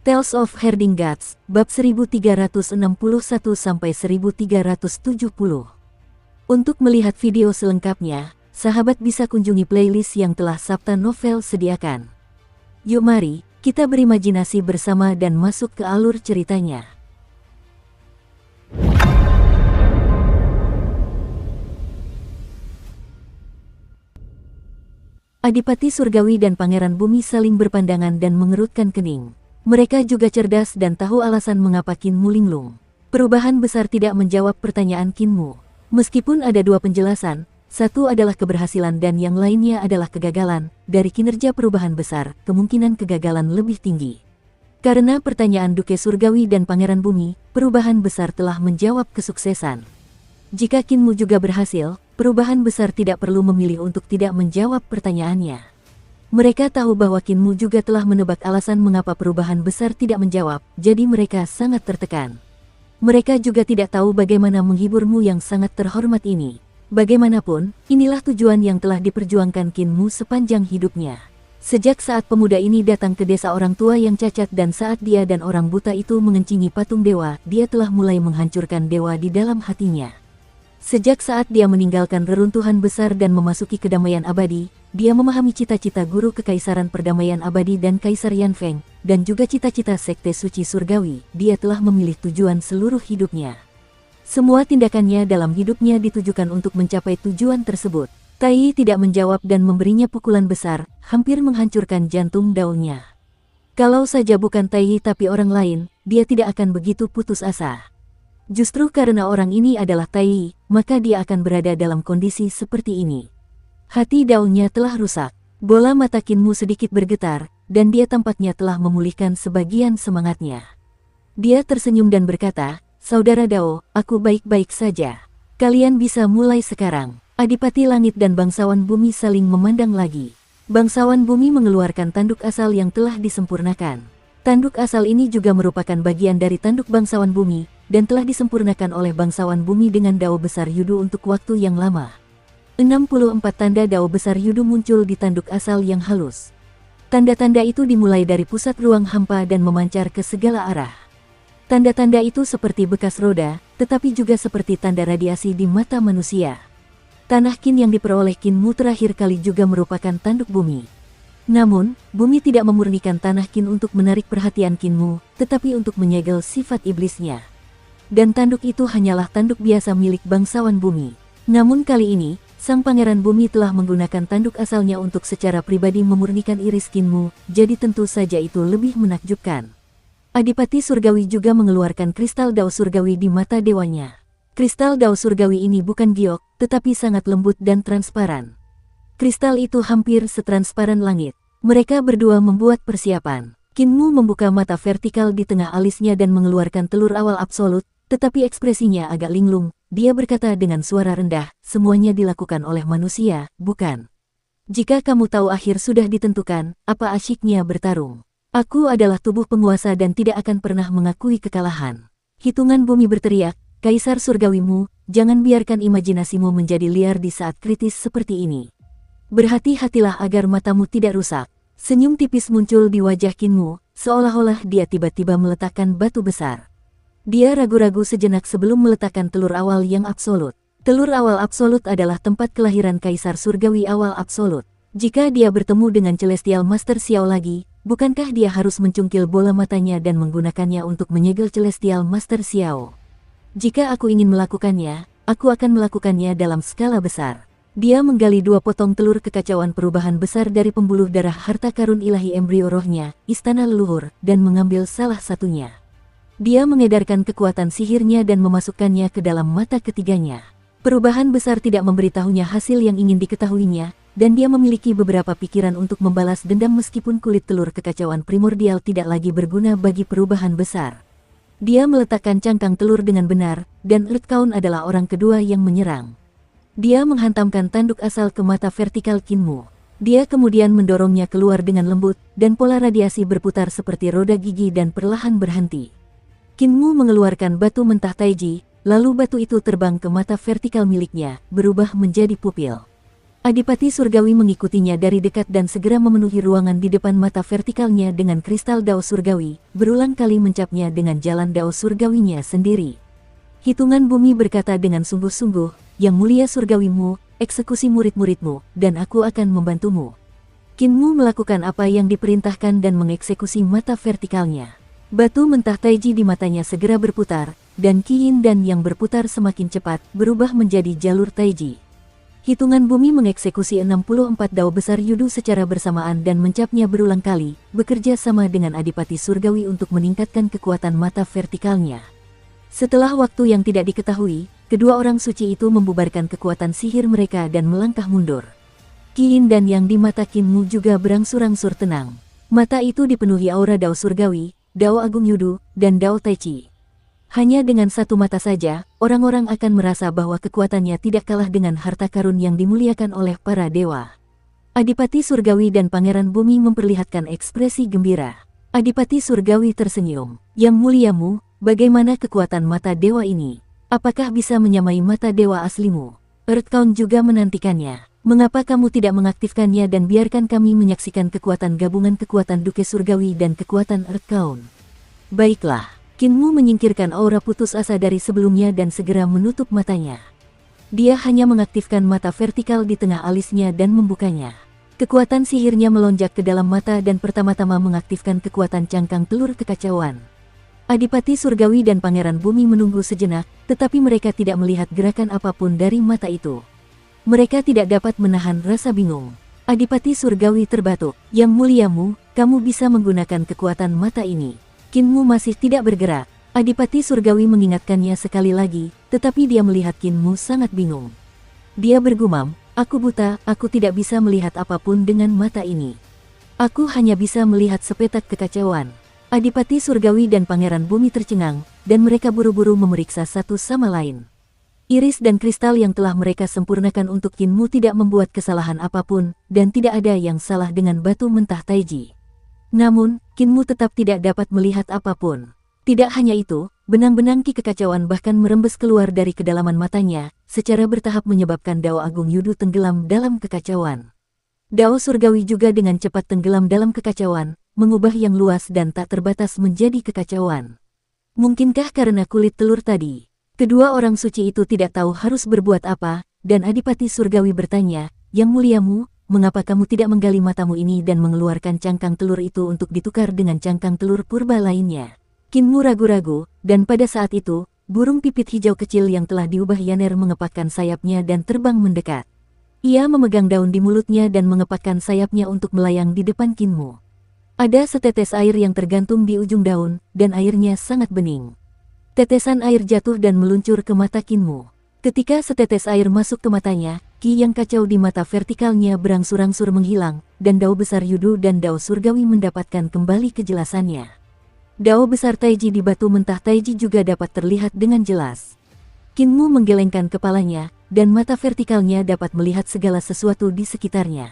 Tales of Herding Gods, bab 1361-1370. Untuk melihat video selengkapnya, sahabat bisa kunjungi playlist yang telah Sabta Novel sediakan. Yuk mari, kita berimajinasi bersama dan masuk ke alur ceritanya. Adipati Surgawi dan Pangeran Bumi saling berpandangan dan mengerutkan kening. Mereka juga cerdas dan tahu alasan mengapa Kinmu linglung. Perubahan besar tidak menjawab pertanyaan Kinmu. Meskipun ada dua penjelasan, satu adalah keberhasilan dan yang lainnya adalah kegagalan. Dari kinerja perubahan besar, kemungkinan kegagalan lebih tinggi. Karena pertanyaan Duke Surgawi dan Pangeran Bumi, perubahan besar telah menjawab kesuksesan. Jika Kinmu juga berhasil, perubahan besar tidak perlu memilih untuk tidak menjawab pertanyaannya. Mereka tahu bahwa Kinmu juga telah menebak alasan mengapa perubahan besar tidak menjawab, jadi mereka sangat tertekan. Mereka juga tidak tahu bagaimana menghiburmu yang sangat terhormat ini. Bagaimanapun, inilah tujuan yang telah diperjuangkan Kinmu sepanjang hidupnya. Sejak saat pemuda ini datang ke desa orang tua yang cacat dan saat dia dan orang buta itu mengencingi patung dewa, dia telah mulai menghancurkan dewa di dalam hatinya. Sejak saat dia meninggalkan reruntuhan besar dan memasuki kedamaian abadi, dia memahami cita-cita guru kekaisaran perdamaian abadi dan Kaisar Yanfeng, dan juga cita-cita sekte suci surgawi. Dia telah memilih tujuan seluruh hidupnya. Semua tindakannya dalam hidupnya ditujukan untuk mencapai tujuan tersebut. Tai tidak menjawab dan memberinya pukulan besar, hampir menghancurkan jantung daunnya. Kalau saja bukan Tai tapi orang lain, dia tidak akan begitu putus asa. Justru karena orang ini adalah Tai, maka dia akan berada dalam kondisi seperti ini. Hati daunnya telah rusak, bola mata Kinmu sedikit bergetar, dan dia tampaknya telah memulihkan sebagian semangatnya. Dia tersenyum dan berkata, "Saudara Dao, aku baik-baik saja. Kalian bisa mulai sekarang." Adipati Langit dan Bangsawan Bumi saling memandang lagi. Bangsawan Bumi mengeluarkan tanduk asal yang telah disempurnakan. Tanduk asal ini juga merupakan bagian dari tanduk Bangsawan Bumi, dan telah disempurnakan oleh Bangsawan Bumi dengan Dao Besar Yudu untuk waktu yang lama. 64 tanda Dao Besar Yudu muncul di tanduk asal yang halus. Tanda-tanda itu dimulai dari pusat ruang hampa dan memancar ke segala arah. Tanda-tanda itu seperti bekas roda, tetapi juga seperti tanda radiasi di mata manusia. Tanah Kin yang diperoleh Kinmu terakhir kali juga merupakan tanduk bumi. Namun, bumi tidak memurnikan tanah Kin untuk menarik perhatian Kinmu, tetapi untuk menyegel sifat iblisnya. Dan tanduk itu hanyalah tanduk biasa milik Bangsawan Bumi. Namun kali ini, Sang Pangeran Bumi telah menggunakan tanduk asalnya untuk secara pribadi memurnikan iris Kinmu, jadi tentu saja itu lebih menakjubkan. Adipati Surgawi juga mengeluarkan kristal Dao Surgawi di mata dewanya. Kristal Dao Surgawi ini bukan giok, tetapi sangat lembut dan transparan. Kristal itu hampir setransparan langit. Mereka berdua membuat persiapan. Kinmu membuka mata vertikal di tengah alisnya dan mengeluarkan telur awal absolut, tetapi ekspresinya agak linglung. Dia berkata dengan suara rendah, "Semuanya dilakukan oleh manusia, bukan? Jika kamu tahu akhir sudah ditentukan, apa asyiknya bertarung? Aku adalah tubuh penguasa dan tidak akan pernah mengakui kekalahan." Hitungan bumi berteriak, "Kaisar Surgawimu, jangan biarkan imajinasimu menjadi liar di saat kritis seperti ini. Berhati-hatilah agar matamu tidak rusak." Senyum tipis muncul di wajah Kinmu, seolah-olah dia tiba-tiba meletakkan batu besar. Dia ragu-ragu sejenak sebelum meletakkan telur awal yang absolut. Telur awal absolut adalah tempat kelahiran Kaisar Surgawi awal absolut. Jika dia bertemu dengan Celestial Master Xiao lagi, bukankah dia harus mencungkil bola matanya dan menggunakannya untuk menyegel Celestial Master Xiao? Jika aku ingin melakukannya, aku akan melakukannya dalam skala besar. Dia menggali dua potong telur kekacauan perubahan besar dari pembuluh darah harta karun ilahi embrio rohnya, istana leluhur, dan mengambil salah satunya. Dia mengedarkan kekuatan sihirnya dan memasukkannya ke dalam mata ketiganya. Perubahan besar tidak memberitahunya hasil yang ingin diketahuinya, dan dia memiliki beberapa pikiran untuk membalas dendam meskipun kulit telur kekacauan primordial tidak lagi berguna bagi perubahan besar. Dia meletakkan cangkang telur dengan benar, dan Earthkaun adalah orang kedua yang menyerang. Dia menghantamkan tanduk asal ke mata vertikal Kinmu. Dia kemudian mendorongnya keluar dengan lembut, dan pola radiasi berputar seperti roda gigi dan perlahan berhenti. Kinmu mengeluarkan batu mentah Taiji, lalu batu itu terbang ke mata vertikal miliknya, berubah menjadi pupil. Adipati Surgawi mengikutinya dari dekat dan segera memenuhi ruangan di depan mata vertikalnya dengan kristal Dao Surgawi, berulang kali mencapnya dengan jalan Dao Surgawinya sendiri. Hitungan bumi berkata dengan sungguh-sungguh, "Yang mulia Surgawimu, eksekusi murid-muridmu, dan aku akan membantumu." Kinmu melakukan apa yang diperintahkan dan mengeksekusi mata vertikalnya. Batu mentah taiji di matanya segera berputar, dan Qin dan yang berputar semakin cepat, berubah menjadi jalur taiji. Hitungan bumi mengeksekusi 64 dao besar yudu secara bersamaan dan mencapnya berulang kali, bekerja sama dengan Adipati Surgawi untuk meningkatkan kekuatan mata vertikalnya. Setelah waktu yang tidak diketahui, kedua orang suci itu membubarkan kekuatan sihir mereka dan melangkah mundur. Qin dan yang di mata Kinmu juga berangsur-angsur tenang. Mata itu dipenuhi aura Dao Surgawi, Dao Agung Yudu, dan Dao Taichi. Hanya dengan satu mata saja, orang-orang akan merasa bahwa kekuatannya tidak kalah dengan harta karun yang dimuliakan oleh para dewa. Adipati Surgawi dan Pangeran Bumi memperlihatkan ekspresi gembira. Adipati Surgawi tersenyum. "Yang muliamu, bagaimana kekuatan mata dewa ini? Apakah bisa menyamai mata dewa aslimu?" Earthcount juga menantikannya. "Mengapa kamu tidak mengaktifkannya dan biarkan kami menyaksikan kekuatan gabungan kekuatan Duke Surgawi dan kekuatan Earthcount?" "Baiklah." Kinmu menyingkirkan aura putus asa dari sebelumnya dan segera menutup matanya. Dia hanya mengaktifkan mata vertikal di tengah alisnya dan membukanya. Kekuatan sihirnya melonjak ke dalam mata dan pertama-tama mengaktifkan kekuatan cangkang telur kekacauan. Adipati Surgawi dan Pangeran Bumi menunggu sejenak, tetapi mereka tidak melihat gerakan apapun dari mata itu. Mereka tidak dapat menahan rasa bingung. Adipati Surgawi terbatuk. "Yang muliamu, kamu bisa menggunakan kekuatan mata ini." Kinmu masih tidak bergerak. Adipati Surgawi mengingatkannya sekali lagi, tetapi dia melihat Kinmu sangat bingung. Dia bergumam, "Aku buta, aku tidak bisa melihat apapun dengan mata ini. Aku hanya bisa melihat sepetak kekacauan." Adipati Surgawi dan Pangeran Bumi tercengang, dan mereka buru-buru memeriksa satu sama lain. Iris dan kristal yang telah mereka sempurnakan untuk Kinmu tidak membuat kesalahan apapun, dan tidak ada yang salah dengan batu mentah taiji. Namun, Kinmu tetap tidak dapat melihat apapun. Tidak hanya itu, benang-benang ki kekacauan bahkan merembes keluar dari kedalaman matanya, secara bertahap menyebabkan Dao Agung Yudu tenggelam dalam kekacauan. Dao Surgawi juga dengan cepat tenggelam dalam kekacauan, mengubah yang luas dan tak terbatas menjadi kekacauan. Mungkinkah karena kulit telur tadi? Kedua orang suci itu tidak tahu harus berbuat apa, dan Adipati Surgawi bertanya, "Yang muliamu, mengapa kamu tidak menggali matamu ini dan mengeluarkan cangkang telur itu untuk ditukar dengan cangkang telur purba lainnya?" Kinmu ragu-ragu, dan pada saat itu, burung pipit hijau kecil yang telah diubah Yaner mengepakkan sayapnya dan terbang mendekat. Ia memegang daun di mulutnya dan mengepakkan sayapnya untuk melayang di depan Kinmu. Ada setetes air yang tergantung di ujung daun, dan airnya sangat bening. Tetesan air jatuh dan meluncur ke mata Kinmu. Ketika setetes air masuk ke matanya, ki yang kacau di mata vertikalnya berangsur-angsur menghilang, dan Dao besar Yudu dan Dao Surgawi mendapatkan kembali kejelasannya. Dao besar taiji di batu mentah taiji juga dapat terlihat dengan jelas. Kinmu menggelengkan kepalanya, dan mata vertikalnya dapat melihat segala sesuatu di sekitarnya.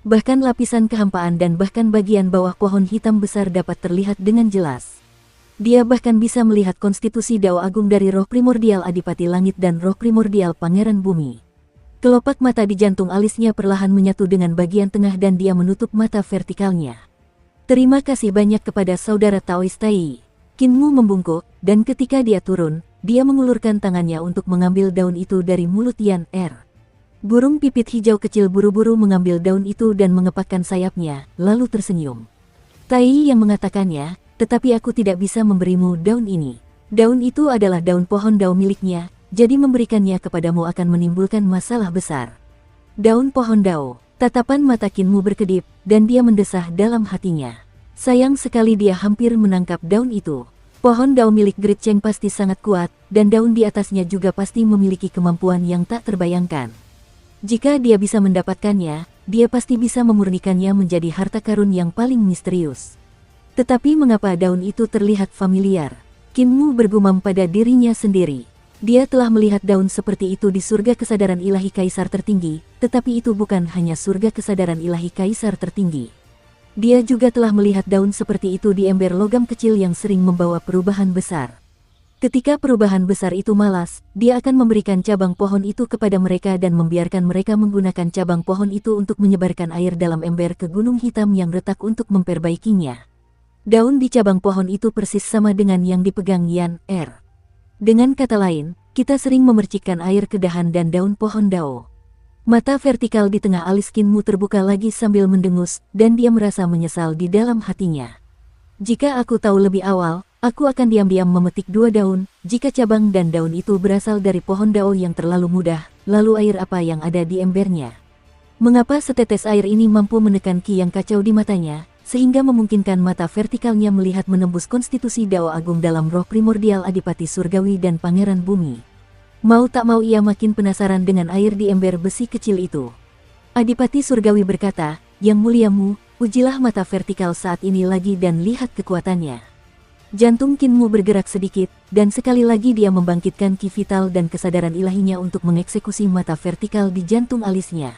Bahkan lapisan kehampaan dan bahkan bagian bawah pohon hitam besar dapat terlihat dengan jelas. Dia bahkan bisa melihat konstitusi Dao Agung dari roh primordial Adipati Langit dan roh primordial Pangeran Bumi. Kelopak mata di jantung alisnya perlahan menyatu dengan bagian tengah dan dia menutup mata vertikalnya. "Terima kasih banyak kepada saudara Taoist Tai." Kinmu membungkuk, dan ketika dia turun, dia mengulurkan tangannya untuk mengambil daun itu dari mulut Yan Er. Burung pipit hijau kecil buru-buru mengambil daun itu dan mengepakkan sayapnya, lalu tersenyum. Tai yang mengatakannya, "Tetapi aku tidak bisa memberimu daun ini. Daun itu adalah daun pohon Dao miliknya, jadi memberikannya kepadamu akan menimbulkan masalah besar." Daun pohon Dao. Tatapan mata Kinmu berkedip, dan dia mendesah dalam hatinya. Sayang sekali dia hampir menangkap daun itu. Pohon Dao milik Great Cheng pasti sangat kuat, dan daun di atasnya juga pasti memiliki kemampuan yang tak terbayangkan. Jika dia bisa mendapatkannya, dia pasti bisa memurnikannya menjadi harta karun yang paling misterius. Tetapi mengapa daun itu terlihat familiar? Kinmu bergumam pada dirinya sendiri. Dia telah melihat daun seperti itu di surga kesadaran ilahi kaisar tertinggi, tetapi itu bukan hanya surga kesadaran ilahi kaisar tertinggi. Dia juga telah melihat daun seperti itu di ember logam kecil yang sering membawa perubahan besar. Ketika perubahan besar itu malas, dia akan memberikan cabang pohon itu kepada mereka dan membiarkan mereka menggunakan cabang pohon itu untuk menyebarkan air dalam ember ke gunung hitam yang retak untuk memperbaikinya. Daun di cabang pohon itu persis sama dengan yang dipegang Yan Er. Dengan kata lain, kita sering memercikkan air ke dahan dan daun pohon Dao. Mata vertikal di tengah alis Qin Mu terbuka lagi sambil mendengus, dan dia merasa menyesal di dalam hatinya. Jika aku tahu lebih awal, aku akan diam-diam memetik 2 daun. Jika cabang dan daun itu berasal dari pohon Dao yang terlalu mudah, lalu air apa yang ada di embernya? Mengapa setetes air ini mampu menekan Qi yang kacau di matanya, sehingga memungkinkan mata vertikalnya melihat menembus konstitusi Dao Agung dalam roh primordial Adipati Surgawi dan Pangeran Bumi? Mau tak mau ia makin penasaran dengan air di ember besi kecil itu. Adipati Surgawi berkata, "Yang Muliamu, ujilah mata vertikal saat ini lagi dan lihat kekuatannya." Jantung Qin Mu bergerak sedikit, dan sekali lagi dia membangkitkan ki vital dan kesadaran ilahinya untuk mengeksekusi mata vertikal di jantung alisnya.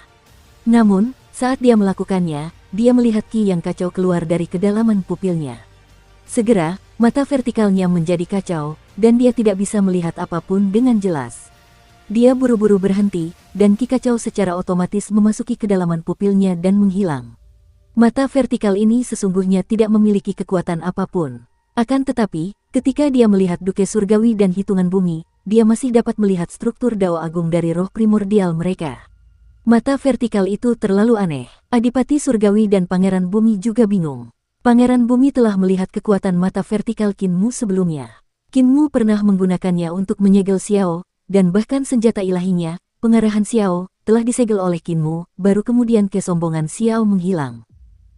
Namun, saat dia melakukannya, dia melihat ki yang kacau keluar dari kedalaman pupilnya. Segera, mata vertikalnya menjadi kacau, dan dia tidak bisa melihat apapun dengan jelas. Dia buru-buru berhenti, dan ki kacau secara otomatis memasuki kedalaman pupilnya dan menghilang. Mata vertikal ini sesungguhnya tidak memiliki kekuatan apapun. Akan tetapi, ketika dia melihat Duke Surgawi dan hitungan bumi, dia masih dapat melihat struktur Dao Agung dari roh primordial mereka. Mata vertikal itu terlalu aneh. Adipati Surgawi dan Pangeran Bumi juga bingung. Pangeran Bumi telah melihat kekuatan mata vertikal Qin Mu sebelumnya. Qin Mu pernah menggunakannya untuk menyegel Xiao, dan bahkan senjata ilahinya, pengarahan Xiao, telah disegel oleh Qin Mu, baru kemudian kesombongan Xiao menghilang.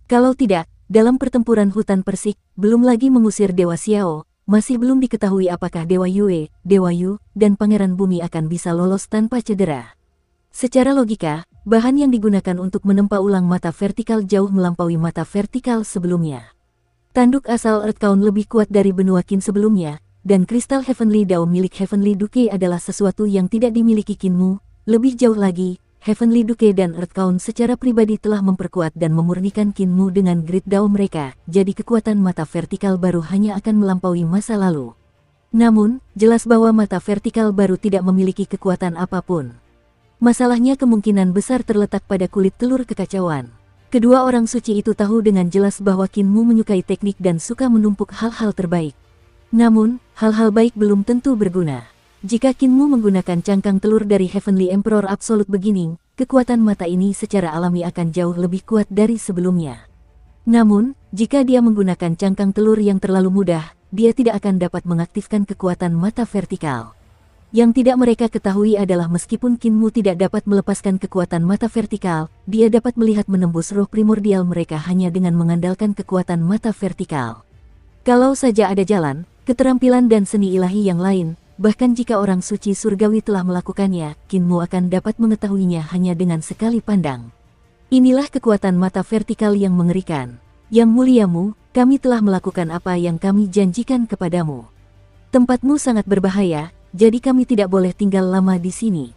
Kalau tidak, dalam pertempuran hutan persik, belum lagi mengusir Dewa Xiao, masih belum diketahui apakah Dewa Yue, Dewa Yu, dan Pangeran Bumi akan bisa lolos tanpa cedera. Secara logika, bahan yang digunakan untuk menempa ulang mata vertikal jauh melampaui mata vertikal sebelumnya. Tanduk asal Earthbound lebih kuat dari benua Qin sebelumnya, dan kristal Heavenly Dao milik Heavenly Duke adalah sesuatu yang tidak dimiliki Qin Mu. Lebih jauh lagi, Heavenly Duke dan Earthbound secara pribadi telah memperkuat dan memurnikan Qin Mu dengan Great Dao mereka, jadi kekuatan mata vertikal baru hanya akan melampaui masa lalu. Namun, jelas bahwa mata vertikal baru tidak memiliki kekuatan apapun. Masalahnya kemungkinan besar terletak pada kulit telur kekacauan. Kedua orang suci itu tahu dengan jelas bahwa Qin Mu menyukai teknik dan suka menumpuk hal-hal terbaik. Namun, hal-hal baik belum tentu berguna. Jika Qin Mu menggunakan cangkang telur dari Heavenly Emperor Absolute Beginning, kekuatan mata ini secara alami akan jauh lebih kuat dari sebelumnya. Namun, jika dia menggunakan cangkang telur yang terlalu mudah, dia tidak akan dapat mengaktifkan kekuatan mata vertikal. Yang tidak mereka ketahui adalah meskipun Qin Mu tidak dapat melepaskan kekuatan mata vertikal, dia dapat melihat menembus roh primordial mereka hanya dengan mengandalkan kekuatan mata vertikal. Kalau saja ada jalan, keterampilan dan seni ilahi yang lain, bahkan jika orang suci surgawi telah melakukannya, Qin Mu akan dapat mengetahuinya hanya dengan sekali pandang. Inilah kekuatan mata vertikal yang mengerikan. Yang Muliamu, kami telah melakukan apa yang kami janjikan kepadamu. Tempatmu sangat berbahaya, jadi kami tidak boleh tinggal lama di sini.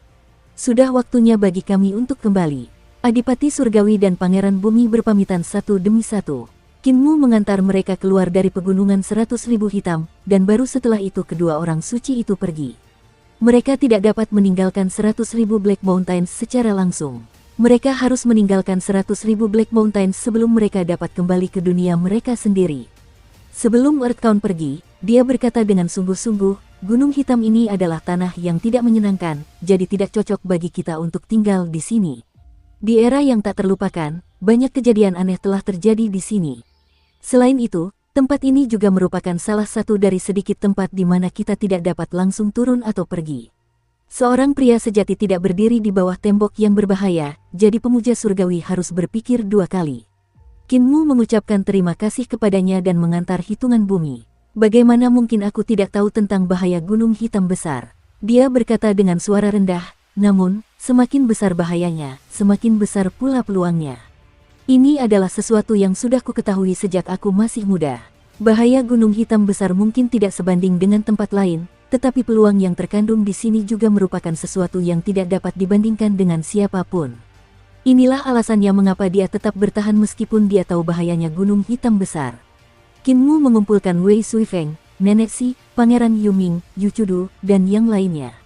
Sudah waktunya bagi kami untuk kembali. Adipati Surgawi dan Pangeran Bumi berpamitan satu demi satu. Qin Mu mengantar mereka keluar dari pegunungan 100.000 hitam, dan baru setelah itu kedua orang suci itu pergi. Mereka tidak dapat meninggalkan 100.000 Black Mountains secara langsung. Mereka harus meninggalkan 100.000 Black Mountains sebelum mereka dapat kembali ke dunia mereka sendiri. Sebelum Earthbound pergi, dia berkata dengan sungguh-sungguh, Gunung Hitam ini adalah tanah yang tidak menyenangkan, jadi tidak cocok bagi kita untuk tinggal di sini. Di era yang tak terlupakan, banyak kejadian aneh telah terjadi di sini. Selain itu, tempat ini juga merupakan salah satu dari sedikit tempat di mana kita tidak dapat langsung turun atau pergi. Seorang pria sejati tidak berdiri di bawah tembok yang berbahaya, jadi pemuja surgawi harus berpikir 2 kali. Qin Mu mengucapkan terima kasih kepadanya dan mengantar hitungan bumi. Bagaimana mungkin aku tidak tahu tentang bahaya gunung hitam besar? Dia berkata dengan suara rendah, namun, semakin besar bahayanya, semakin besar pula peluangnya. Ini adalah sesuatu yang sudah kuketahui sejak aku masih muda. Bahaya gunung hitam besar mungkin tidak sebanding dengan tempat lain, tetapi peluang yang terkandung di sini juga merupakan sesuatu yang tidak dapat dibandingkan dengan siapapun. Inilah alasannya mengapa dia tetap bertahan meskipun dia tahu bahayanya gunung hitam besar. Qin Mu mengumpulkan Wei Suifeng, Nenek Si, Pangeran Yuming, Yuchudu, dan yang lainnya.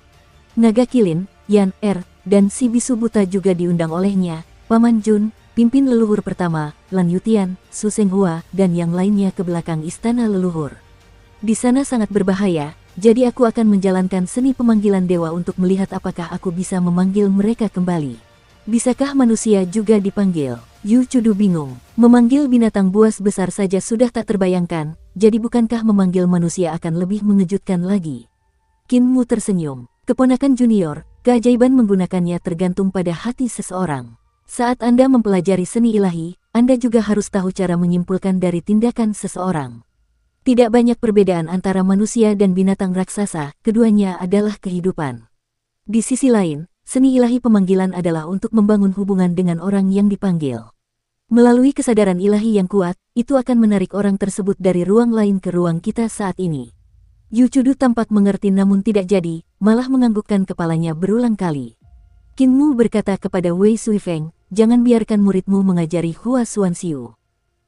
Naga Kilin, Yan, dan si bisu buta juga diundang olehnya, Paman Jun, pimpin leluhur pertama, Lan Yutian, Su Senghua, dan yang lainnya ke belakang istana leluhur. Di sana sangat berbahaya, jadi aku akan menjalankan seni pemanggilan dewa untuk melihat apakah aku bisa memanggil mereka kembali. Bisakah manusia juga dipanggil? Yuchudu bingung. Memanggil binatang buas besar saja sudah tak terbayangkan, jadi bukankah memanggil manusia akan lebih mengejutkan lagi? Kinmu tersenyum. Keponakan junior, keajaiban menggunakannya tergantung pada hati seseorang. Saat Anda mempelajari seni ilahi, Anda juga harus tahu cara menyimpulkan dari tindakan seseorang. Tidak banyak perbedaan antara manusia dan binatang raksasa, keduanya adalah kehidupan. Di sisi lain, seni ilahi pemanggilan adalah untuk membangun hubungan dengan orang yang dipanggil. Melalui kesadaran ilahi yang kuat, itu akan menarik orang tersebut dari ruang lain ke ruang kita saat ini. Yuchudu tampak mengerti namun tidak jadi, malah menganggukkan kepalanya berulang kali. Kinmu berkata kepada Wei Suifeng, jangan biarkan muridmu mengajari Hua Xuanxiu.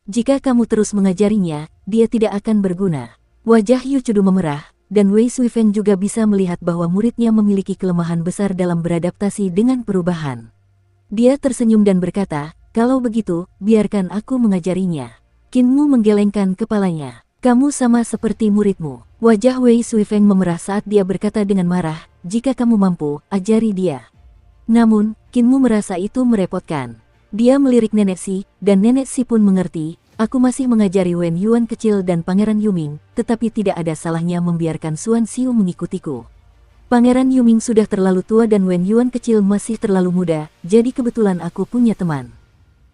Jika kamu terus mengajarinya, dia tidak akan berguna. Wajah Yuchudu memerah, dan Wei Suifeng juga bisa melihat bahwa muridnya memiliki kelemahan besar dalam beradaptasi dengan perubahan. Dia tersenyum dan berkata, kalau begitu, biarkan aku mengajarinya. Kinmu menggelengkan kepalanya. Kamu sama seperti muridmu. Wajah Wei Suifeng memerah saat dia berkata dengan marah, jika kamu mampu, ajari dia. Namun, Kinmu merasa itu merepotkan. Dia melirik Nenek Si, dan Nenek Si pun mengerti, aku masih mengajari Wen Yuan kecil dan Pangeran Yuming, tetapi tidak ada salahnya membiarkan Xuanxiu mengikutiku. Pangeran Yuming sudah terlalu tua dan Wen Yuan kecil masih terlalu muda, jadi kebetulan aku punya teman.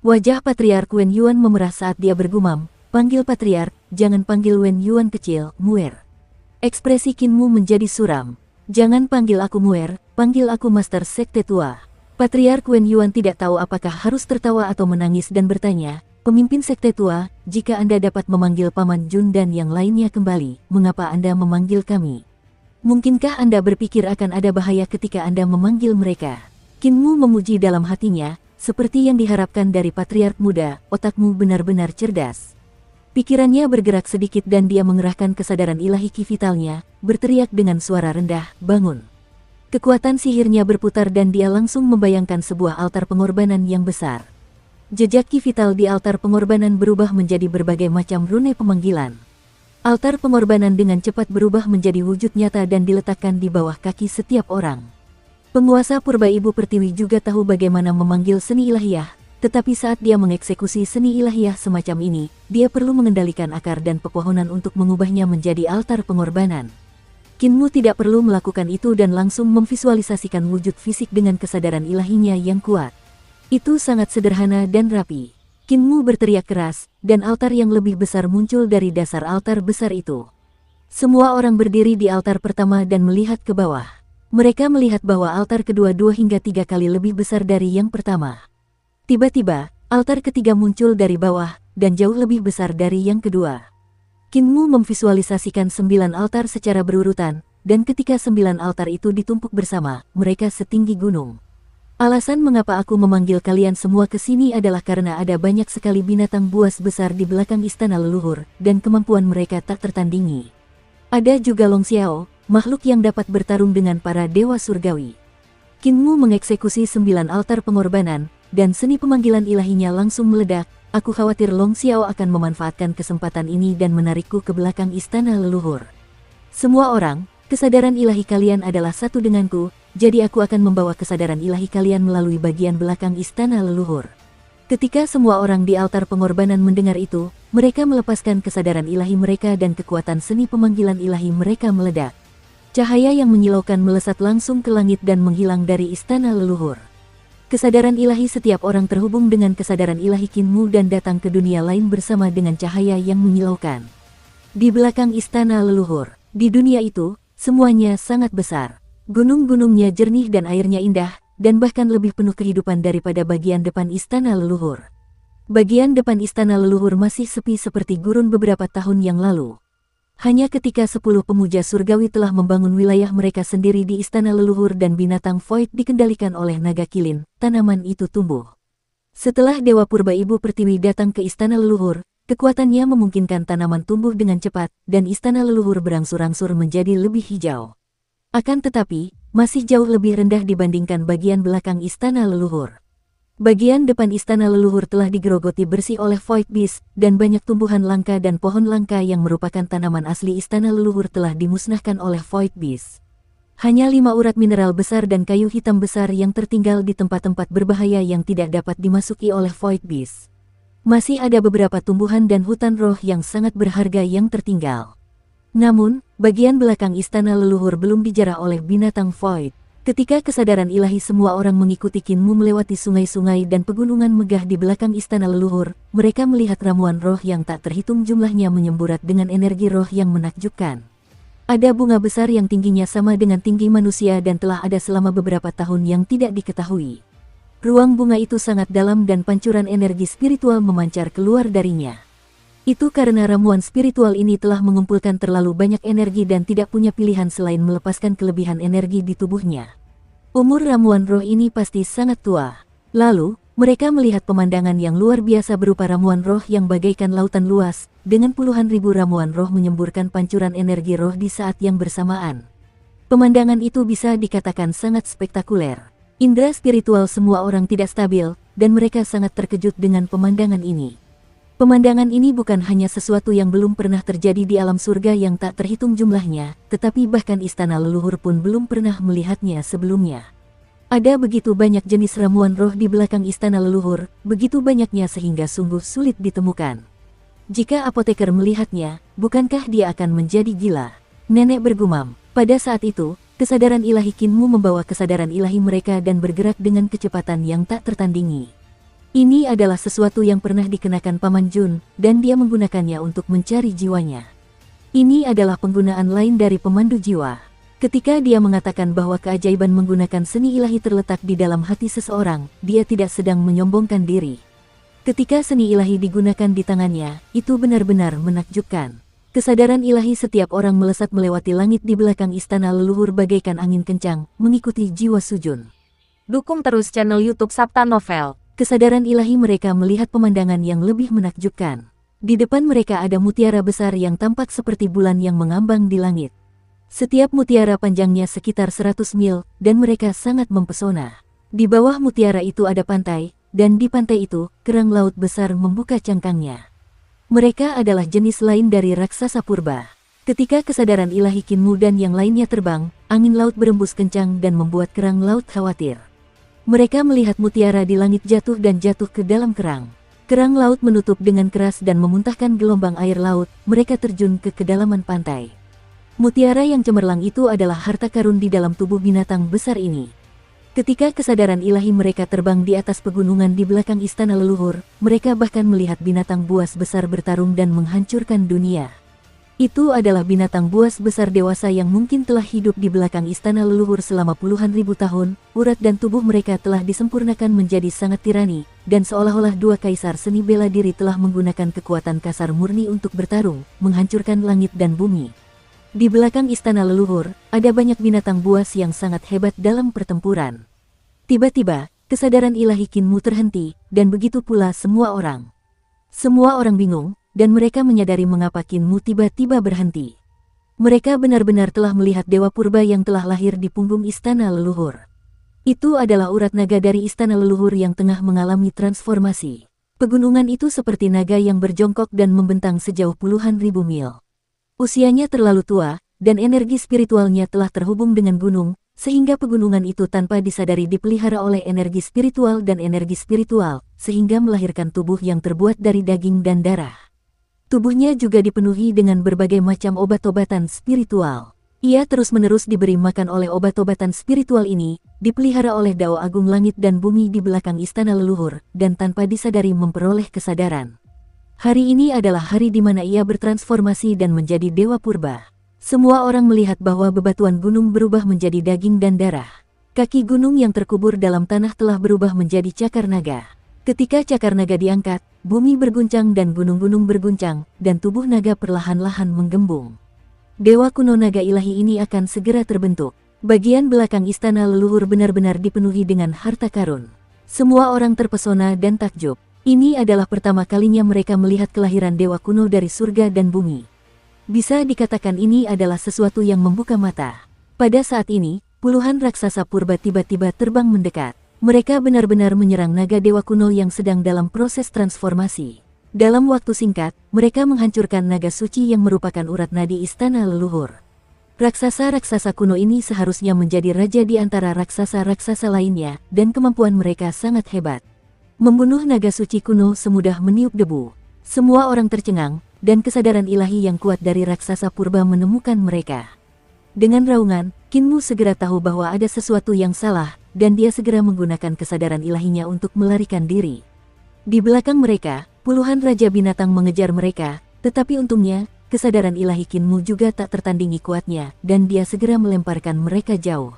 Wajah Patriark Wen Yuan memerah saat dia bergumam, panggil Patriark, jangan panggil Wen Yuan kecil, Muer. Ekspresi Kinmu menjadi suram. Jangan panggil aku Muer, panggil aku Master Sekte Tua. Patriark Wen Yuan tidak tahu apakah harus tertawa atau menangis dan bertanya, pemimpin Sekte Tua, jika Anda dapat memanggil Paman Jun dan yang lainnya kembali, mengapa Anda memanggil kami? Mungkinkah Anda berpikir akan ada bahaya ketika Anda memanggil mereka? Kinmu memuji dalam hatinya, seperti yang diharapkan dari Patriark muda, otakmu benar-benar cerdas. Pikirannya bergerak sedikit dan dia mengerahkan kesadaran ilahi ki vitalnya, berteriak dengan suara rendah, bangun. Kekuatan sihirnya berputar dan dia langsung membayangkan sebuah altar pengorbanan yang besar. Jejak ki vital di altar pengorbanan berubah menjadi berbagai macam rune pemanggilan. Altar pengorbanan dengan cepat berubah menjadi wujud nyata dan diletakkan di bawah kaki setiap orang. Penguasa Purba Ibu Pertiwi juga tahu bagaimana memanggil seni ilahiyah, tetapi saat dia mengeksekusi seni ilahiyah semacam ini, dia perlu mengendalikan akar dan pepohonan untuk mengubahnya menjadi altar pengorbanan. Kinmu tidak perlu melakukan itu dan langsung memvisualisasikan wujud fisik dengan kesadaran ilahinya yang kuat. Itu sangat sederhana dan rapi. Kinmu berteriak keras, dan altar yang lebih besar muncul dari dasar altar besar itu. Semua orang berdiri di altar pertama dan melihat ke bawah. Mereka melihat bahwa altar kedua 2 hingga 3 kali lebih besar dari yang pertama. Tiba-tiba, altar ketiga muncul dari bawah, dan jauh lebih besar dari yang kedua. Kinmu memvisualisasikan 9 altar secara berurutan, dan ketika 9 altar itu ditumpuk bersama, mereka setinggi gunung. Alasan mengapa aku memanggil kalian semua ke sini adalah karena ada banyak sekali binatang buas besar di belakang istana leluhur, dan kemampuan mereka tak tertandingi. Ada juga Long Xiao, makhluk yang dapat bertarung dengan para dewa surgawi. Kinmu mengeksekusi 9 altar pengorbanan, dan seni pemanggilan ilahinya langsung meledak. Aku khawatir Long Xiao akan memanfaatkan kesempatan ini dan menarikku ke belakang istana leluhur. Semua orang, kesadaran ilahi kalian adalah satu denganku, jadi aku akan membawa kesadaran ilahi kalian melalui bagian belakang istana leluhur. Ketika semua orang di altar pengorbanan mendengar itu, mereka melepaskan kesadaran ilahi mereka dan kekuatan seni pemanggilan ilahi mereka meledak. Cahaya yang menyilaukan melesat langsung ke langit dan menghilang dari istana leluhur. Kesadaran ilahi setiap orang terhubung dengan kesadaran ilahi Kinmu dan datang ke dunia lain bersama dengan cahaya yang menyilaukan. Di belakang istana leluhur, di dunia itu, semuanya sangat besar. Gunung-gunungnya jernih dan airnya indah, dan bahkan lebih penuh kehidupan daripada bagian depan istana leluhur. Bagian depan istana leluhur masih sepi seperti gurun beberapa tahun yang lalu. Hanya ketika 10 pemuja surgawi telah membangun wilayah mereka sendiri di istana leluhur dan binatang void dikendalikan oleh naga kilin, tanaman itu tumbuh. Setelah Dewa Purba Ibu Pertiwi datang ke istana leluhur, Kekuatannya memungkinkan tanaman tumbuh dengan cepat, dan istana leluhur berangsur-angsur menjadi lebih hijau. Akan tetapi, masih jauh lebih rendah dibandingkan bagian belakang istana leluhur. Bagian depan istana leluhur telah digerogoti bersih oleh Void Beast, dan banyak tumbuhan langka dan pohon langka yang merupakan tanaman asli istana leluhur telah dimusnahkan oleh Void Beast. Hanya 5 urat mineral besar dan kayu hitam besar yang tertinggal di tempat-tempat berbahaya yang tidak dapat dimasuki oleh Void Beast. Masih ada beberapa tumbuhan dan hutan roh yang sangat berharga yang tertinggal. Namun, bagian belakang istana leluhur belum dijarah oleh binatang Void. Ketika kesadaran ilahi semua orang mengikuti Kinmu melewati sungai-sungai dan pegunungan megah di belakang istana leluhur, mereka melihat ramuan roh yang tak terhitung jumlahnya menyemburat dengan energi roh yang menakjubkan. Ada bunga besar yang tingginya sama dengan tinggi manusia dan telah ada selama beberapa tahun yang tidak diketahui. Ruang bunga itu sangat dalam dan pancuran energi spiritual memancar keluar darinya. Itu karena ramuan spiritual ini telah mengumpulkan terlalu banyak energi dan tidak punya pilihan selain melepaskan kelebihan energi di tubuhnya. Umur ramuan roh ini pasti sangat tua. Lalu, mereka melihat pemandangan yang luar biasa berupa ramuan roh yang bagaikan lautan luas, dengan puluhan ribu ramuan roh menyemburkan pancuran energi roh di saat yang bersamaan. Pemandangan itu bisa dikatakan sangat spektakuler. Indra spiritual semua orang tidak stabil, dan mereka sangat terkejut dengan pemandangan ini. Pemandangan ini bukan hanya sesuatu yang belum pernah terjadi di alam surga yang tak terhitung jumlahnya, tetapi bahkan istana leluhur pun belum pernah melihatnya sebelumnya. Ada begitu banyak jenis ramuan roh di belakang istana leluhur, begitu banyaknya sehingga sungguh sulit ditemukan. Jika apoteker melihatnya, bukankah dia akan menjadi gila? Nenek bergumam. Pada saat itu, kesadaran ilahi Kinmu membawa kesadaran ilahi mereka dan bergerak dengan kecepatan yang tak tertandingi. Ini adalah sesuatu yang pernah dikenakan Paman Jun, dan dia menggunakannya untuk mencari jiwanya. Ini adalah penggunaan lain dari pemandu jiwa. Ketika dia mengatakan bahwa keajaiban menggunakan seni ilahi terletak di dalam hati seseorang, dia tidak sedang menyombongkan diri. Ketika seni ilahi digunakan di tangannya, itu benar-benar menakjubkan. Kesadaran ilahi setiap orang melesat melewati langit di belakang istana leluhur bagaikan angin kencang, mengikuti jiwa Sujun. Dukung terus channel YouTube Sabta Novel. Kesadaran ilahi mereka melihat pemandangan yang lebih menakjubkan. Di depan mereka ada mutiara besar yang tampak seperti bulan yang mengambang di langit. Setiap mutiara panjangnya sekitar 100 mil, dan mereka sangat mempesona. Di bawah mutiara itu ada pantai, dan di pantai itu, kerang laut besar membuka cangkangnya. Mereka adalah jenis lain dari raksasa purba. Ketika kesadaran ilahi Kinmu dan yang lainnya terbang, angin laut berembus kencang dan membuat kerang laut khawatir. Mereka melihat mutiara di langit jatuh dan jatuh ke dalam kerang. Kerang laut menutup dengan keras dan memuntahkan gelombang air laut, mereka terjun ke kedalaman pantai. Mutiara yang cemerlang itu adalah harta karun di dalam tubuh binatang besar ini. Ketika kesadaran ilahi mereka terbang di atas pegunungan di belakang istana leluhur, mereka bahkan melihat binatang buas besar bertarung dan menghancurkan dunia. Itu adalah binatang buas besar dewasa yang mungkin telah hidup di belakang istana leluhur selama puluhan ribu tahun. Urat dan tubuh mereka telah disempurnakan menjadi sangat tirani, dan seolah-olah dua kaisar seni bela diri telah menggunakan kekuatan kasar murni untuk bertarung, menghancurkan langit dan bumi. Di belakang istana leluhur, ada banyak binatang buas yang sangat hebat dalam pertempuran. Tiba-tiba, kesadaran ilahi Kinmu terhenti, dan begitu pula semua orang. Semua orang bingung, dan mereka menyadari mengapa Kinmu tiba-tiba berhenti. Mereka benar-benar telah melihat dewa purba yang telah lahir di punggung istana leluhur. Itu adalah urat naga dari istana leluhur yang tengah mengalami transformasi. Pegunungan itu seperti naga yang berjongkok dan membentang sejauh puluhan ribu mil. Usianya terlalu tua, dan energi spiritualnya telah terhubung dengan gunung, sehingga pegunungan itu tanpa disadari dipelihara oleh energi spiritual dan energi spiritual, sehingga melahirkan tubuh yang terbuat dari daging dan darah. Tubuhnya juga dipenuhi dengan berbagai macam obat-obatan spiritual. Ia terus-menerus diberi makan oleh obat-obatan spiritual ini, dipelihara oleh Dao Agung Langit dan Bumi di belakang istana leluhur, dan tanpa disadari memperoleh kesadaran. Hari ini adalah hari di mana ia bertransformasi dan menjadi dewa purba. Semua orang melihat bahwa bebatuan gunung berubah menjadi daging dan darah. Kaki gunung yang terkubur dalam tanah telah berubah menjadi cakar naga. Ketika cakar naga diangkat, bumi berguncang dan gunung-gunung berguncang, dan tubuh naga perlahan-lahan menggembung. Dewa kuno naga ilahi ini akan segera terbentuk. Bagian belakang istana leluhur benar-benar dipenuhi dengan harta karun. Semua orang terpesona dan takjub. Ini adalah pertama kalinya mereka melihat kelahiran dewa kuno dari surga dan bumi. Bisa dikatakan ini adalah sesuatu yang membuka mata. Pada saat ini, puluhan raksasa purba tiba-tiba terbang mendekat. Mereka benar-benar menyerang naga dewa kuno yang sedang dalam proses transformasi. Dalam waktu singkat, mereka menghancurkan naga suci yang merupakan urat nadi istana leluhur. Raksasa-raksasa kuno ini seharusnya menjadi raja di antara raksasa-raksasa lainnya, dan kemampuan mereka sangat hebat. Membunuh naga suci kuno semudah meniup debu. Semua orang tercengang, dan kesadaran ilahi yang kuat dari raksasa purba menemukan mereka. Dengan raungan, Kinmu segera tahu bahwa ada sesuatu yang salah, dan dia segera menggunakan kesadaran ilahinya untuk melarikan diri. Di belakang mereka, puluhan raja binatang mengejar mereka, tetapi untungnya, kesadaran ilahi Kinmu juga tak tertandingi kuatnya, dan dia segera melemparkan mereka jauh.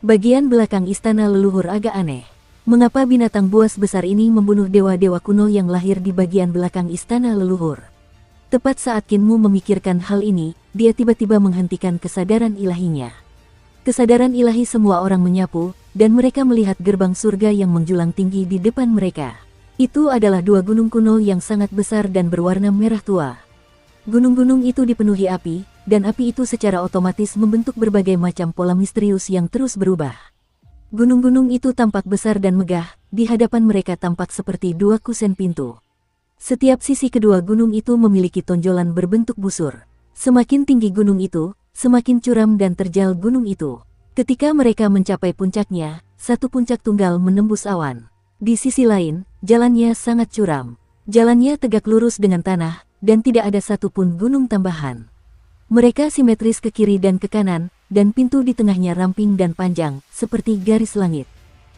Bagian belakang istana leluhur agak aneh. Mengapa binatang buas besar ini membunuh dewa-dewa kuno yang lahir di bagian belakang istana leluhur? Tepat saat Kinmu memikirkan hal ini, dia tiba-tiba menghentikan kesadaran ilahinya. Kesadaran ilahi semua orang menyapu, dan mereka melihat gerbang surga yang menjulang tinggi di depan mereka. Itu adalah dua gunung kuno yang sangat besar dan berwarna merah tua. Gunung-gunung itu dipenuhi api, dan api itu secara otomatis membentuk berbagai macam pola misterius yang terus berubah. Gunung-gunung itu tampak besar dan megah, di hadapan mereka tampak seperti dua kusen pintu. Setiap sisi kedua gunung itu memiliki tonjolan berbentuk busur. Semakin tinggi gunung itu, semakin curam dan terjal gunung itu. Ketika mereka mencapai puncaknya, satu puncak tunggal menembus awan. Di sisi lain, jalannya sangat curam. Jalannya tegak lurus dengan tanah, dan tidak ada satupun gunung tambahan. Mereka simetris ke kiri dan ke kanan, dan pintu di tengahnya ramping dan panjang, seperti garis langit.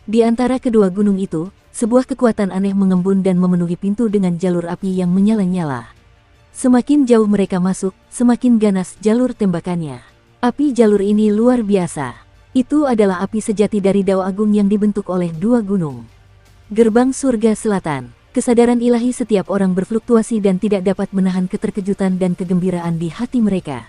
Di antara kedua gunung itu, sebuah kekuatan aneh mengembun dan memenuhi pintu dengan jalur api yang menyala-nyala. Semakin jauh mereka masuk, semakin ganas jalur tembakannya. Api jalur ini luar biasa. Itu adalah api sejati dari Dao Agung yang dibentuk oleh dua gunung. Gerbang Surga Selatan. Kesadaran ilahi setiap orang berfluktuasi dan tidak dapat menahan keterkejutan dan kegembiraan di hati mereka.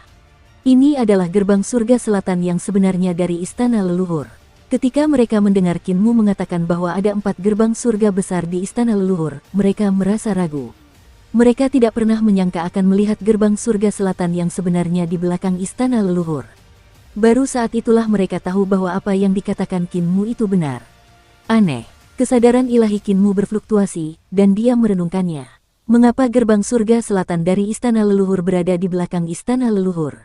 Ini adalah gerbang surga selatan yang sebenarnya dari istana leluhur. Ketika mereka mendengar Kinmu mengatakan bahwa ada 4 gerbang surga besar di istana leluhur, mereka merasa ragu. Mereka tidak pernah menyangka akan melihat gerbang surga selatan yang sebenarnya di belakang istana leluhur. Baru saat itulah mereka tahu bahwa apa yang dikatakan Kinmu itu benar. Aneh. Kesadaran ilahi Kinmu berfluktuasi, dan dia merenungkannya. Mengapa gerbang surga selatan dari istana leluhur berada di belakang istana leluhur?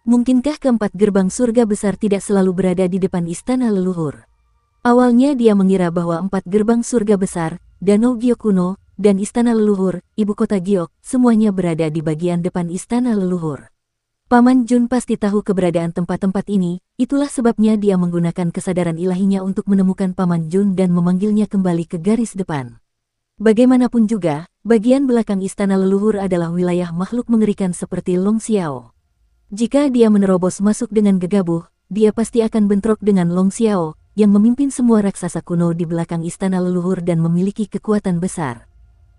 Mungkinkah keempat gerbang surga besar tidak selalu berada di depan istana leluhur? Awalnya dia mengira bahwa 4 gerbang surga besar, Danau Giok kuno, dan istana leluhur, ibu kota Giok, semuanya berada di bagian depan istana leluhur. Paman Jun pasti tahu keberadaan tempat-tempat ini, itulah sebabnya dia menggunakan kesadaran ilahinya untuk menemukan Paman Jun dan memanggilnya kembali ke garis depan. Bagaimanapun juga, bagian belakang istana leluhur adalah wilayah makhluk mengerikan seperti Long Xiao. Jika dia menerobos masuk dengan gegabah, dia pasti akan bentrok dengan Long Xiao, yang memimpin semua raksasa kuno di belakang istana leluhur dan memiliki kekuatan besar.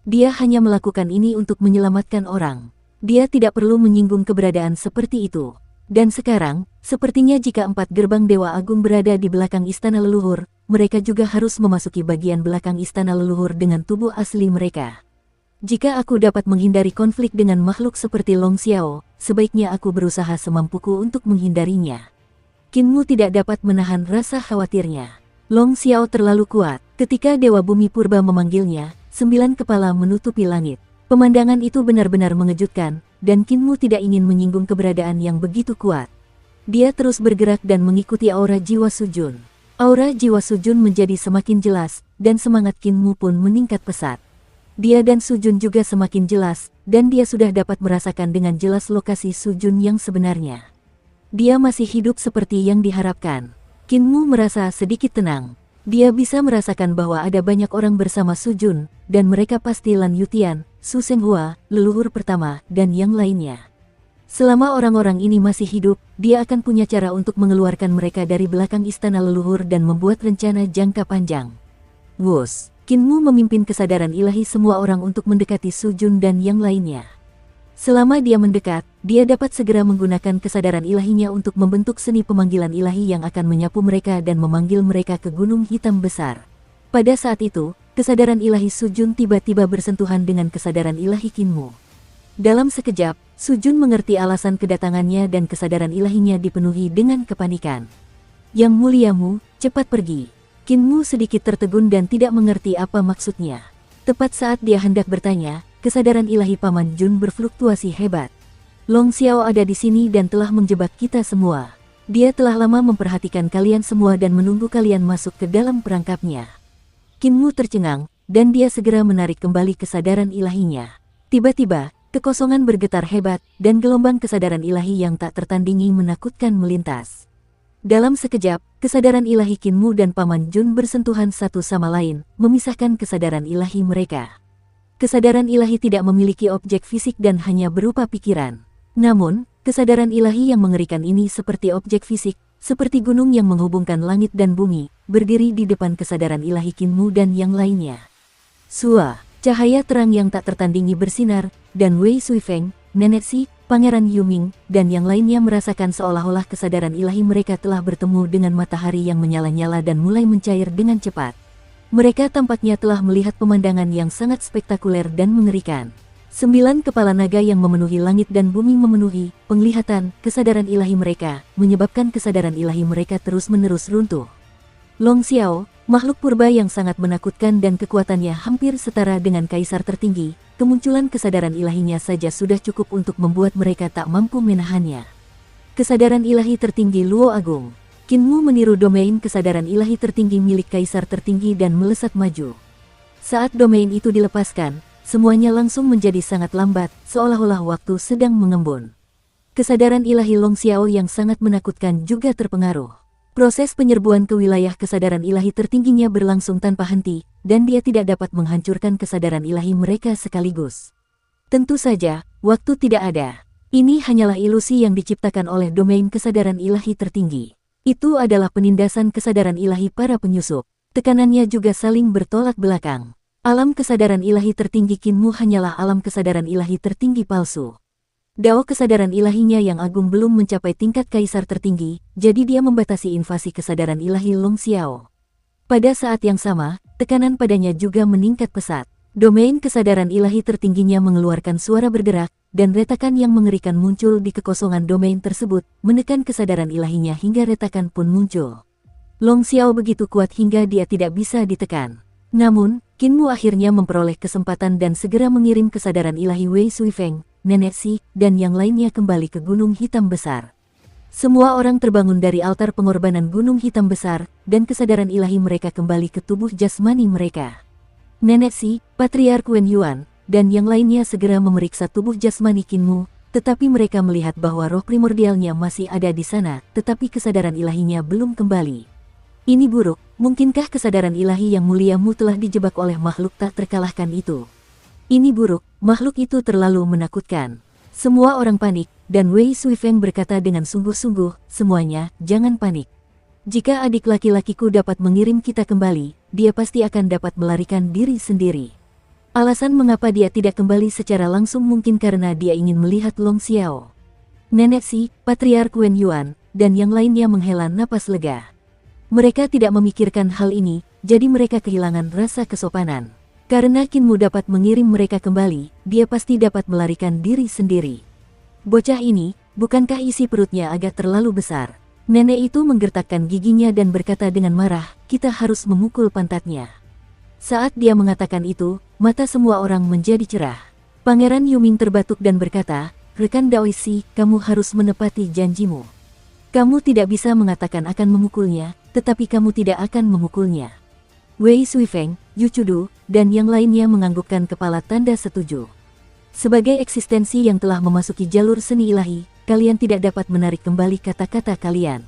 Dia hanya melakukan ini untuk menyelamatkan orang. Dia tidak perlu menyinggung keberadaan seperti itu. Dan sekarang, sepertinya jika 4 gerbang Dewa Agung berada di belakang istana leluhur, mereka juga harus memasuki bagian belakang istana leluhur dengan tubuh asli mereka. Jika aku dapat menghindari konflik dengan makhluk seperti Long Xiao, sebaiknya aku berusaha semampuku untuk menghindarinya. Kinmu tidak dapat menahan rasa khawatirnya. Long Xiao terlalu kuat. Ketika Dewa Bumi Purba memanggilnya, 9 kepala menutupi langit. Pemandangan itu benar-benar mengejutkan, dan Kinmu tidak ingin menyinggung keberadaan yang begitu kuat. Dia terus bergerak dan mengikuti aura jiwa Sujun. Aura jiwa Sujun menjadi semakin jelas, dan semangat Kinmu pun meningkat pesat. Dia dan Sujun juga semakin jelas, dan dia sudah dapat merasakan dengan jelas lokasi Sujun yang sebenarnya. Dia masih hidup seperti yang diharapkan. Kinmu merasa sedikit tenang. Dia bisa merasakan bahwa ada banyak orang bersama Sujun, dan mereka pasti Lan Yutian, Su Shenghua, leluhur pertama, dan yang lainnya. Selama orang-orang ini masih hidup, dia akan punya cara untuk mengeluarkan mereka dari belakang istana leluhur dan membuat rencana jangka panjang. Wus, Kinmu memimpin kesadaran ilahi semua orang untuk mendekati Sujun dan yang lainnya. Selama dia mendekat, dia dapat segera menggunakan kesadaran ilahinya untuk membentuk seni pemanggilan ilahi yang akan menyapu mereka dan memanggil mereka ke gunung hitam besar. Pada saat itu, kesadaran ilahi Sujun tiba-tiba bersentuhan dengan kesadaran ilahi Kinmu. Dalam sekejap, Sujun mengerti alasan kedatangannya dan kesadaran ilahinya dipenuhi dengan kepanikan. Yang muliamu, cepat pergi. Kinmu sedikit tertegun dan tidak mengerti apa maksudnya. Tepat saat dia hendak bertanya, kesadaran ilahi Paman Jun berfluktuasi hebat. Long Xiao ada di sini dan telah menjebak kita semua. Dia telah lama memperhatikan kalian semua dan menunggu kalian masuk ke dalam perangkapnya. Kinmu tercengang, dan dia segera menarik kembali kesadaran ilahinya. Tiba-tiba, kekosongan bergetar hebat, dan gelombang kesadaran ilahi yang tak tertandingi menakutkan melintas. Dalam sekejap, kesadaran ilahi Kinmu dan Paman Jun bersentuhan satu sama lain, memisahkan kesadaran ilahi mereka. Kesadaran ilahi tidak memiliki objek fisik dan hanya berupa pikiran. Namun, kesadaran ilahi yang mengerikan ini seperti objek fisik, seperti gunung yang menghubungkan langit dan bumi, berdiri di depan kesadaran ilahi Kinmu dan yang lainnya. Sua, cahaya terang yang tak tertandingi bersinar, dan Wei Suifeng, Nenek Si, Pangeran Yuming, dan yang lainnya merasakan seolah-olah kesadaran ilahi mereka telah bertemu dengan matahari yang menyala-nyala dan mulai mencair dengan cepat. Mereka tampaknya telah melihat pemandangan yang sangat spektakuler dan mengerikan. 9 kepala naga yang memenuhi langit dan bumi memenuhi penglihatan kesadaran ilahi mereka, menyebabkan kesadaran ilahi mereka terus-menerus runtuh. Long Xiao, makhluk purba yang sangat menakutkan dan kekuatannya hampir setara dengan kaisar tertinggi, kemunculan kesadaran ilahinya saja sudah cukup untuk membuat mereka tak mampu menahannya. Kesadaran ilahi tertinggi Luo Agung. Kinmu meniru domain kesadaran ilahi tertinggi milik kaisar tertinggi dan melesat maju. Saat domain itu dilepaskan, semuanya langsung menjadi sangat lambat, seolah-olah waktu sedang mengembun. Kesadaran ilahi Long Xiao yang sangat menakutkan juga terpengaruh. Proses penyerbuan ke wilayah kesadaran ilahi tertingginya berlangsung tanpa henti, dan dia tidak dapat menghancurkan kesadaran ilahi mereka sekaligus. Tentu saja, waktu tidak ada. Ini hanyalah ilusi yang diciptakan oleh domain kesadaran ilahi tertinggi. Itu adalah penindasan kesadaran ilahi para penyusup. Tekanannya juga saling bertolak belakang. Alam kesadaran ilahi tertinggi Kinmu hanyalah alam kesadaran ilahi tertinggi palsu. Dao kesadaran ilahinya yang agung belum mencapai tingkat kaisar tertinggi, jadi dia membatasi invasi kesadaran ilahi Long Xiao. Pada saat yang sama, tekanan padanya juga meningkat pesat. Domain kesadaran ilahi tertingginya mengeluarkan suara bergerak, dan retakan yang mengerikan muncul di kekosongan domain tersebut, menekan kesadaran ilahinya hingga retakan pun muncul. Long Xiao begitu kuat hingga dia tidak bisa ditekan. Namun, Kinmu akhirnya memperoleh kesempatan dan segera mengirim kesadaran ilahi Wei Suifeng, Nenek Si, dan yang lainnya kembali ke Gunung Hitam Besar. Semua orang terbangun dari altar pengorbanan Gunung Hitam Besar, dan kesadaran ilahi mereka kembali ke tubuh jasmani mereka. Nenek Si, Patriark Wen Yuan, dan yang lainnya segera memeriksa tubuh jasmani Kinmu, tetapi mereka melihat bahwa roh primordialnya masih ada di sana, tetapi kesadaran ilahinya belum kembali. Ini buruk, mungkinkah kesadaran ilahi yang muliamu telah dijebak oleh makhluk tak terkalahkan itu? Ini buruk, makhluk itu terlalu menakutkan. Semua orang panik, dan Wei Suifeng berkata dengan sungguh-sungguh, semuanya, jangan panik. Jika adik laki-lakiku dapat mengirim kita kembali, dia pasti akan dapat melarikan diri sendiri. Alasan mengapa dia tidak kembali secara langsung mungkin karena dia ingin melihat Long Xiao. Nenek Si, Patriark Wen Yuan, dan yang lainnya menghela napas lega. Mereka tidak memikirkan hal ini, jadi mereka kehilangan rasa kesopanan. Karena Kinmu dapat mengirim mereka kembali, dia pasti dapat melarikan diri sendiri. Bocah ini, bukankah isi perutnya agak terlalu besar? Nenek itu menggertakkan giginya dan berkata dengan marah, kita harus memukul pantatnya. Saat dia mengatakan itu, mata semua orang menjadi cerah. Pangeran Yuming terbatuk dan berkata, rekan Daoisi, kamu harus menepati janjimu. Kamu tidak bisa mengatakan akan memukulnya, tetapi kamu tidak akan memukulnya. Wei Suifeng, Yu Chudu, dan yang lainnya menganggukkan kepala tanda setuju. Sebagai eksistensi yang telah memasuki jalur seni ilahi, kalian tidak dapat menarik kembali kata-kata kalian.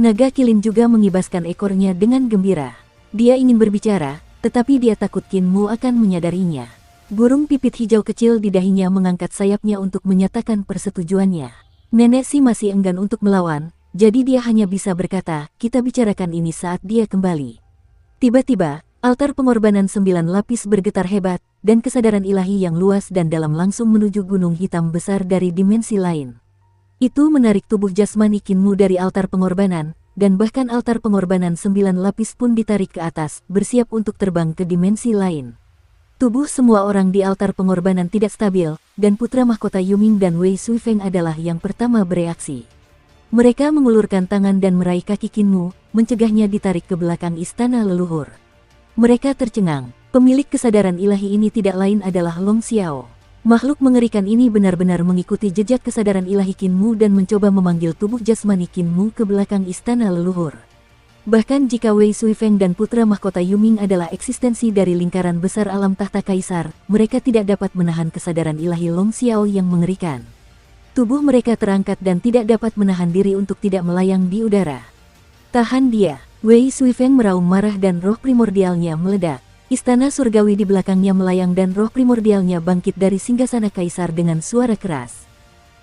Naga Kilin juga mengibaskan ekornya dengan gembira. Dia ingin berbicara, tetapi dia takut Kinmu akan menyadarinya. Burung pipit hijau kecil di dahinya mengangkat sayapnya untuk menyatakan persetujuannya. Nenek Si masih enggan untuk melawan, jadi dia hanya bisa berkata, kita bicarakan ini saat dia kembali. Tiba-tiba, altar pengorbanan 9 lapis bergetar hebat, dan kesadaran ilahi yang luas dan dalam langsung menuju gunung hitam besar dari dimensi lain. Itu menarik tubuh jasmani Kinmu dari altar pengorbanan, dan bahkan altar pengorbanan 9 lapis pun ditarik ke atas, bersiap untuk terbang ke dimensi lain. Tubuh semua orang di altar pengorbanan tidak stabil, dan putra mahkota Yuming dan Wei Suifeng adalah yang pertama bereaksi. Mereka mengulurkan tangan dan meraih kaki Qinmu, mencegahnya ditarik ke belakang istana leluhur. Mereka tercengang. Pemilik kesadaran ilahi ini tidak lain adalah Long Xiao. Makhluk mengerikan ini benar-benar mengikuti jejak kesadaran ilahi Qinmu dan mencoba memanggil tubuh jasmani Qinmu ke belakang istana leluhur. Bahkan jika Wei Suifeng dan putra mahkota Yuming adalah eksistensi dari lingkaran besar alam tahta kaisar, mereka tidak dapat menahan kesadaran ilahi Long Xiao yang mengerikan. Tubuh mereka terangkat dan tidak dapat menahan diri untuk tidak melayang di udara. Tahan dia! Wei Suifeng meraung marah dan roh primordialnya meledak. Istana surgawi di belakangnya melayang dan roh primordialnya bangkit dari singgasana kaisar dengan suara keras.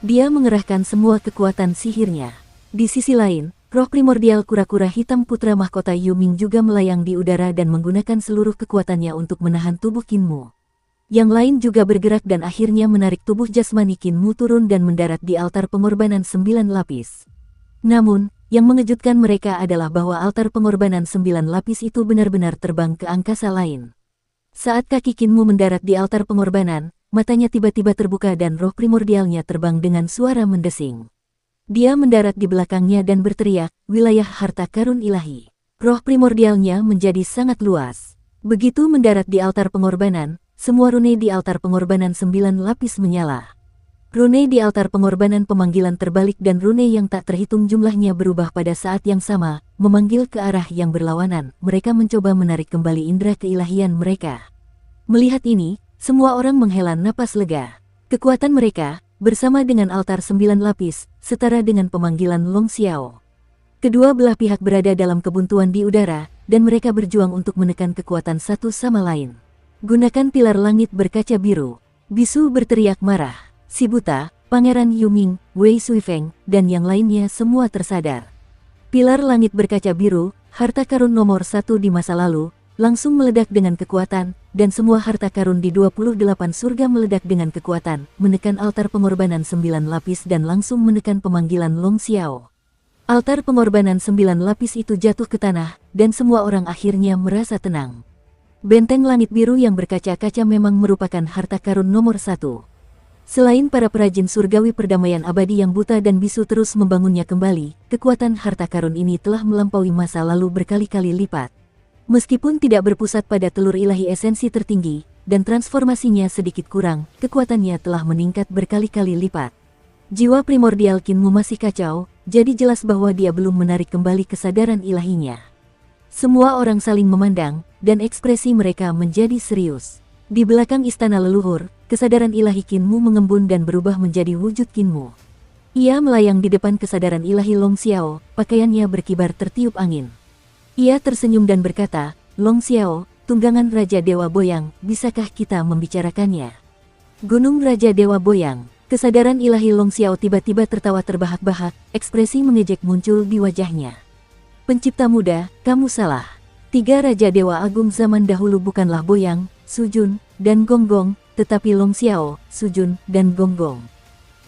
Dia mengerahkan semua kekuatan sihirnya. Di sisi lain, roh primordial kura-kura hitam putra mahkota Yuming juga melayang di udara dan menggunakan seluruh kekuatannya untuk menahan tubuh Qinmu. Yang lain juga bergerak dan akhirnya menarik tubuh jasmani Qinmu turun dan mendarat di altar pengorbanan 9 lapis. Namun, yang mengejutkan mereka adalah bahwa altar pengorbanan 9 lapis itu benar-benar terbang ke angkasa lain. Saat kaki Qinmu mendarat di altar pengorbanan, matanya tiba-tiba terbuka dan roh primordialnya terbang dengan suara mendesing. Dia mendarat di belakangnya dan berteriak, "Wilayah harta karun ilahi." Roh primordialnya menjadi sangat luas. Begitu mendarat di altar pengorbanan, semua rune di altar pengorbanan 9 lapis menyala. Rune di altar pengorbanan pemanggilan terbalik dan rune yang tak terhitung jumlahnya berubah pada saat yang sama, memanggil ke arah yang berlawanan. Mereka mencoba menarik kembali indera keilahian mereka. Melihat ini, semua orang menghela napas lega. Kekuatan mereka, bersama dengan altar 9 lapis, setara dengan pemanggilan Long Xiao. Kedua belah pihak berada dalam kebuntuan di udara, dan mereka berjuang untuk menekan kekuatan satu sama lain. Gunakan pilar langit berkaca biru. Bisu berteriak marah. Si buta, Pangeran Yuming, Wei Suifeng, dan yang lainnya semua tersadar. Pilar langit berkaca biru, harta karun nomor 1 di masa lalu, langsung meledak dengan kekuatan, dan semua harta karun di 28 surga meledak dengan kekuatan, menekan altar pengorbanan 9 lapis dan langsung menekan pemanggilan Long Xiao. Altar pengorbanan 9 lapis itu jatuh ke tanah, dan semua orang akhirnya merasa tenang. Benteng langit biru yang berkaca-kaca memang merupakan harta karun nomor 1. Selain para perajin surgawi perdamaian abadi yang buta dan bisu terus membangunnya kembali, kekuatan harta karun ini telah melampaui masa lalu berkali-kali lipat. Meskipun tidak berpusat pada telur ilahi esensi tertinggi, dan transformasinya sedikit kurang, kekuatannya telah meningkat berkali-kali lipat. Jiwa primordial Qinmu masih kacau, jadi jelas bahwa dia belum menarik kembali kesadaran ilahinya. Semua orang saling memandang, dan ekspresi mereka menjadi serius. Di belakang istana leluhur, kesadaran ilahi Qinmu mengembun dan berubah menjadi wujud Qinmu. Ia melayang di depan kesadaran ilahi Long Xiao, pakaiannya berkibar tertiup angin. Ia tersenyum dan berkata, "Long Xiao, tunggangan Raja Dewa Boyang, bisakah kita membicarakannya?" Gunung Raja Dewa Boyang. Kesadaran ilahi Long Xiao tiba-tiba tertawa terbahak-bahak, ekspresi mengejek muncul di wajahnya. "Pencipta muda, kamu salah. 3 Raja Dewa Agung zaman dahulu bukanlah Boyang, Sujun, dan Gonggong, tetapi Long Xiao, Sujun, dan Gonggong.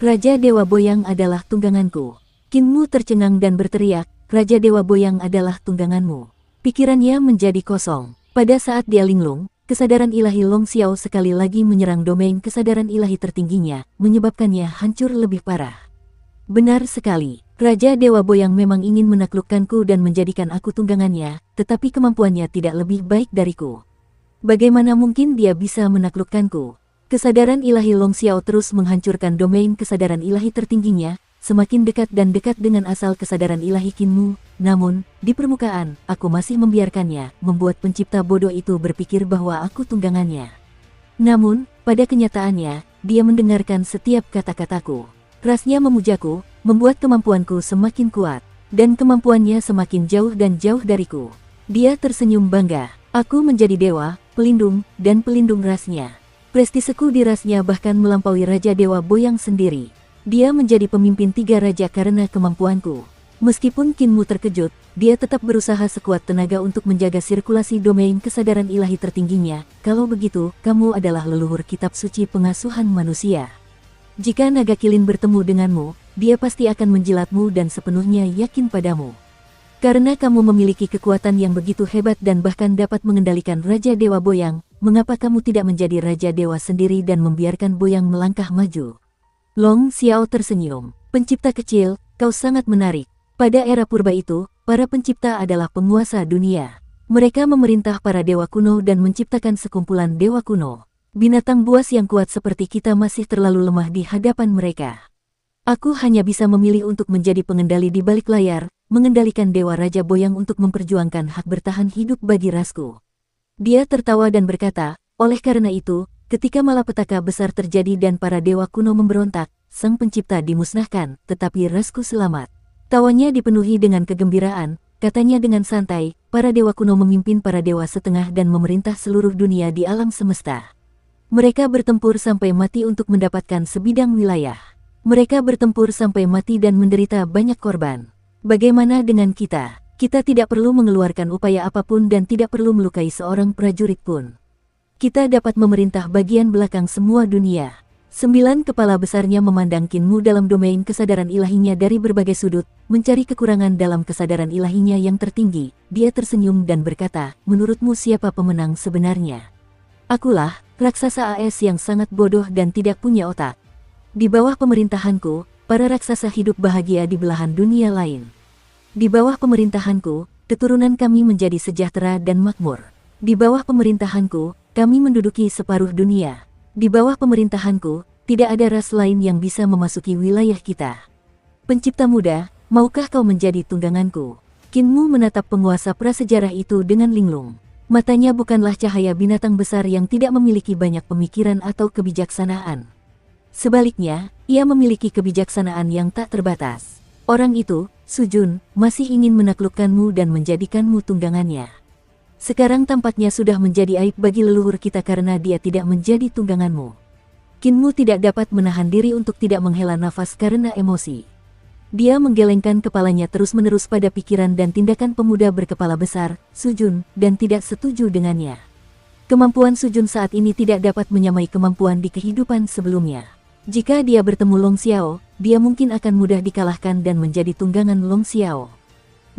Raja Dewa Boyang adalah tungganganku." Qinmu tercengang dan berteriak, "Raja Dewa Boyang adalah tungganganmu." Pikirannya menjadi kosong. Pada saat dia linglung, kesadaran ilahi Long Xiao sekali lagi menyerang domain kesadaran ilahi tertingginya, menyebabkannya hancur lebih parah. "Benar sekali, Raja Dewa Boyang memang ingin menaklukkanku dan menjadikan aku tunggangannya, tetapi kemampuannya tidak lebih baik dariku. Bagaimana mungkin dia bisa menaklukkanku?" Kesadaran ilahi Long Xiao terus menghancurkan domain kesadaran ilahi tertingginya, semakin dekat dan dekat dengan asal kesadaran ilahi Qinmu. Namun, di permukaan, aku masih membiarkannya, membuat pencipta bodoh itu berpikir bahwa aku tunggangannya. Namun, pada kenyataannya, dia mendengarkan setiap kata-kataku. Rasnya memujaku, membuat kemampuanku semakin kuat, dan kemampuannya semakin jauh dan jauh dariku. Dia tersenyum bangga. Aku menjadi dewa, pelindung, dan pelindung rasnya. Prestiseku di rasnya bahkan melampaui Raja Dewa Boyang sendiri. Dia menjadi pemimpin 3 raja karena kemampuanku. Meskipun Qinmu terkejut, dia tetap berusaha sekuat tenaga untuk menjaga sirkulasi domain kesadaran ilahi tertingginya. "Kalau begitu, kamu adalah leluhur kitab suci pengasuhan manusia. Jika naga kilin bertemu denganmu, dia pasti akan menjilatmu dan sepenuhnya yakin padamu." Karena kamu memiliki kekuatan yang begitu hebat dan bahkan dapat mengendalikan Raja Dewa Boyang, mengapa kamu tidak menjadi Raja Dewa sendiri dan membiarkan Boyang melangkah maju? Long Xiao tersenyum. Pencipta kecil, kau sangat menarik. Pada era purba itu, para pencipta adalah penguasa dunia. Mereka memerintah para dewa kuno dan menciptakan sekumpulan dewa kuno. Binatang buas yang kuat seperti kita masih terlalu lemah di hadapan mereka. Aku hanya bisa memilih untuk menjadi pengendali di balik layar, mengendalikan Dewa Raja Boyang untuk memperjuangkan hak bertahan hidup bagi rasku. Dia tertawa dan berkata, oleh karena itu, ketika malapetaka besar terjadi dan para dewa kuno memberontak, sang pencipta dimusnahkan, tetapi rasku selamat. Tawanya dipenuhi dengan kegembiraan, katanya dengan santai, para dewa kuno memimpin para dewa setengah dan memerintah seluruh dunia di alam semesta. Mereka bertempur sampai mati untuk mendapatkan sebidang wilayah. Mereka bertempur sampai mati dan menderita banyak korban. Bagaimana dengan kita? Kita tidak perlu mengeluarkan upaya apapun dan tidak perlu melukai seorang prajurit pun. Kita dapat memerintah bagian belakang semua dunia. 9 kepala besarnya memandang Qin Mu dalam domain kesadaran ilahinya dari berbagai sudut, mencari kekurangan dalam kesadaran ilahinya yang tertinggi. Dia tersenyum dan berkata, menurutmu siapa pemenang sebenarnya? Akulah, raksasa AS yang sangat bodoh dan tidak punya otak. Di bawah pemerintahanku, para raksasa hidup bahagia di belahan dunia lain. Di bawah pemerintahanku, keturunan kami menjadi sejahtera dan makmur. Di bawah pemerintahanku, kami menduduki separuh dunia. Di bawah pemerintahanku, tidak ada ras lain yang bisa memasuki wilayah kita. Pencipta muda, maukah kau menjadi tungganganku? Qin Mu menatap penguasa prasejarah itu dengan linglung. Matanya bukanlah cahaya binatang besar yang tidak memiliki banyak pemikiran atau kebijaksanaan. Sebaliknya, ia memiliki kebijaksanaan yang tak terbatas. Orang itu, Su Jun, masih ingin menaklukkanmu dan menjadikanmu tunggangannya. Sekarang tampaknya sudah menjadi aib bagi leluhur kita karena dia tidak menjadi tungganganmu. Qin Mu tidak dapat menahan diri untuk tidak menghela nafas karena emosi. Dia menggelengkan kepalanya terus-menerus pada pikiran dan tindakan pemuda berkepala besar, Su Jun, dan tidak setuju dengannya. Kemampuan Su Jun saat ini tidak dapat menyamai kemampuan di kehidupan sebelumnya. Jika dia bertemu Long Xiao, dia mungkin akan mudah dikalahkan dan menjadi tunggangan Long Xiao.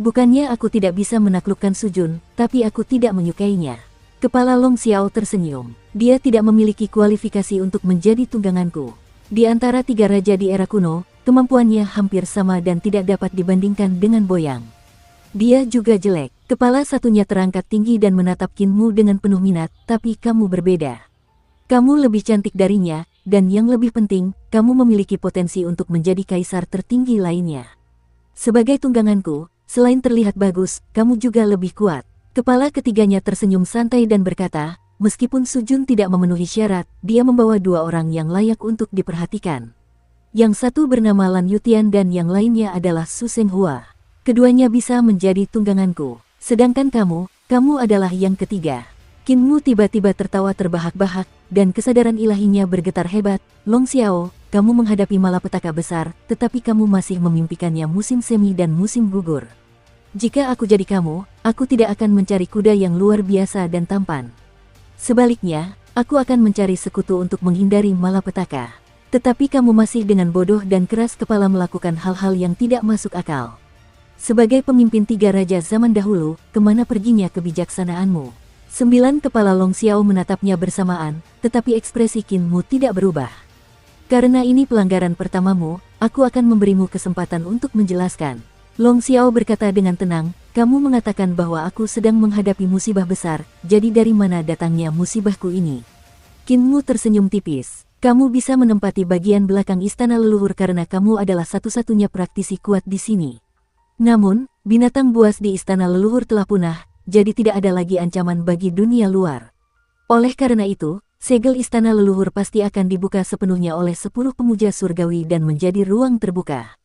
Bukannya aku tidak bisa menaklukkan Su Jun, tapi aku tidak menyukainya. Kepala Long Xiao tersenyum. Dia tidak memiliki kualifikasi untuk menjadi tungganganku. Di antara 3 raja di era kuno, kemampuannya hampir sama dan tidak dapat dibandingkan dengan Boyang. Dia juga jelek. Kepala satunya terangkat tinggi dan menatap Qin Mu dengan penuh minat, tapi kamu berbeda. Kamu lebih cantik darinya, dan yang lebih penting, kamu memiliki potensi untuk menjadi kaisar tertinggi lainnya. Sebagai tungganganku, selain terlihat bagus, kamu juga lebih kuat. Kepala ketiganya tersenyum santai dan berkata, meskipun Su Jun tidak memenuhi syarat, dia membawa 2 orang yang layak untuk diperhatikan. Yang satu bernama Lan Yutian dan yang lainnya adalah Su Senghua. Keduanya bisa menjadi tungganganku. Sedangkan kamu adalah yang ketiga. Qin Mu tiba-tiba tertawa terbahak-bahak, dan kesadaran ilahinya bergetar hebat. Long Xiao, kamu menghadapi malapetaka besar, tetapi kamu masih memimpikannya musim semi dan musim gugur. Jika aku jadi kamu, aku tidak akan mencari kuda yang luar biasa dan tampan. Sebaliknya, aku akan mencari sekutu untuk menghindari malapetaka. Tetapi kamu masih dengan bodoh dan keras kepala melakukan hal-hal yang tidak masuk akal. Sebagai pemimpin 3 raja zaman dahulu, kemana perginya kebijaksanaanmu? 9 kepala Long Xiao menatapnya bersamaan, tetapi ekspresi Qin Mu tidak berubah. Karena ini pelanggaran pertamamu, aku akan memberimu kesempatan untuk menjelaskan. Long Xiao berkata dengan tenang, kamu mengatakan bahwa aku sedang menghadapi musibah besar, jadi dari mana datangnya musibahku ini? Qin Mu tersenyum tipis. Kamu bisa menempati bagian belakang istana leluhur karena kamu adalah satu-satunya praktisi kuat di sini. Namun, binatang buas di istana leluhur telah punah, jadi tidak ada lagi ancaman bagi dunia luar. Oleh karena itu, segel istana leluhur pasti akan dibuka sepenuhnya oleh 10 pemuja surgawi dan menjadi ruang terbuka.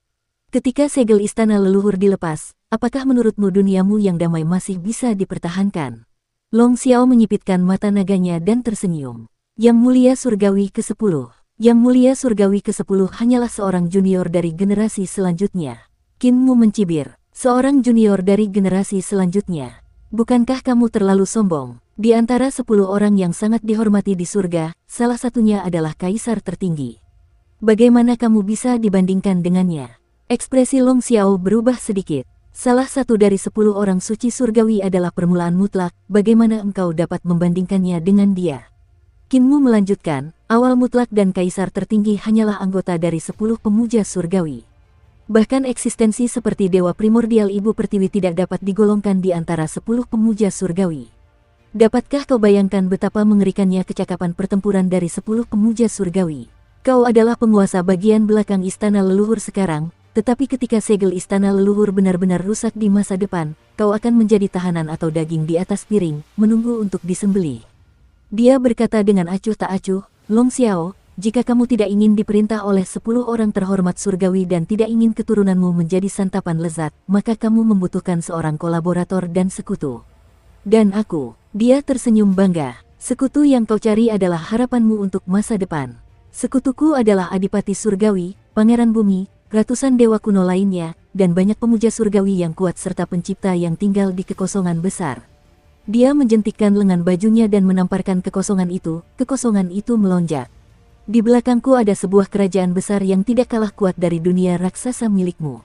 Ketika segel istana leluhur dilepas, apakah menurutmu duniamu yang damai masih bisa dipertahankan? Long Xiao menyipitkan mata naganya dan tersenyum. Yang Mulia Surgawi ke-10. Yang Mulia Surgawi ke-10 hanyalah seorang junior dari generasi selanjutnya. Qin Mu mencibir. Seorang junior dari generasi selanjutnya. Bukankah kamu terlalu sombong? Di antara 10 orang yang sangat dihormati di surga, salah satunya adalah kaisar tertinggi. Bagaimana kamu bisa dibandingkan dengannya? Ekspresi Long Xiao berubah sedikit. Salah satu dari 10 orang suci surgawi adalah permulaan mutlak, bagaimana engkau dapat membandingkannya dengan dia? Kinmu melanjutkan, awal mutlak dan kaisar tertinggi hanyalah anggota dari 10 pemuja surgawi. Bahkan eksistensi seperti dewa primordial ibu pertiwi tidak dapat digolongkan di antara 10 pemuja surgawi. Dapatkah kau bayangkan betapa mengerikannya kecakapan pertempuran dari 10 pemuja surgawi? Kau adalah penguasa bagian belakang istana leluhur sekarang, tetapi ketika segel istana leluhur benar-benar rusak di masa depan, kau akan menjadi tahanan atau daging di atas piring, menunggu untuk disembelih. Dia berkata dengan acuh tak acuh, Long Xiao, jika kamu tidak ingin diperintah oleh 10 orang terhormat surgawi dan tidak ingin keturunanmu menjadi santapan lezat, maka kamu membutuhkan seorang kolaborator dan sekutu. Dan aku, dia tersenyum bangga, sekutu yang kau cari adalah harapanmu untuk masa depan. Sekutuku adalah Adipati Surgawi, Pangeran Bumi, ratusan dewa kuno lainnya, dan banyak pemuja surgawi yang kuat serta pencipta yang tinggal di kekosongan besar. Dia menjentikkan lengan bajunya dan menamparkan kekosongan itu melonjak. Di belakangku ada sebuah kerajaan besar yang tidak kalah kuat dari dunia raksasa milikmu.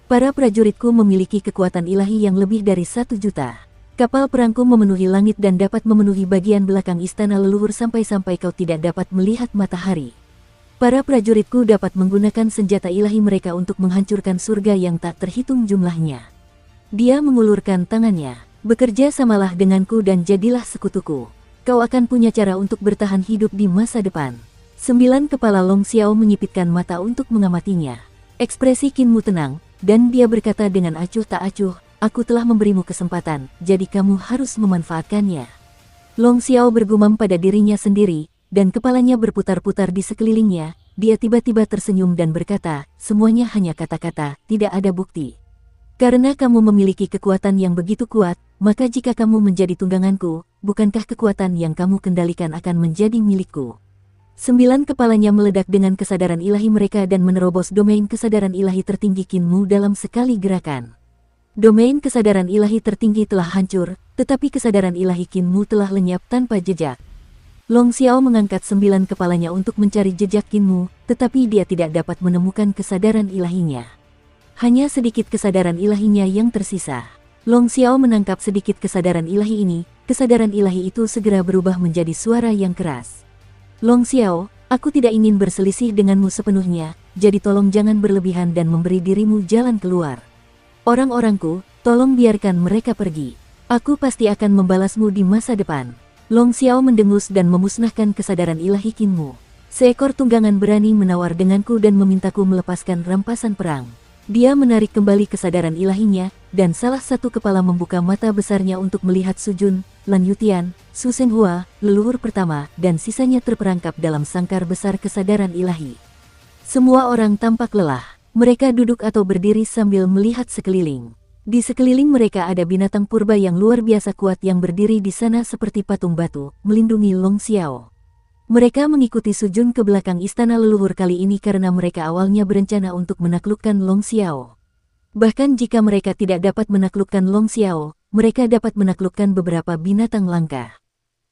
Para prajuritku memiliki kekuatan ilahi yang lebih dari 1 juta. Kapal perangku memenuhi langit dan dapat memenuhi bagian belakang istana leluhur sampai-sampai kau tidak dapat melihat matahari. Para prajuritku dapat menggunakan senjata ilahi mereka untuk menghancurkan surga yang tak terhitung jumlahnya. Dia mengulurkan tangannya. Bekerja samalah denganku dan jadilah sekutuku. Kau akan punya cara untuk bertahan hidup di masa depan. 9 kepala Long Xiao menyipitkan mata untuk mengamatinya. Ekspresi Kinmu tenang, dan dia berkata dengan acuh tak acuh, aku telah memberimu kesempatan, jadi kamu harus memanfaatkannya. Long Xiao bergumam pada dirinya sendiri, dan kepalanya berputar-putar di sekelilingnya. Dia tiba-tiba tersenyum dan berkata, semuanya hanya kata-kata, tidak ada bukti. Karena kamu memiliki kekuatan yang begitu kuat, maka jika kamu menjadi tungganganku, bukankah kekuatan yang kamu kendalikan akan menjadi milikku? 9 kepalanya meledak dengan kesadaran ilahi mereka dan menerobos domain kesadaran ilahi tertinggi Kinmu dalam sekali gerakan. Domain kesadaran ilahi tertinggi telah hancur, tetapi kesadaran ilahi Kinmu telah lenyap tanpa jejak. Long Xiao mengangkat 9 kepalanya untuk mencari jejak Kinmu, tetapi dia tidak dapat menemukan kesadaran ilahinya. Hanya sedikit kesadaran ilahinya yang tersisa. Long Xiao menangkap sedikit kesadaran ilahi ini, kesadaran ilahi itu segera berubah menjadi suara yang keras. Long Xiao, aku tidak ingin berselisih denganmu sepenuhnya, jadi tolong jangan berlebihan dan memberi dirimu jalan keluar. Orang-orangku, tolong biarkan mereka pergi. Aku pasti akan membalasmu di masa depan. Long Xiao mendengus dan memusnahkan kesadaran ilahi Kinmu. Seekor tunggangan berani menawar denganku dan memintaku melepaskan rampasan perang. Dia menarik kembali kesadaran ilahinya, dan salah satu kepala membuka mata besarnya untuk melihat Sujun, Lan Yutian, Su Shenhua, leluhur pertama, dan sisanya terperangkap dalam sangkar besar kesadaran ilahi. Semua orang tampak lelah. Mereka duduk atau berdiri sambil melihat sekeliling. Di sekeliling mereka ada binatang purba yang luar biasa kuat yang berdiri di sana seperti patung batu, melindungi Long Xiao. Mereka mengikuti Sujun ke belakang istana leluhur kali ini karena mereka awalnya berencana untuk menaklukkan Long Xiao. Bahkan jika mereka tidak dapat menaklukkan Long Xiao, mereka dapat menaklukkan beberapa binatang langka.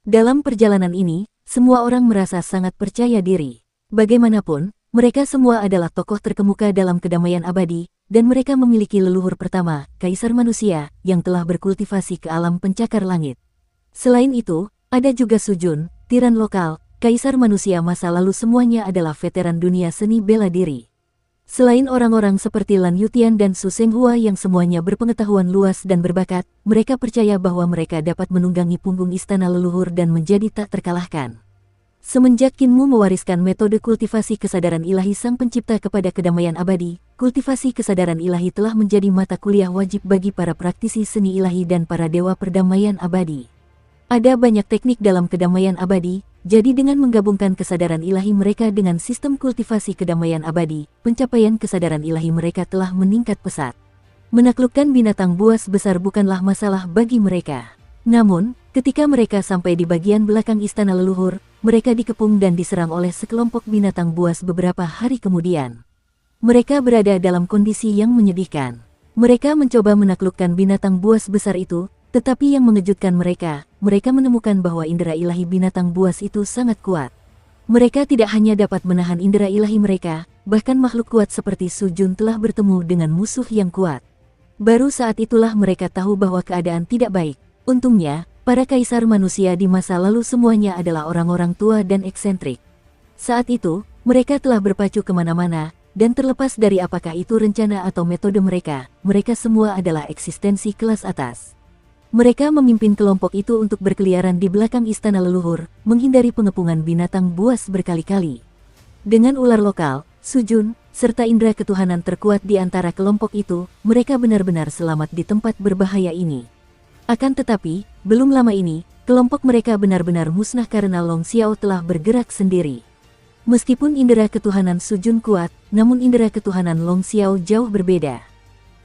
Dalam perjalanan ini, semua orang merasa sangat percaya diri. Bagaimanapun, mereka semua adalah tokoh terkemuka dalam kedamaian abadi, dan mereka memiliki leluhur pertama, Kaisar Manusia, yang telah berkultivasi ke alam pencakar langit. Selain itu, ada juga Sujun, tiran lokal, Kaisar Manusia masa lalu semuanya adalah veteran dunia seni bela diri. Selain orang-orang seperti Lan Yutian dan Su Shenhua yang semuanya berpengetahuan luas dan berbakat, mereka percaya bahwa mereka dapat menunggangi punggung istana leluhur dan menjadi tak terkalahkan. Semenjak Kinmu mewariskan metode kultivasi kesadaran ilahi Sang Pencipta kepada kedamaian abadi, kultivasi kesadaran ilahi telah menjadi mata kuliah wajib bagi para praktisi seni ilahi dan para dewa perdamaian abadi. Ada banyak teknik dalam kedamaian abadi, jadi dengan menggabungkan kesadaran ilahi mereka dengan sistem kultivasi kedamaian abadi, pencapaian kesadaran ilahi mereka telah meningkat pesat. Menaklukkan binatang buas besar bukanlah masalah bagi mereka. Namun, ketika mereka sampai di bagian belakang istana leluhur, mereka dikepung dan diserang oleh sekelompok binatang buas beberapa hari kemudian. Mereka berada dalam kondisi yang menyedihkan. Mereka mencoba menaklukkan binatang buas besar itu, tetapi yang mengejutkan mereka menemukan bahwa indera ilahi binatang buas itu sangat kuat. Mereka tidak hanya dapat menahan indera ilahi mereka, bahkan makhluk kuat seperti Sujun telah bertemu dengan musuh yang kuat. Baru saat itulah mereka tahu bahwa keadaan tidak baik. Untungnya, para kaisar manusia di masa lalu semuanya adalah orang-orang tua dan eksentrik. Saat itu, mereka telah berpacu kemana-mana, dan terlepas dari apakah itu rencana atau metode mereka semua adalah eksistensi kelas atas. Mereka memimpin kelompok itu untuk berkeliaran di belakang istana leluhur, menghindari pengepungan binatang buas berkali-kali. Dengan ular lokal, sujun, serta indera ketuhanan terkuat di antara kelompok itu, mereka benar-benar selamat di tempat berbahaya ini. Akan tetapi, belum lama ini, kelompok mereka benar-benar musnah karena Long Xiao telah bergerak sendiri. Meskipun indera ketuhanan sujun kuat, namun indera ketuhanan Long Xiao jauh berbeda.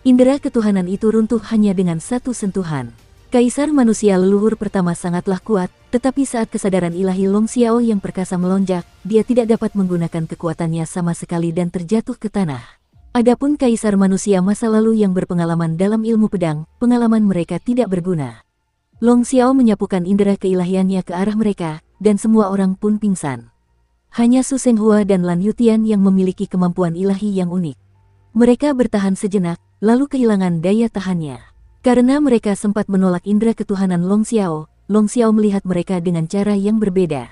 Indera ketuhanan itu runtuh hanya dengan satu sentuhan. Kaisar manusia leluhur pertama sangatlah kuat, tetapi saat kesadaran ilahi Long Xiao yang perkasa melonjak, dia tidak dapat menggunakan kekuatannya sama sekali dan terjatuh ke tanah. Adapun kaisar manusia masa lalu yang berpengalaman dalam ilmu pedang, pengalaman mereka tidak berguna. Long Xiao menyapukan indera keilahiannya ke arah mereka, dan semua orang pun pingsan. Hanya Su Senghua dan Lan Yutian yang memiliki kemampuan ilahi yang unik. Mereka bertahan sejenak, lalu kehilangan daya tahannya. Karena mereka sempat menolak indera ketuhanan Long Xiao melihat mereka dengan cara yang berbeda.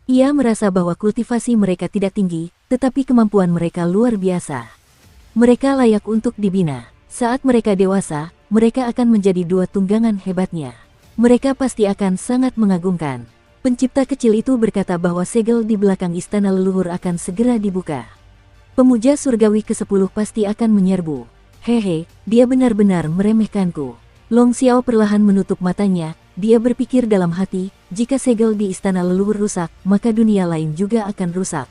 Ia merasa bahwa kultivasi mereka tidak tinggi, tetapi kemampuan mereka luar biasa. Mereka layak untuk dibina. Saat mereka dewasa, mereka akan menjadi dua tunggangan hebatnya. Mereka pasti akan sangat mengagumkan. Pencipta kecil itu berkata bahwa segel di belakang istana leluhur akan segera dibuka. Pemuja surgawi ke-10 pasti akan menyerbu. Hehe, dia benar-benar meremehkanku. Long Xiao perlahan menutup matanya, dia berpikir dalam hati, jika segel di istana leluhur rusak, maka dunia lain juga akan rusak.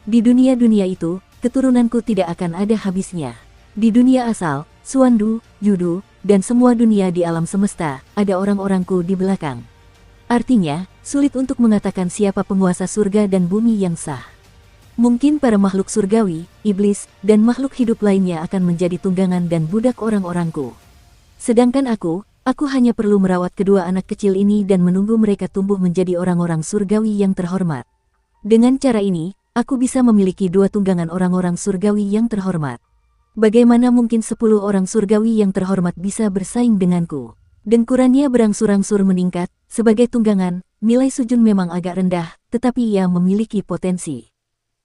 Di dunia-dunia itu, keturunanku tidak akan ada habisnya. Di dunia asal, Xuandu, Yudu, dan semua dunia di alam semesta, ada orang-orangku di belakang. Artinya, sulit untuk mengatakan siapa penguasa surga dan bumi yang sah. Mungkin para makhluk surgawi, iblis, dan makhluk hidup lainnya akan menjadi tunggangan dan budak orang-orangku. Sedangkan aku hanya perlu merawat kedua anak kecil ini dan menunggu mereka tumbuh menjadi orang-orang surgawi yang terhormat. Dengan cara ini, aku bisa memiliki dua tunggangan orang-orang surgawi yang terhormat. Bagaimana mungkin 10 orang surgawi yang terhormat bisa bersaing denganku? Dengkurannya berangsur-angsur meningkat. Sebagai tunggangan, nilai sujun memang agak rendah, tetapi ia memiliki potensi.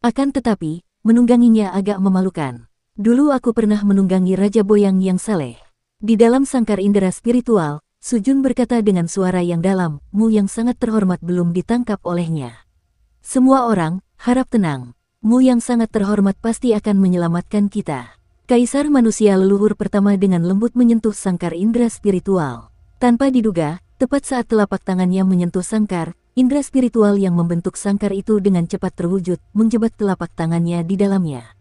Akan tetapi, menungganginya agak memalukan. Dulu aku pernah menunggangi Raja Boyang yang saleh. Di dalam sangkar indera spiritual, Sujun berkata dengan suara yang dalam, "Mu yang sangat terhormat belum ditangkap olehnya." Semua orang, harap tenang. Mu yang sangat terhormat pasti akan menyelamatkan kita. Kaisar manusia leluhur pertama dengan lembut menyentuh sangkar indera spiritual. Tanpa diduga, tepat saat telapak tangannya menyentuh sangkar, indera spiritual yang membentuk sangkar itu dengan cepat terwujud, menjebak telapak tangannya di dalamnya.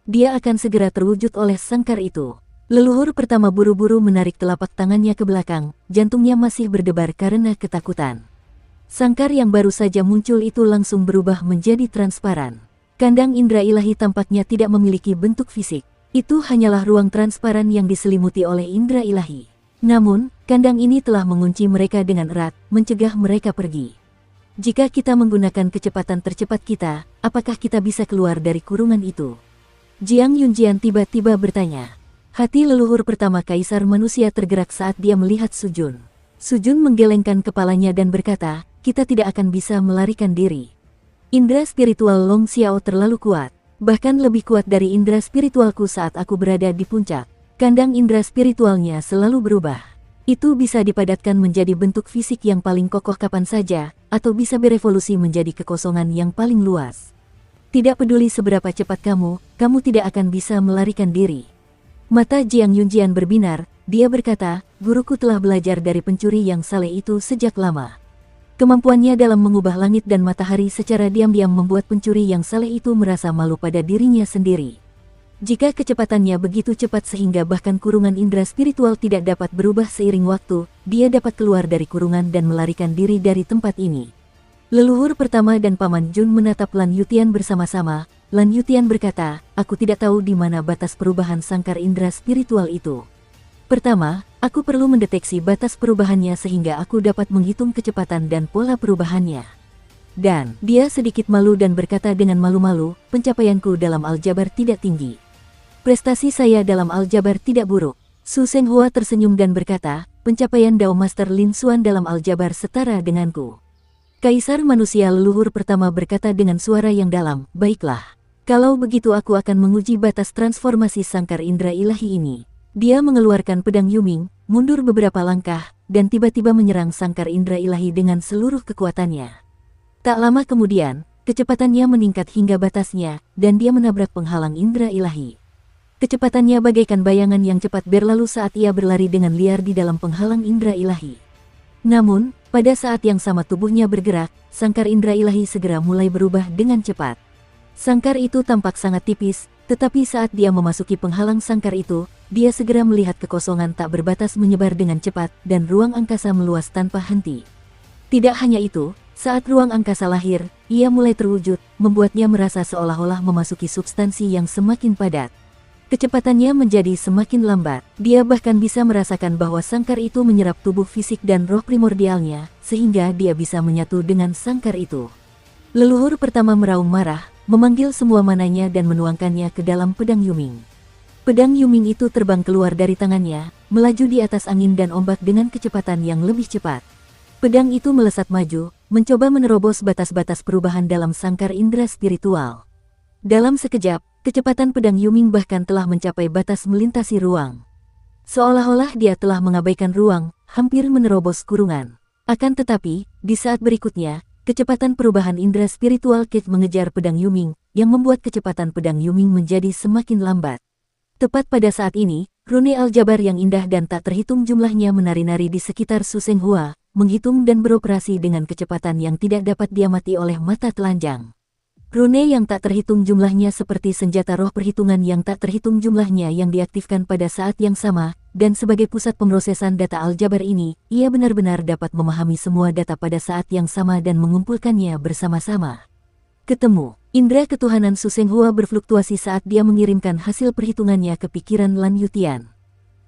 Dia akan segera terwujud oleh sangkar itu. Leluhur pertama buru-buru menarik telapak tangannya ke belakang, jantungnya masih berdebar karena ketakutan. Sangkar yang baru saja muncul itu langsung berubah menjadi transparan. Kandang indera ilahi tampaknya tidak memiliki bentuk fisik. Itu hanyalah ruang transparan yang diselimuti oleh indera ilahi. Namun, kandang ini telah mengunci mereka dengan erat, mencegah mereka pergi. Jika kita menggunakan kecepatan tercepat kita, apakah kita bisa keluar dari kurungan itu? Jiang Yunjian tiba-tiba bertanya. Hati leluhur pertama kaisar manusia tergerak saat dia melihat Sujun. Sujun menggelengkan kepalanya dan berkata, kita tidak akan bisa melarikan diri. Indera spiritual Long Xiao terlalu kuat, bahkan lebih kuat dari indera spiritualku saat aku berada di puncak. Kandang indera spiritualnya selalu berubah. Itu bisa dipadatkan menjadi bentuk fisik yang paling kokoh kapan saja, atau bisa berevolusi menjadi kekosongan yang paling luas. Tidak peduli seberapa cepat kamu tidak akan bisa melarikan diri. Mata Jiang Yunjian berbinar, dia berkata, guruku telah belajar dari pencuri yang saleh itu sejak lama. Kemampuannya dalam mengubah langit dan matahari secara diam-diam membuat pencuri yang saleh itu merasa malu pada dirinya sendiri. Jika kecepatannya begitu cepat sehingga bahkan kurungan indera spiritual tidak dapat berubah seiring waktu, dia dapat keluar dari kurungan dan melarikan diri dari tempat ini. Leluhur pertama dan Paman Jun menatap Lan Yutian bersama-sama. Lan Yutian berkata, aku tidak tahu di mana batas perubahan sangkar indera spiritual itu. Pertama, aku perlu mendeteksi batas perubahannya sehingga aku dapat menghitung kecepatan dan pola perubahannya. Dan, dia sedikit malu dan berkata dengan malu-malu, pencapaianku dalam aljabar tidak tinggi. Prestasi saya dalam aljabar tidak buruk. Su Senghua tersenyum dan berkata, pencapaian Dao Master Lin Xuan dalam aljabar setara denganku. Kaisar manusia leluhur pertama berkata dengan suara yang dalam, baiklah. Kalau begitu aku akan menguji batas transformasi sangkar indera ilahi ini. Dia mengeluarkan pedang Yuming, mundur beberapa langkah, dan tiba-tiba menyerang sangkar indera ilahi dengan seluruh kekuatannya. Tak lama kemudian, kecepatannya meningkat hingga batasnya, dan dia menabrak penghalang indera ilahi. Kecepatannya bagaikan bayangan yang cepat berlalu saat ia berlari dengan liar di dalam penghalang indera ilahi. Namun, pada saat yang sama tubuhnya bergerak, sangkar indera ilahi segera mulai berubah dengan cepat. Sangkar itu tampak sangat tipis, tetapi saat dia memasuki penghalang sangkar itu, dia segera melihat kekosongan tak berbatas menyebar dengan cepat dan ruang angkasa meluas tanpa henti. Tidak hanya itu, saat ruang angkasa lahir, ia mulai terwujud, membuatnya merasa seolah-olah memasuki substansi yang semakin padat. Kecepatannya menjadi semakin lambat. Dia bahkan bisa merasakan bahwa sangkar itu menyerap tubuh fisik dan roh primordialnya, sehingga dia bisa menyatu dengan sangkar itu. Leluhur pertama meraung marah, memanggil semua mananya dan menuangkannya ke dalam pedang Yuming. Pedang Yuming itu terbang keluar dari tangannya, melaju di atas angin dan ombak dengan kecepatan yang lebih cepat. Pedang itu melesat maju, mencoba menerobos batas-batas perubahan dalam sangkar indera spiritual. Dalam sekejap, kecepatan pedang Yuming bahkan telah mencapai batas melintasi ruang. Seolah-olah dia telah mengabaikan ruang, hampir menerobos kurungan. Akan tetapi, di saat berikutnya, kecepatan perubahan indera spiritual Kate mengejar pedang Yuming, yang membuat kecepatan pedang Yuming menjadi semakin lambat. Tepat pada saat ini, rune aljabar yang indah dan tak terhitung jumlahnya menari-nari di sekitar Su Senghua, menghitung dan beroperasi dengan kecepatan yang tidak dapat diamati oleh mata telanjang. Rune yang tak terhitung jumlahnya seperti senjata roh perhitungan yang tak terhitung jumlahnya yang diaktifkan pada saat yang sama, dan sebagai pusat pemrosesan data aljabar ini, ia benar-benar dapat memahami semua data pada saat yang sama dan mengumpulkannya bersama-sama. Ketemu, indera ketuhanan Su Senghua berfluktuasi saat dia mengirimkan hasil perhitungannya ke pikiran Lan Yutian.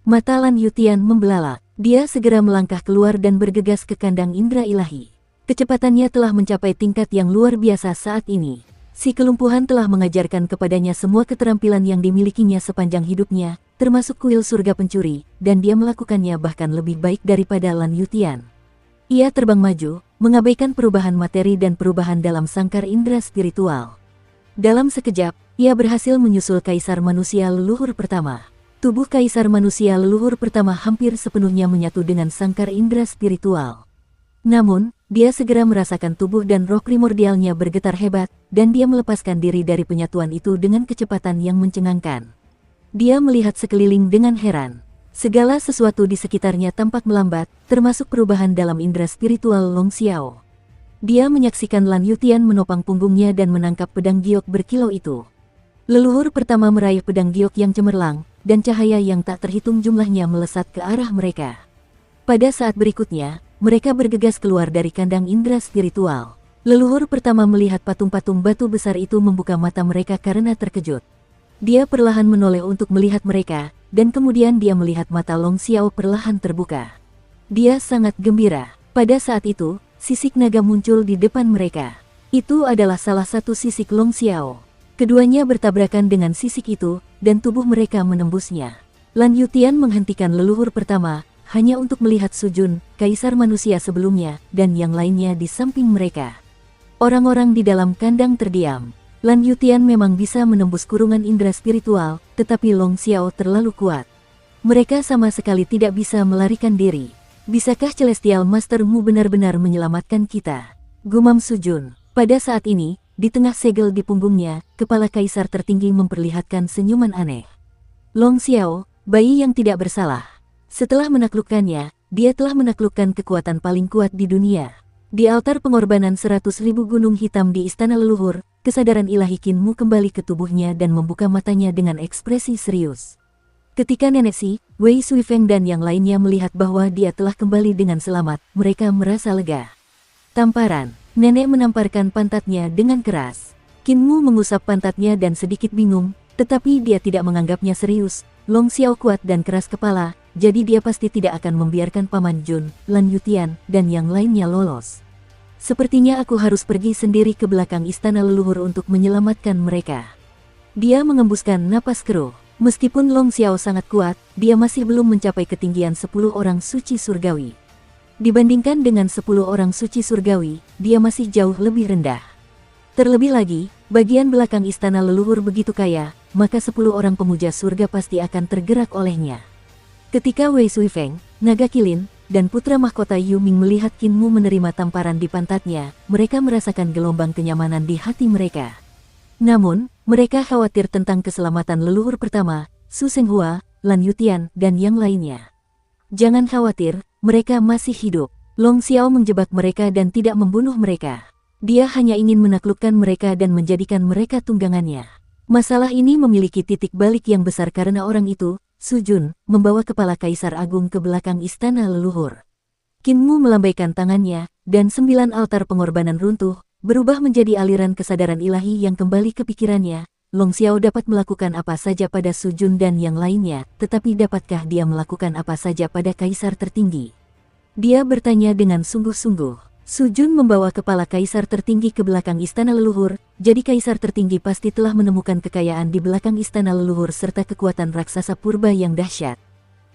Mata Lan Yutian membelalak, dia segera melangkah keluar dan bergegas ke kandang indera ilahi. Kecepatannya telah mencapai tingkat yang luar biasa saat ini. Si kelumpuhan telah mengajarkan kepadanya semua keterampilan yang dimilikinya sepanjang hidupnya, termasuk kuil surga pencuri, dan dia melakukannya bahkan lebih baik daripada Lan Yutian. Ia terbang maju, mengabaikan perubahan materi dan perubahan dalam sangkar indera spiritual. Dalam sekejap, ia berhasil menyusul kaisar manusia leluhur pertama. Tubuh kaisar manusia leluhur pertama hampir sepenuhnya menyatu dengan sangkar indera spiritual. Namun, dia segera merasakan tubuh dan roh primordialnya bergetar hebat, dan dia melepaskan diri dari penyatuan itu dengan kecepatan yang mencengangkan. Dia melihat sekeliling dengan heran. Segala sesuatu di sekitarnya tampak melambat, termasuk perubahan dalam indera spiritual Long Xiao. Dia menyaksikan Lan Yutian menopang punggungnya dan menangkap pedang giok berkilau itu. Leluhur pertama meraih pedang giok yang cemerlang, dan cahaya yang tak terhitung jumlahnya melesat ke arah mereka. Pada saat berikutnya, mereka bergegas keluar dari kandang indera spiritual. Leluhur pertama melihat patung-patung batu besar itu membuka mata mereka karena terkejut. Dia perlahan menoleh untuk melihat mereka, dan kemudian dia melihat mata Long Xiao perlahan terbuka. Dia sangat gembira. Pada saat itu, sisik naga muncul di depan mereka. Itu adalah salah satu sisik Long Xiao. Keduanya bertabrakan dengan sisik itu, dan tubuh mereka menembusnya. Lan Yutian menghentikan leluhur pertama, hanya untuk melihat Sujun, kaisar manusia sebelumnya, dan yang lainnya di samping mereka. Orang-orang di dalam kandang terdiam. Lan Yutian memang bisa menembus kurungan indera spiritual, tetapi Long Xiao terlalu kuat. Mereka sama sekali tidak bisa melarikan diri. Bisakah Celestial Master-mu benar-benar menyelamatkan kita? Gumam Sujun. Pada saat ini, di tengah segel di punggungnya, kepala kaisar tertinggi memperlihatkan senyuman aneh. Long Xiao, bayi yang tidak bersalah. Setelah menaklukkannya, dia telah menaklukkan kekuatan paling kuat di dunia. Di altar pengorbanan 100.000 gunung hitam di istana leluhur, kesadaran ilahi Kinmu kembali ke tubuhnya dan membuka matanya dengan ekspresi serius. Ketika Nenek Si, Wei Suifeng dan yang lainnya melihat bahwa dia telah kembali dengan selamat, mereka merasa lega. Tamparan, Nenek menamparkan pantatnya dengan keras. Kinmu mengusap pantatnya dan sedikit bingung, tetapi dia tidak menganggapnya serius. Long Xiao kuat dan keras kepala, jadi dia pasti tidak akan membiarkan Paman Jun, Lan Yutian, dan yang lainnya lolos. Sepertinya aku harus pergi sendiri ke belakang istana leluhur untuk menyelamatkan mereka. Dia mengembuskan napas keruh. Meskipun Long Xiao sangat kuat, dia masih belum mencapai ketinggian 10 orang suci surgawi. Dibandingkan dengan 10 orang suci surgawi, dia masih jauh lebih rendah. Terlebih lagi, bagian belakang istana leluhur begitu kaya, maka 10 orang pemuja surga pasti akan tergerak olehnya. Ketika Wei Suifeng, naga kilin, dan putra mahkota Yu Ming melihat Qin Mu menerima tamparan di pantatnya, mereka merasakan gelombang kenyamanan di hati mereka. Namun, mereka khawatir tentang keselamatan leluhur pertama, Su Senghua, Lan Yutian, dan yang lainnya. Jangan khawatir, mereka masih hidup. Long Xiao menjebak mereka dan tidak membunuh mereka. Dia hanya ingin menaklukkan mereka dan menjadikan mereka tunggangannya. Masalah ini memiliki titik balik yang besar karena orang itu, Su Jun, membawa kepala Kaisar Agung ke belakang istana leluhur. Qin Mu melambaikan tangannya, dan 9 altar pengorbanan runtuh, berubah menjadi aliran kesadaran ilahi yang kembali ke pikirannya. Long Xiao dapat melakukan apa saja pada Su Jun dan yang lainnya, tetapi dapatkah dia melakukan apa saja pada Kaisar tertinggi? Dia bertanya dengan sungguh-sungguh. Su Jun membawa kepala Kaisar tertinggi ke belakang istana leluhur, jadi Kaisar tertinggi pasti telah menemukan kekayaan di belakang istana leluhur serta kekuatan raksasa purba yang dahsyat.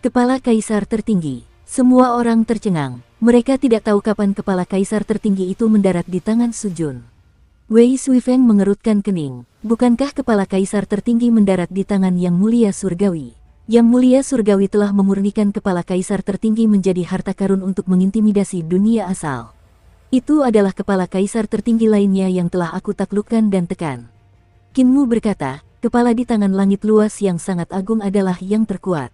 Kepala Kaisar tertinggi. Semua orang tercengang. Mereka tidak tahu kapan kepala Kaisar tertinggi itu mendarat di tangan Su Jun. Wei Suifeng mengerutkan kening. Bukankah kepala Kaisar tertinggi mendarat di tangan Yang Mulia Surgawi? Yang Mulia Surgawi telah memurnikan kepala Kaisar tertinggi menjadi harta karun untuk mengintimidasi dunia asal. Itu adalah kepala Kaisar tertinggi lainnya yang telah aku taklukkan dan tekan. Qin Mu berkata, kepala di tangan langit luas yang sangat agung adalah yang terkuat.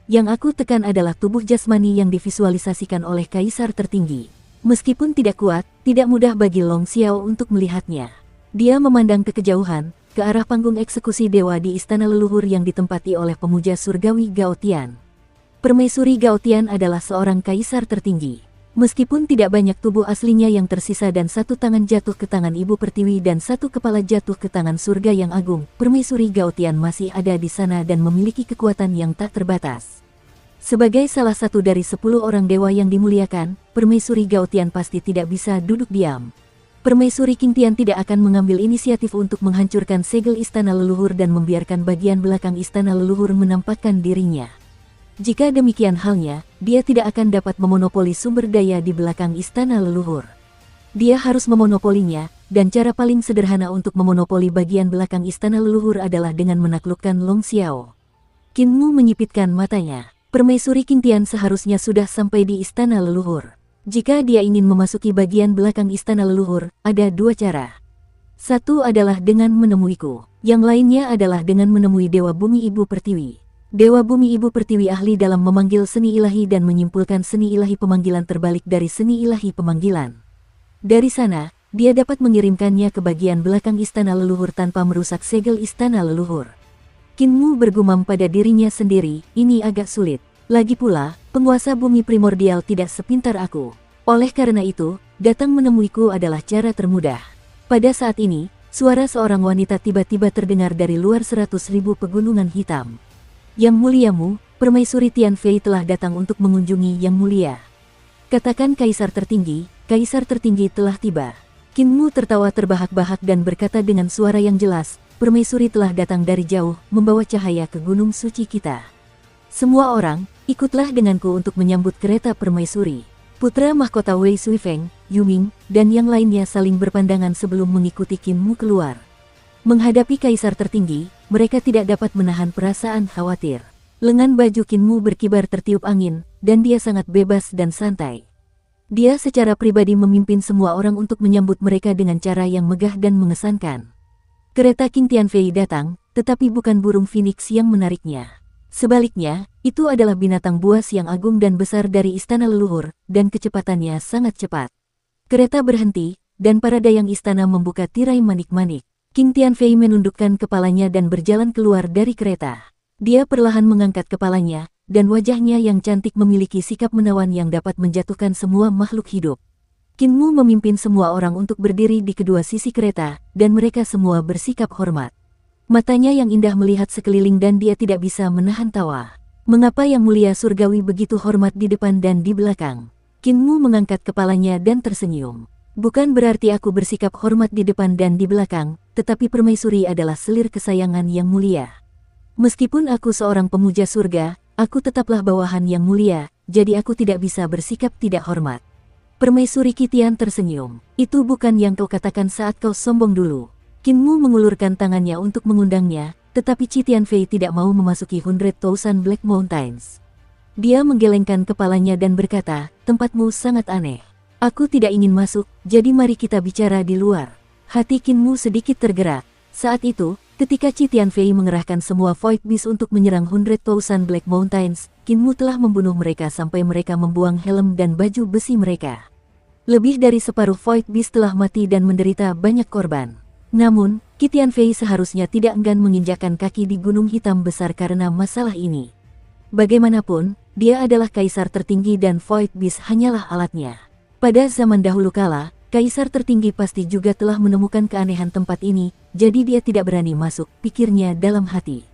Yang aku tekan adalah tubuh jasmani yang divisualisasikan oleh Kaisar tertinggi. Meskipun tidak kuat, tidak mudah bagi Long Xiao untuk melihatnya. Dia memandang ke kejauhan, ke arah panggung eksekusi dewa di istana leluhur yang ditempati oleh pemuja surgawi Gao Tian. Permaisuri Gao Tian adalah seorang Kaisar tertinggi. Meskipun tidak banyak tubuh aslinya yang tersisa dan satu tangan jatuh ke tangan Ibu Pertiwi dan satu kepala jatuh ke tangan surga yang agung, Permaisuri Gao Tian masih ada di sana dan memiliki kekuatan yang tak terbatas. Sebagai salah satu dari 10 orang dewa yang dimuliakan, Permaisuri Gao Tian pasti tidak bisa duduk diam. Permaisuri Qing Tian tidak akan mengambil inisiatif untuk menghancurkan segel istana leluhur dan membiarkan bagian belakang istana leluhur menampakkan dirinya. Jika demikian halnya, dia tidak akan dapat memonopoli sumber daya di belakang istana leluhur. Dia harus memonopolinya, dan cara paling sederhana untuk memonopoli bagian belakang istana leluhur adalah dengan menaklukkan Long Xiao. Qin Mu menyipitkan matanya. Permaisuri Qing Tian seharusnya sudah sampai di istana leluhur. Jika dia ingin memasuki bagian belakang istana leluhur, ada 2 cara. Satu adalah dengan menemuiku. Yang lainnya adalah dengan menemui Dewa Bumi Ibu Pertiwi. Dewa Bumi Ibu Pertiwi ahli dalam memanggil seni ilahi dan menyimpulkan seni ilahi pemanggilan terbalik dari seni ilahi pemanggilan. Dari sana, dia dapat mengirimkannya ke bagian belakang istana leluhur tanpa merusak segel istana leluhur. Qin Mu bergumam pada dirinya sendiri, ini agak sulit. Lagi pula, penguasa bumi primordial tidak sepintar aku. Oleh karena itu, datang menemuiku adalah cara termudah. Pada saat ini, suara seorang wanita tiba-tiba terdengar dari luar 100.000 pegunungan hitam. Yang muliamu, Permaisuri Tian Fei telah datang untuk mengunjungi Yang Mulia. Katakan Kaisar tertinggi telah tiba. Qin Mu tertawa terbahak-bahak dan berkata dengan suara yang jelas, Permaisuri telah datang dari jauh, membawa cahaya ke gunung suci kita. Semua orang, ikutlah denganku untuk menyambut kereta Permaisuri. Putra mahkota Wei Suifeng, Yu Ming, dan yang lainnya saling berpandangan sebelum mengikuti Qin Mu keluar. Menghadapi Kaisar tertinggi, mereka tidak dapat menahan perasaan khawatir. Lengan baju Qin Mu berkibar tertiup angin, dan dia sangat bebas dan santai. Dia secara pribadi memimpin semua orang untuk menyambut mereka dengan cara yang megah dan mengesankan. Kereta Qing Tian Fei datang, tetapi bukan burung phoenix yang menariknya. Sebaliknya, itu adalah binatang buas yang agung dan besar dari istana leluhur, dan kecepatannya sangat cepat. Kereta berhenti, dan para dayang istana membuka tirai manik-manik. Qing Tian Fei menundukkan kepalanya dan berjalan keluar dari kereta. Dia perlahan mengangkat kepalanya, dan wajahnya yang cantik memiliki sikap menawan yang dapat menjatuhkan semua makhluk hidup. Qin Mu memimpin semua orang untuk berdiri di kedua sisi kereta, dan mereka semua bersikap hormat. Matanya yang indah melihat sekeliling dan dia tidak bisa menahan tawa. Mengapa Yang Mulia Surgawi begitu hormat di depan dan di belakang? Qin Mu mengangkat kepalanya dan tersenyum. Bukan berarti aku bersikap hormat di depan dan di belakang, tetapi Permaisuri adalah selir kesayangan Yang Mulia. Meskipun aku seorang pemuja surga, aku tetaplah bawahan yang mulia, jadi aku tidak bisa bersikap tidak hormat. Permaisuri Qitian tersenyum. Itu bukan yang kau katakan saat kau sombong dulu. Qin Mu mengulurkan tangannya untuk mengundangnya, tetapi Qitian Fei tidak mau memasuki 100,000 Black Mountains. Dia menggelengkan kepalanya dan berkata, tempatmu sangat aneh. Aku tidak ingin masuk, jadi mari kita bicara di luar. Hati Qin Mu sedikit tergerak. Saat itu, ketika Qitian Fei mengerahkan semua Void Beast untuk menyerang 100,000 Black Mountains, Qin Mu telah membunuh mereka sampai mereka membuang helm dan baju besi mereka. Lebih dari separuh Void Beast telah mati dan menderita banyak korban. Namun, Qitian Fei seharusnya tidak enggan menginjakkan kaki di Gunung Hitam Besar karena masalah ini. Bagaimanapun, dia adalah kaisar tertinggi dan Void Beast hanyalah alatnya. Pada zaman dahulu kala, kaisar tertinggi pasti juga telah menemukan keanehan tempat ini, jadi dia tidak berani masuk, pikirnya dalam hati.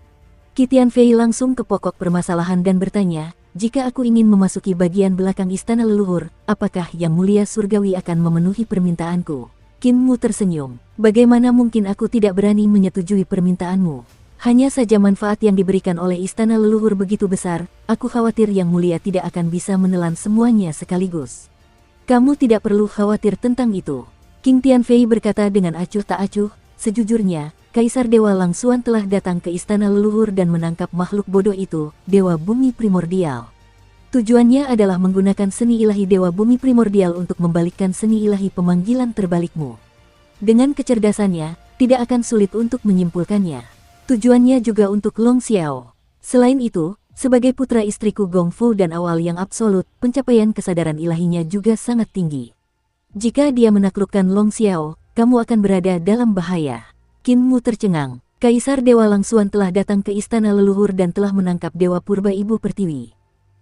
Qitian Fei langsung ke pokok permasalahan dan bertanya, jika aku ingin memasuki bagian belakang istana leluhur, apakah Yang Mulia Surgawi akan memenuhi permintaanku? Qin Mu tersenyum. Bagaimana mungkin aku tidak berani menyetujui permintaanmu? Hanya saja manfaat yang diberikan oleh istana leluhur begitu besar, aku khawatir Yang Mulia tidak akan bisa menelan semuanya sekaligus. Kamu tidak perlu khawatir tentang itu. Qitian Fei berkata dengan acuh tak acuh, sejujurnya, Kaisar Dewa Langsuan telah datang ke istana leluhur dan menangkap makhluk bodoh itu, Dewa Bumi Primordial. Tujuannya adalah menggunakan seni ilahi Dewa Bumi Primordial untuk membalikkan seni ilahi pemanggilan terbalikmu. Dengan kecerdasannya, tidak akan sulit untuk menyimpulkannya. Tujuannya juga untuk Long Xiao. Selain itu, sebagai putra istriku Gong Fu dan awal yang absolut, pencapaian kesadaran ilahinya juga sangat tinggi. Jika dia menaklukkan Long Xiao, kamu akan berada dalam bahaya. Qin Mu tercengang. Kaisar Dewa Langsuan telah datang ke istana leluhur dan telah menangkap Dewa Purba Ibu Pertiwi.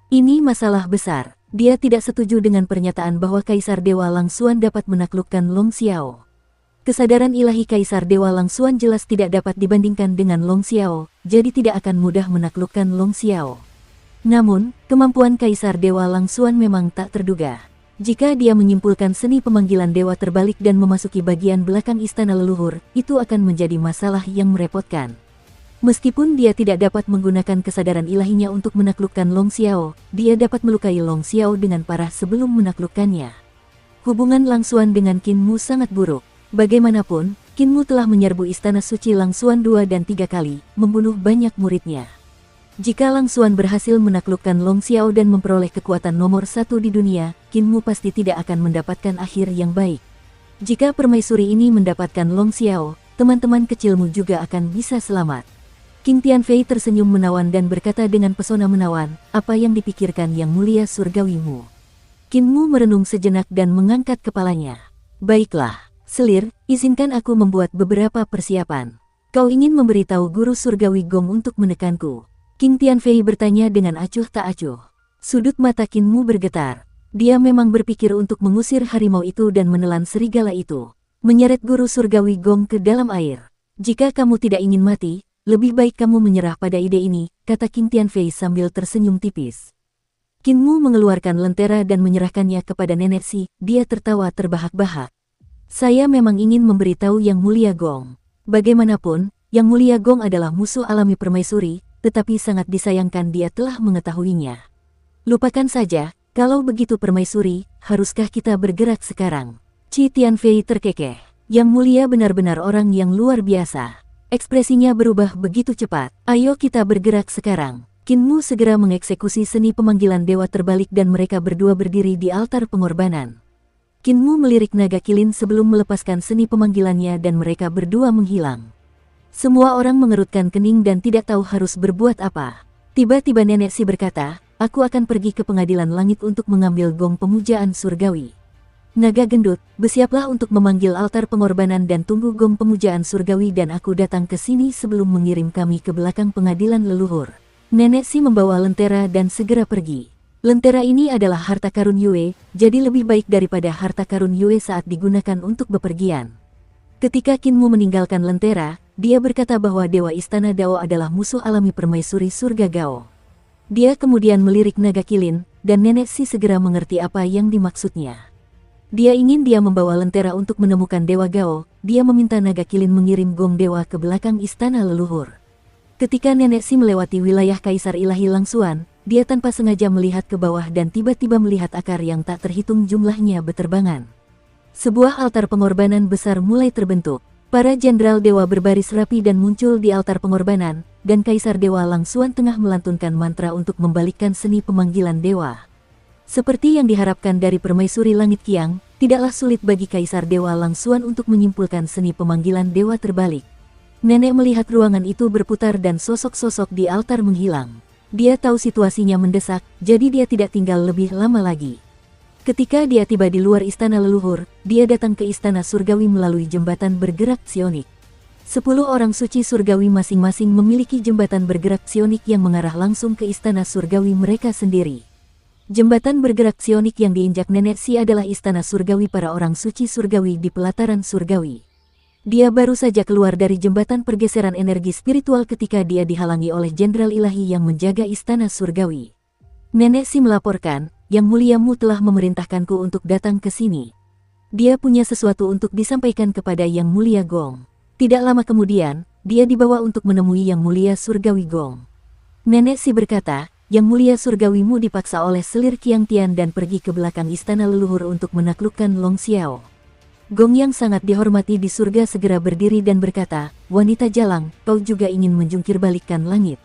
Ini masalah besar. Dia tidak setuju dengan pernyataan bahwa Kaisar Dewa Langsuan dapat menaklukkan Long Xiao. Kesadaran ilahi Kaisar Dewa Langsuan jelas tidak dapat dibandingkan dengan Long Xiao, jadi tidak akan mudah menaklukkan Long Xiao. Namun, kemampuan Kaisar Dewa Langsuan memang tak terduga. Jika dia menyimpulkan seni pemanggilan dewa terbalik dan memasuki bagian belakang istana leluhur, itu akan menjadi masalah yang merepotkan. Meskipun dia tidak dapat menggunakan kesadaran ilahinya untuk menaklukkan Long Xiao, dia dapat melukai Long Xiao dengan parah sebelum menaklukkannya. Hubungan Langsuan dengan Qin Mu sangat buruk. Bagaimanapun, Qin Mu telah menyerbu istana suci Langsuan 2 dan 3 kali, membunuh banyak muridnya. Jika Langsuan berhasil menaklukkan Long Xiao dan memperoleh kekuatan nomor 1 di dunia, Qin Mu pasti tidak akan mendapatkan akhir yang baik. Jika permaisuri ini mendapatkan Long Xiao, teman-teman kecilmu juga akan bisa selamat. Qitian Fei tersenyum menawan dan berkata dengan pesona menawan, apa yang dipikirkan Yang Mulia Surgawimu? Qin Mu merenung sejenak dan mengangkat kepalanya. Baiklah, selir, izinkan aku membuat beberapa persiapan. Kau ingin memberitahu guru surgawi Gong untuk menekanku? Qitian Fei bertanya dengan acuh tak acuh. Sudut mata Qin Mu bergetar. Dia memang berpikir untuk mengusir harimau itu dan menelan serigala itu. Menyeret guru surgawi Gong ke dalam air. Jika kamu tidak ingin mati, lebih baik kamu menyerah pada ide ini, kata Qitian Fei sambil tersenyum tipis. Qin Mu mengeluarkan lentera dan menyerahkannya kepada Nenek Si, dia tertawa terbahak-bahak. Saya memang ingin memberitahu Yang Mulia Gong. Bagaimanapun, Yang Mulia Gong adalah musuh alami permaisuri, tetapi sangat disayangkan dia telah mengetahuinya. Lupakan saja, kalau begitu permaisuri, haruskah kita bergerak sekarang? Qitian Fei terkekeh. Yang Mulia benar-benar orang yang luar biasa. Ekspresinya berubah begitu cepat. Ayo kita bergerak sekarang. Qin Mu segera mengeksekusi seni pemanggilan dewa terbalik dan mereka berdua berdiri di altar pengorbanan. Qin Mu melirik naga kilin sebelum melepaskan seni pemanggilannya dan mereka berdua menghilang. Semua orang mengerutkan kening dan tidak tahu harus berbuat apa. Tiba-tiba Nenek Si berkata, aku akan pergi ke pengadilan langit untuk mengambil gong pemujaan surgawi. Naga gendut, bersiaplah untuk memanggil altar pengorbanan dan tunggu gong pemujaan surgawi dan aku datang ke sini sebelum mengirim kami ke belakang pengadilan leluhur. Nenek Si membawa lentera dan segera pergi. Lentera ini adalah harta karun Yue, jadi lebih baik daripada harta karun Yue saat digunakan untuk bepergian. Ketika Qin Mu meninggalkan lentera, dia berkata bahwa Dewa Istana Dao adalah musuh alami permaisuri surga Gao. Dia kemudian melirik naga kilin, dan Nenek Si segera mengerti apa yang dimaksudnya. Dia ingin dia membawa lentera untuk menemukan Dewa Gao, dia meminta naga kilin mengirim gong dewa ke belakang istana leluhur. Ketika Nenek Si melewati wilayah Kaisar Ilahi Langsuan, dia tanpa sengaja melihat ke bawah dan tiba-tiba melihat akar yang tak terhitung jumlahnya beterbangan. Sebuah altar pengorbanan besar mulai terbentuk. Para jenderal dewa berbaris rapi dan muncul di altar pengorbanan, dan Kaisar Dewa Langsuan tengah melantunkan mantra untuk membalikkan seni pemanggilan dewa. Seperti yang diharapkan dari Permaisuri Langit Qiang, tidaklah sulit bagi Kaisar Dewa Langsuan untuk menyimpulkan seni pemanggilan dewa terbalik. Nenek melihat ruangan itu berputar dan sosok-sosok di altar menghilang. Dia tahu situasinya mendesak, jadi dia tidak tinggal lebih lama lagi. Ketika dia tiba di luar istana leluhur, dia datang ke istana surgawi melalui jembatan bergerak psionik. 10 orang suci surgawi masing-masing memiliki jembatan bergerak psionik yang mengarah langsung ke istana surgawi mereka sendiri. Jembatan bergerak psionik yang diinjak Nenek Si adalah istana surgawi para orang suci surgawi di pelataran surgawi. Dia baru saja keluar dari jembatan pergeseran energi spiritual ketika dia dihalangi oleh jenderal ilahi yang menjaga istana surgawi. Nenek Si melaporkan, Yang Muliamu telah memerintahkanku untuk datang ke sini. Dia punya sesuatu untuk disampaikan kepada Yang Mulia Gong. Tidak lama kemudian, dia dibawa untuk menemui Yang Mulia Surgawi Gong. Nenek Si berkata, Yang Mulia Surgawimu dipaksa oleh selir Qiang Tian dan pergi ke belakang istana leluhur untuk menaklukkan Long Xiao. Gong yang sangat dihormati di surga segera berdiri dan berkata, wanita jalang, kau juga ingin menjungkir balikkan langit.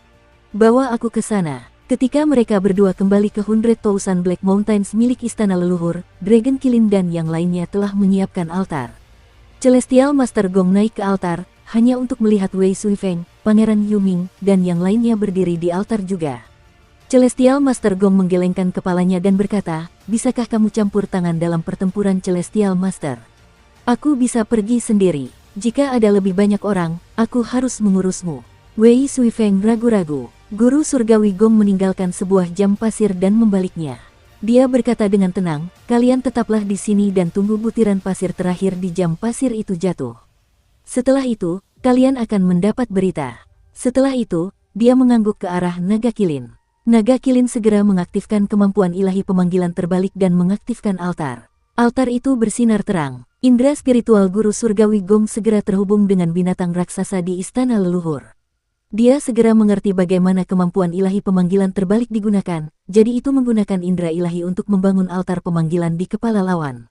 Bawa aku ke sana. Ketika mereka berdua kembali ke 100,000 Black Mountains milik istana leluhur, Dragon Kilin dan yang lainnya telah menyiapkan altar. Celestial Master Gong naik ke altar, hanya untuk melihat Wei Suifeng, Pangeran Yuming, dan yang lainnya berdiri di altar juga. Celestial Master Gong menggelengkan kepalanya dan berkata, bisakah kamu campur tangan dalam pertempuran Celestial Master? Aku bisa pergi sendiri. Jika ada lebih banyak orang, aku harus mengurusmu. Wei Suifeng ragu-ragu. Guru Surgawi Gong meninggalkan sebuah jam pasir dan membaliknya. Dia berkata dengan tenang, kalian tetaplah di sini dan tunggu butiran pasir terakhir di jam pasir itu jatuh. Setelah itu, kalian akan mendapat berita. Setelah itu, dia mengangguk ke arah Naga Kilin. Naga Kilin segera mengaktifkan kemampuan ilahi pemanggilan terbalik dan mengaktifkan altar. Altar itu bersinar terang. Indra spiritual Guru Surgawi Gong segera terhubung dengan binatang raksasa di istana leluhur. Dia segera mengerti bagaimana kemampuan ilahi pemanggilan terbalik digunakan, jadi itu menggunakan indera ilahi untuk membangun altar pemanggilan di kepala lawan.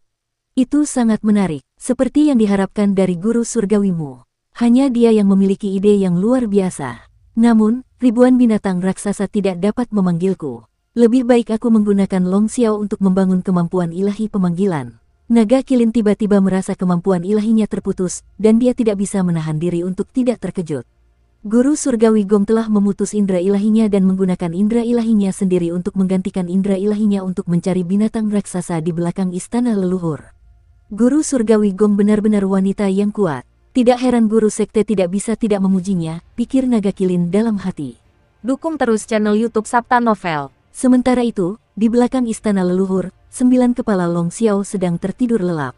Itu sangat menarik, seperti yang diharapkan dari Guru Surgawimu. Hanya dia yang memiliki ide yang luar biasa. Namun, ribuan binatang raksasa tidak dapat memanggilku. Lebih baik aku menggunakan Long Xiao untuk membangun kemampuan ilahi pemanggilan. Naga Kilin tiba-tiba merasa kemampuan ilahinya terputus, dan dia tidak bisa menahan diri untuk tidak terkejut. Guru Surgawi Gong telah memutus indera ilahinya dan menggunakan indera ilahinya sendiri untuk menggantikan indera ilahinya untuk mencari binatang raksasa di belakang istana leluhur. Guru Surgawi Gong benar-benar wanita yang kuat. Tidak heran Guru Sekte tidak bisa tidak memujinya, pikir Naga Kilin dalam hati. Dukung terus channel YouTube Sabta Novel. Sementara itu, di belakang istana leluhur, 9 kepala Long Xiao sedang tertidur lelap.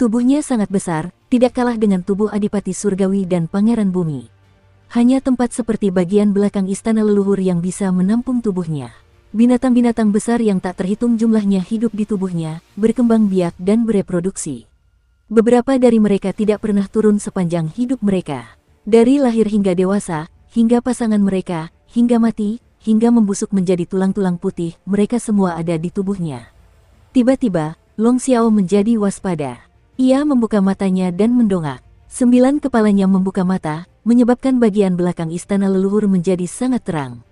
Tubuhnya sangat besar, tidak kalah dengan tubuh Adipati Surgawi dan Pangeran Bumi. Hanya tempat seperti bagian belakang istana leluhur yang bisa menampung tubuhnya. Binatang-binatang besar yang tak terhitung jumlahnya hidup di tubuhnya, berkembang biak dan bereproduksi. Beberapa dari mereka tidak pernah turun sepanjang hidup mereka. Dari lahir hingga dewasa, hingga pasangan mereka, hingga mati, hingga membusuk menjadi tulang-tulang putih, mereka semua ada di tubuhnya. Tiba-tiba, Long Xiao menjadi waspada. Ia membuka matanya dan mendongak. 9 kepalanya membuka mata, menyebabkan bagian belakang istana leluhur menjadi sangat terang.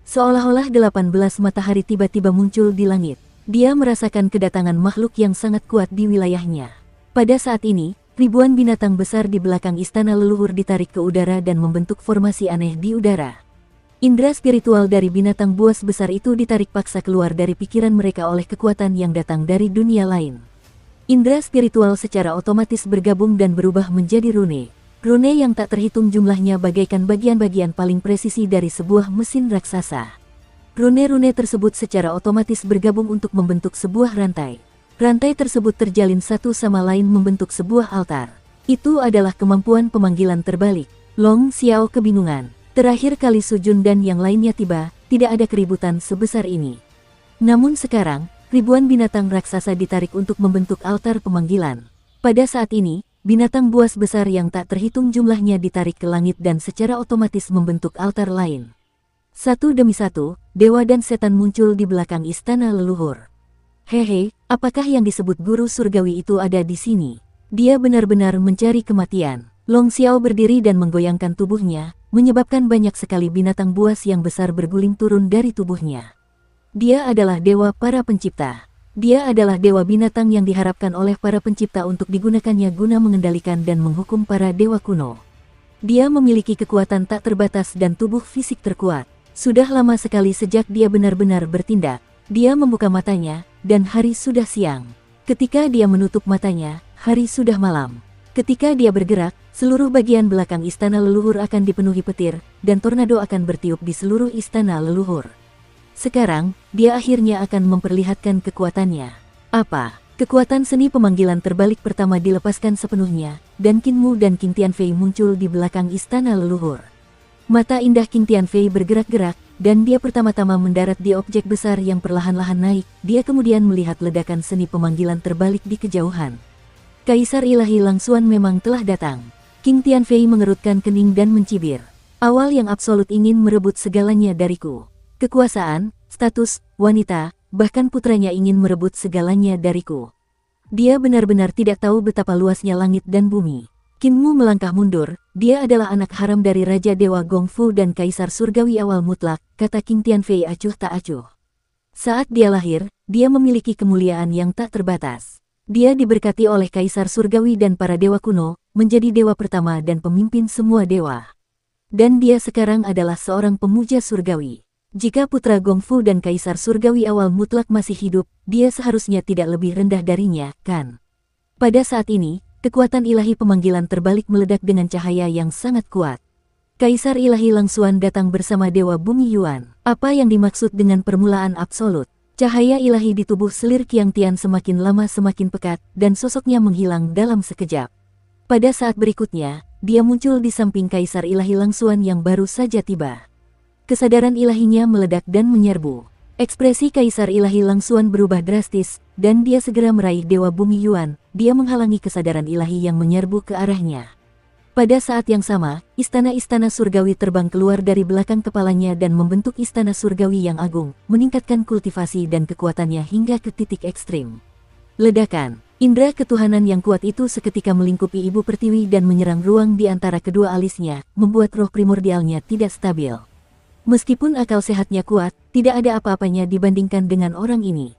Seolah-olah 18 matahari tiba-tiba muncul di langit. Dia merasakan kedatangan makhluk yang sangat kuat di wilayahnya. Pada saat ini, ribuan binatang besar di belakang istana leluhur ditarik ke udara dan membentuk formasi aneh di udara. Indera spiritual dari binatang buas besar itu ditarik paksa keluar dari pikiran mereka oleh kekuatan yang datang dari dunia lain. Indera spiritual secara otomatis bergabung dan berubah menjadi rune. Rune yang tak terhitung jumlahnya bagaikan bagian-bagian paling presisi dari sebuah mesin raksasa. Rune-rune tersebut secara otomatis bergabung untuk membentuk sebuah rantai. Rantai tersebut terjalin satu sama lain membentuk sebuah altar. Itu adalah kemampuan pemanggilan terbalik. Long Xiao kebingungan. Terakhir kali Sujun dan yang lainnya tiba, tidak ada keributan sebesar ini. Namun sekarang, ribuan binatang raksasa ditarik untuk membentuk altar pemanggilan. Pada saat ini, binatang buas besar yang tak terhitung jumlahnya ditarik ke langit dan secara otomatis membentuk altar lain. Satu demi satu, dewa dan setan muncul di belakang istana leluhur. Hehe, apakah yang disebut guru surgawi itu ada di sini? Dia benar-benar mencari kematian. Long Xiao berdiri dan menggoyangkan tubuhnya, menyebabkan banyak sekali binatang buas yang besar berguling turun dari tubuhnya. Dia adalah dewa para pencipta. Dia adalah dewa binatang yang diharapkan oleh para pencipta untuk digunakannya guna mengendalikan dan menghukum para dewa kuno. Dia memiliki kekuatan tak terbatas dan tubuh fisik terkuat. Sudah lama sekali sejak dia benar-benar bertindak. Dia membuka matanya, dan hari sudah siang. Ketika dia menutup matanya, hari sudah malam. Ketika dia bergerak, seluruh bagian belakang istana leluhur akan dipenuhi petir, dan tornado akan bertiup di seluruh istana leluhur. Sekarang, dia akhirnya akan memperlihatkan kekuatannya. Apa? Kekuatan seni pemanggilan terbalik pertama dilepaskan sepenuhnya, dan Qin Mu dan King Tianfei muncul di belakang istana leluhur. Mata indah King Tianfei bergerak-gerak, dan dia pertama-tama mendarat di objek besar yang perlahan-lahan naik. Dia kemudian melihat ledakan seni pemanggilan terbalik di kejauhan. Kaisar ilahi Langsuan memang telah datang. King Tianfei mengerutkan kening dan mencibir. Awal yang absolut ingin merebut segalanya dariku. Kekuasaan, status, wanita, bahkan putranya ingin merebut segalanya dariku. Dia benar-benar tidak tahu betapa luasnya langit dan bumi. Qin Mu melangkah mundur, dia adalah anak haram dari Raja Dewa Gongfu dan Kaisar Surgawi awal mutlak, kata King Tianfei acuh tak acuh. Saat dia lahir, dia memiliki kemuliaan yang tak terbatas. Dia diberkati oleh Kaisar Surgawi dan para dewa kuno, menjadi dewa pertama dan pemimpin semua dewa. Dan dia sekarang adalah seorang pemuja surgawi. Jika putra Gongfu dan Kaisar Surgawi awal mutlak masih hidup, dia seharusnya tidak lebih rendah darinya, kan? Pada saat ini, kekuatan ilahi pemanggilan terbalik meledak dengan cahaya yang sangat kuat. Kaisar ilahi Langsuan datang bersama Dewa Bumi Yuan. Apa yang dimaksud dengan permulaan absolut? Cahaya ilahi di tubuh selir Qiang Tian semakin lama semakin pekat, dan sosoknya menghilang dalam sekejap. Pada saat berikutnya, dia muncul di samping Kaisar ilahi Langsuan yang baru saja tiba. Kesadaran ilahinya meledak dan menyerbu. Ekspresi Kaisar ilahi Langsuan berubah drastis, dan dia segera meraih Dewa Bumi Yuan. Dia menghalangi kesadaran ilahi yang menyerbu ke arahnya. Pada saat yang sama, istana-istana surgawi terbang keluar dari belakang kepalanya dan membentuk istana surgawi yang agung, meningkatkan kultivasi dan kekuatannya hingga ke titik ekstrim. Ledakan, indera ketuhanan yang kuat itu seketika melingkupi Ibu Pertiwi dan menyerang ruang di antara kedua alisnya, membuat roh primordialnya tidak stabil. Meskipun akal sehatnya kuat, tidak ada apa-apanya dibandingkan dengan orang ini.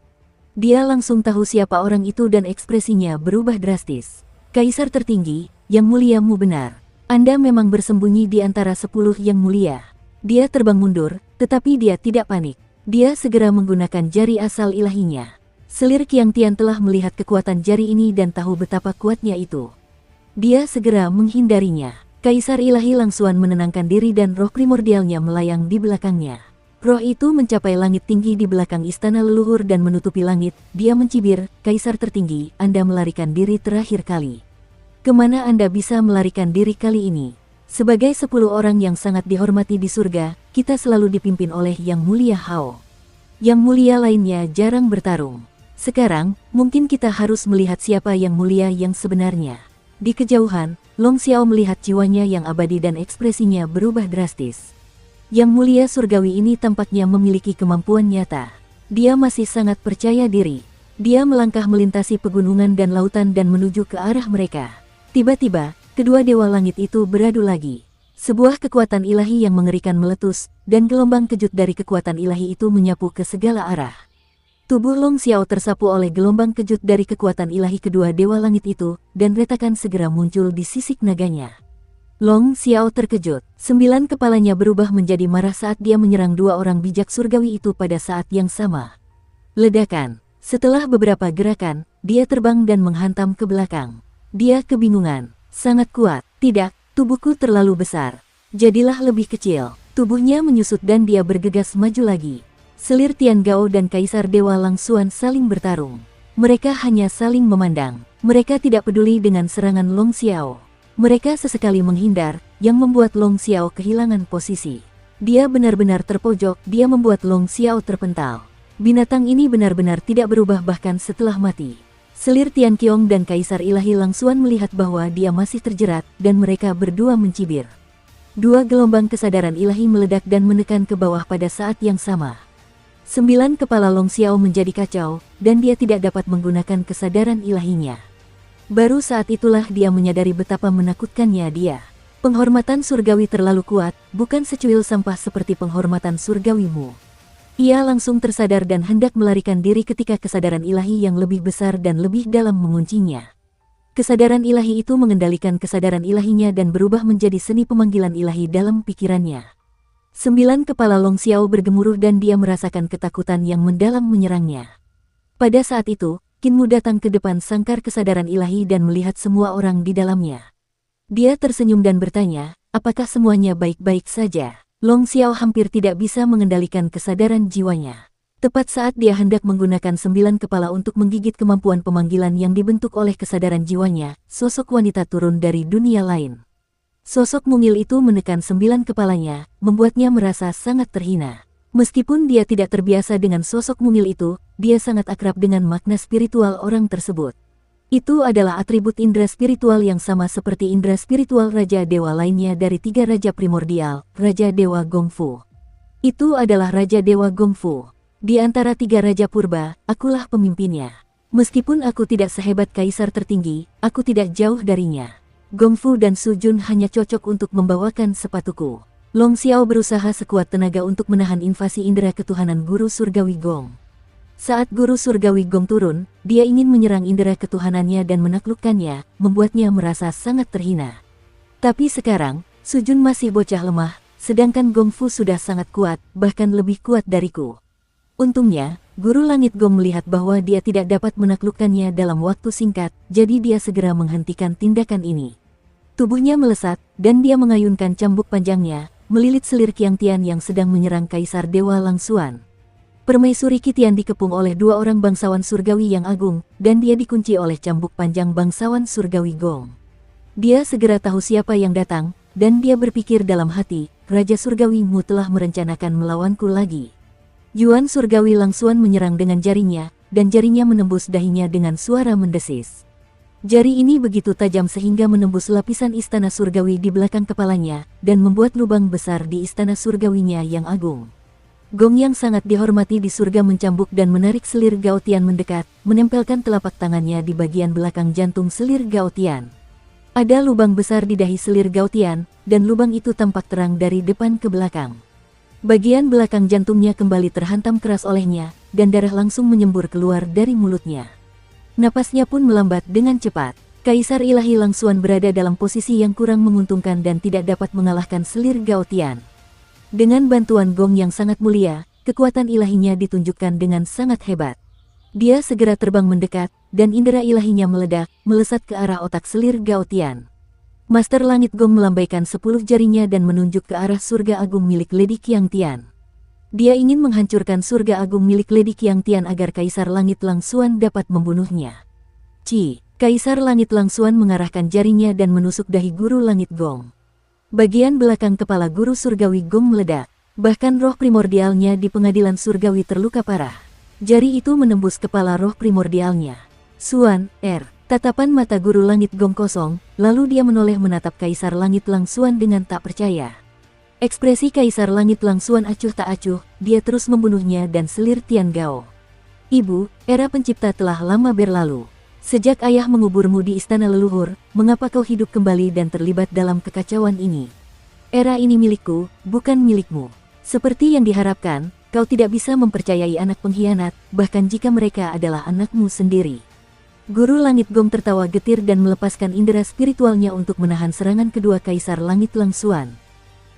Dia langsung tahu siapa orang itu dan ekspresinya berubah drastis. Kaisar tertinggi, yang muliamu benar. Anda memang bersembunyi di antara 10 yang mulia. Dia terbang mundur, tetapi dia tidak panik. Dia segera menggunakan jari asal ilahinya. Selir Qiang Tian telah melihat kekuatan jari ini dan tahu betapa kuatnya itu. Dia segera menghindarinya. Kaisar ilahi Langsuan menenangkan diri dan roh primordialnya melayang di belakangnya. Roh itu mencapai langit tinggi di belakang istana leluhur dan menutupi langit. Dia mencibir, Kaisar tertinggi, Anda melarikan diri terakhir kali. Kemana Anda bisa melarikan diri kali ini? Sebagai 10 orang yang sangat dihormati di surga, kita selalu dipimpin oleh Yang Mulia Hao. Yang mulia lainnya jarang bertarung. Sekarang, mungkin kita harus melihat siapa yang mulia yang sebenarnya. Di kejauhan, Long Xiao melihat jiwanya yang abadi dan ekspresinya berubah drastis. Yang mulia surgawi ini tampaknya memiliki kemampuan nyata. Dia masih sangat percaya diri. Dia melangkah melintasi pegunungan dan lautan dan menuju ke arah mereka. Tiba-tiba, kedua dewa langit itu beradu lagi. Sebuah kekuatan ilahi yang mengerikan meletus, dan gelombang kejut dari kekuatan ilahi itu menyapu ke segala arah. Tubuh Long Xiao tersapu oleh gelombang kejut dari kekuatan ilahi kedua dewa langit itu, dan retakan segera muncul di sisik naganya. Long Xiao terkejut. 9 kepalanya berubah menjadi marah saat dia menyerang 2 orang bijak surgawi itu pada saat yang sama. Ledakan. Setelah beberapa gerakan, dia terbang dan menghantam ke belakang. Dia kebingungan. Sangat kuat. Tidak, tubuhku terlalu besar. Jadilah lebih kecil. Tubuhnya menyusut dan dia bergegas maju lagi. Selir Tian Gao dan Kaisar Dewa Langsuan saling bertarung. Mereka hanya saling memandang. Mereka tidak peduli dengan serangan Long Xiao. Mereka sesekali menghindar, yang membuat Long Xiao kehilangan posisi. Dia benar-benar terpojok, dia membuat Long Xiao terpental. Binatang ini benar-benar tidak berubah bahkan setelah mati. Selir Tian Qiong dan Kaisar Ilahi Lang Xuan melihat bahwa dia masih terjerat dan mereka berdua mencibir. Dua gelombang kesadaran ilahi meledak dan menekan ke bawah pada saat yang sama. 9 kepala Long Xiao menjadi kacau dan dia tidak dapat menggunakan kesadaran ilahinya. Baru saat itulah dia menyadari betapa menakutkannya dia. Penghormatan surgawi terlalu kuat, bukan secuil sampah seperti penghormatan surgawimu. Ia langsung tersadar dan hendak melarikan diri ketika kesadaran ilahi yang lebih besar dan lebih dalam menguncinya. Kesadaran ilahi itu mengendalikan kesadaran ilahinya dan berubah menjadi seni pemanggilan ilahi dalam pikirannya. 9 kepala Long Xiao bergemuruh dan dia merasakan ketakutan yang mendalam menyerangnya. Pada saat itu, Qin Mu datang ke depan sangkar kesadaran ilahi dan melihat semua orang di dalamnya. Dia tersenyum dan bertanya, apakah semuanya baik-baik saja? Long Xiao hampir tidak bisa mengendalikan kesadaran jiwanya. Tepat saat dia hendak menggunakan 9 kepala untuk menggigit kemampuan pemanggilan yang dibentuk oleh kesadaran jiwanya, sosok wanita turun dari dunia lain. Sosok mungil itu menekan 9 kepalanya, membuatnya merasa sangat terhina. Meskipun dia tidak terbiasa dengan sosok mungil itu, dia sangat akrab dengan makna spiritual orang tersebut. Itu adalah atribut indera spiritual yang sama seperti indera spiritual Raja Dewa lainnya dari 3 Raja Primordial, Raja Dewa Gongfu. Itu adalah Raja Dewa Gongfu. Di antara 3 Raja Purba, akulah pemimpinnya. Meskipun aku tidak sehebat Kaisar tertinggi, aku tidak jauh darinya. Gongfu dan Su Jun hanya cocok untuk membawakan sepatuku. Long Xiao berusaha sekuat tenaga untuk menahan invasi indera ketuhanan Guru Surgawi Gong. Saat Guru Surgawi Gong turun, dia ingin menyerang indera ketuhanannya dan menaklukkannya, membuatnya merasa sangat terhina. Tapi sekarang, Su Jun masih bocah lemah, sedangkan Gong Fu sudah sangat kuat, bahkan lebih kuat dariku. Untungnya, Guru Langit Gong melihat bahwa dia tidak dapat menaklukkannya dalam waktu singkat, jadi dia segera menghentikan tindakan ini. Tubuhnya melesat, dan dia mengayunkan cambuk panjangnya, melilit selir Qiang Tian yang sedang menyerang Kaisar Dewa Lang Xuan. Permaisuri Qi Tian dikepung oleh 2 orang bangsawan surgawi yang agung, dan dia dikunci oleh cambuk panjang bangsawan surgawi Gong. Dia segera tahu siapa yang datang, dan dia berpikir dalam hati, Raja Surgawi Mu telah merencanakan melawanku lagi. Yuan Surgawi Lang Xuan menyerang dengan jarinya, dan jarinya menembus dahinya dengan suara mendesis. Jari ini begitu tajam sehingga menembus lapisan istana surgawi di belakang kepalanya, dan membuat lubang besar di istana surgawinya yang agung. Gong yang sangat dihormati di surga mencambuk dan menarik selir Gao Tian mendekat, menempelkan telapak tangannya di bagian belakang jantung selir Gao Tian. Ada lubang besar di dahi selir Gao Tian, dan lubang itu tampak terang dari depan ke belakang. Bagian belakang jantungnya kembali terhantam keras olehnya, dan darah langsung menyembur keluar dari mulutnya. Napasnya pun melambat dengan cepat. Kaisar Ilahi Lang Xuan berada dalam posisi yang kurang menguntungkan dan tidak dapat mengalahkan selir Gao Tian. Dengan bantuan Gong yang sangat mulia, kekuatan ilahinya ditunjukkan dengan sangat hebat. Dia segera terbang mendekat, dan indera ilahinya meledak, melesat ke arah otak selir Gao Tian. Master Langit Gong melambaikan 10 jarinya dan menunjuk ke arah surga agung milik Lady Qiang Tian. Dia ingin menghancurkan surga agung milik Lady Qiang Tian agar Kaisar Langit Lang Xuan dapat membunuhnya. Kaisar Langit Lang Xuan mengarahkan jarinya dan menusuk dahi Guru Langit Gong. Bagian belakang kepala Guru Surgawi Gong meledak, bahkan roh primordialnya di pengadilan surgawi terluka parah. Jari itu menembus kepala roh primordialnya. Xuan, tatapan mata Guru Langit Gong kosong, lalu dia menoleh menatap Kaisar Langit Lang Xuan dengan tak percaya. Ekspresi Kaisar Langit Lang Xuan acuh tak acuh, dia terus membunuhnya dan selir Tian Gao. Ibu, era pencipta telah lama berlalu. Sejak ayah menguburmu di istana leluhur, mengapa kau hidup kembali dan terlibat dalam kekacauan ini? Era ini milikku, bukan milikmu. Seperti yang diharapkan, kau tidak bisa mempercayai anak pengkhianat, bahkan jika mereka adalah anakmu sendiri. Guru Langit Gong tertawa getir dan melepaskan indera spiritualnya untuk menahan serangan kedua Kaisar Langit Lang Xuan.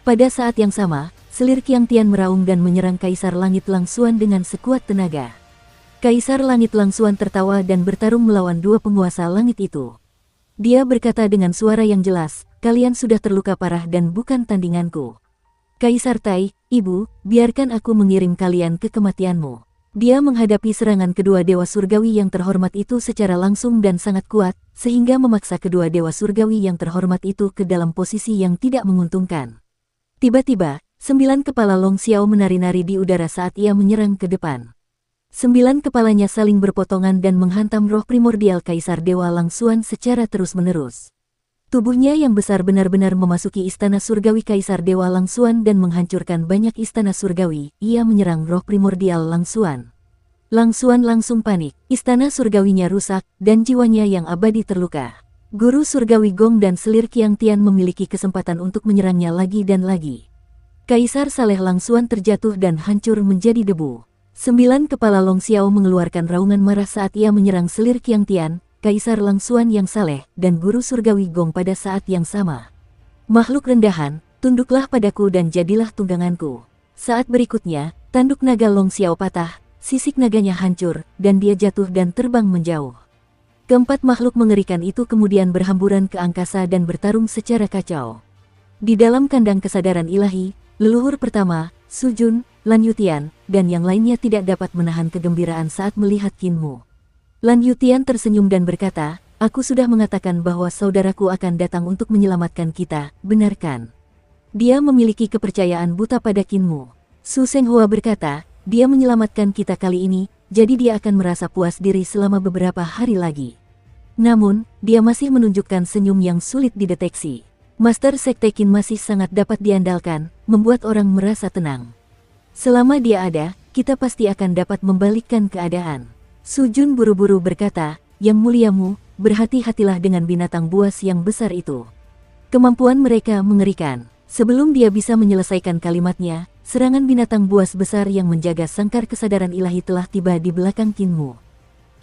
Pada saat yang sama, selir Qiang Tian meraung dan menyerang Kaisar Langit Lang Xuan dengan sekuat tenaga. Kaisar Langit Lang Xuan tertawa dan bertarung melawan 2 penguasa langit itu. Dia berkata dengan suara yang jelas, kalian sudah terluka parah dan bukan tandinganku. Kaisar Tai, Ibu, biarkan aku mengirim kalian ke kematianmu. Dia menghadapi serangan kedua dewa surgawi yang terhormat itu secara langsung dan sangat kuat, sehingga memaksa kedua dewa surgawi yang terhormat itu ke dalam posisi yang tidak menguntungkan. Tiba-tiba, 9 kepala Long Xiao menari-nari di udara saat ia menyerang ke depan. 9 kepalanya saling berpotongan dan menghantam roh primordial Kaisar Dewa Langsuan secara terus-menerus. Tubuhnya yang besar benar-benar memasuki istana surgawi Kaisar Dewa Langsuan dan menghancurkan banyak istana surgawi. Ia menyerang roh primordial Langsuan. Langsuan langsung panik, istana surgawinya rusak, dan jiwanya yang abadi terluka. Guru surgawi Gong dan selir Qiang Tian memiliki kesempatan untuk menyerangnya lagi dan lagi. Kaisar Saleh Langsuan terjatuh dan hancur menjadi debu. 9 kepala Long Xiao mengeluarkan raungan marah saat ia menyerang selir Qiang Tian, Kaisar Langsuan yang saleh, dan guru surgawi Gong pada saat yang sama. Makhluk rendahan, tunduklah padaku dan jadilah tungganganku. Saat berikutnya, tanduk naga Long Xiao patah, sisik naganya hancur, dan dia jatuh dan terbang menjauh. Keempat makhluk mengerikan itu kemudian berhamburan ke angkasa dan bertarung secara kacau. Di dalam kandang kesadaran ilahi, leluhur pertama, Su Jun, Lan Yutian, dan yang lainnya tidak dapat menahan kegembiraan saat melihat Qin Mu. Lan Yutian tersenyum dan berkata, "Aku sudah mengatakan bahwa saudaraku akan datang untuk menyelamatkan kita, benarkan?" Dia memiliki kepercayaan buta pada Qin Mu. Su Senghua berkata, "Dia menyelamatkan kita kali ini, jadi dia akan merasa puas diri selama beberapa hari lagi." Namun, dia masih menunjukkan senyum yang sulit dideteksi. Master Sekte Qin masih sangat dapat diandalkan, membuat orang merasa tenang. Selama dia ada, kita pasti akan dapat membalikkan keadaan. Su Jun buru-buru berkata, "Yang muliamu, berhati-hatilah dengan binatang buas yang besar itu. Kemampuan mereka mengerikan." Sebelum dia bisa menyelesaikan kalimatnya, serangan binatang buas besar yang menjaga sangkar kesadaran ilahi telah tiba di belakang Qin Mu.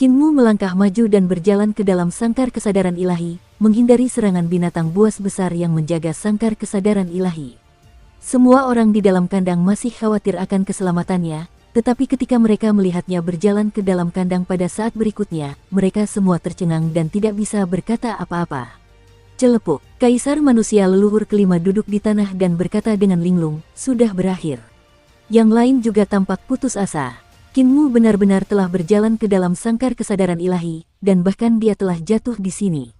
Qin Mu melangkah maju dan berjalan ke dalam sangkar kesadaran ilahi, menghindari serangan binatang buas besar yang menjaga sangkar kesadaran ilahi. Semua orang di dalam kandang masih khawatir akan keselamatannya, tetapi ketika mereka melihatnya berjalan ke dalam kandang pada saat berikutnya, mereka semua tercengang dan tidak bisa berkata apa-apa. Celepuk, Kaisar Manusia leluhur kelima duduk di tanah dan berkata dengan linglung, "Sudah berakhir." Yang lain juga tampak putus asa. Qin Mu benar-benar telah berjalan ke dalam sangkar kesadaran ilahi, dan bahkan dia telah jatuh di sini.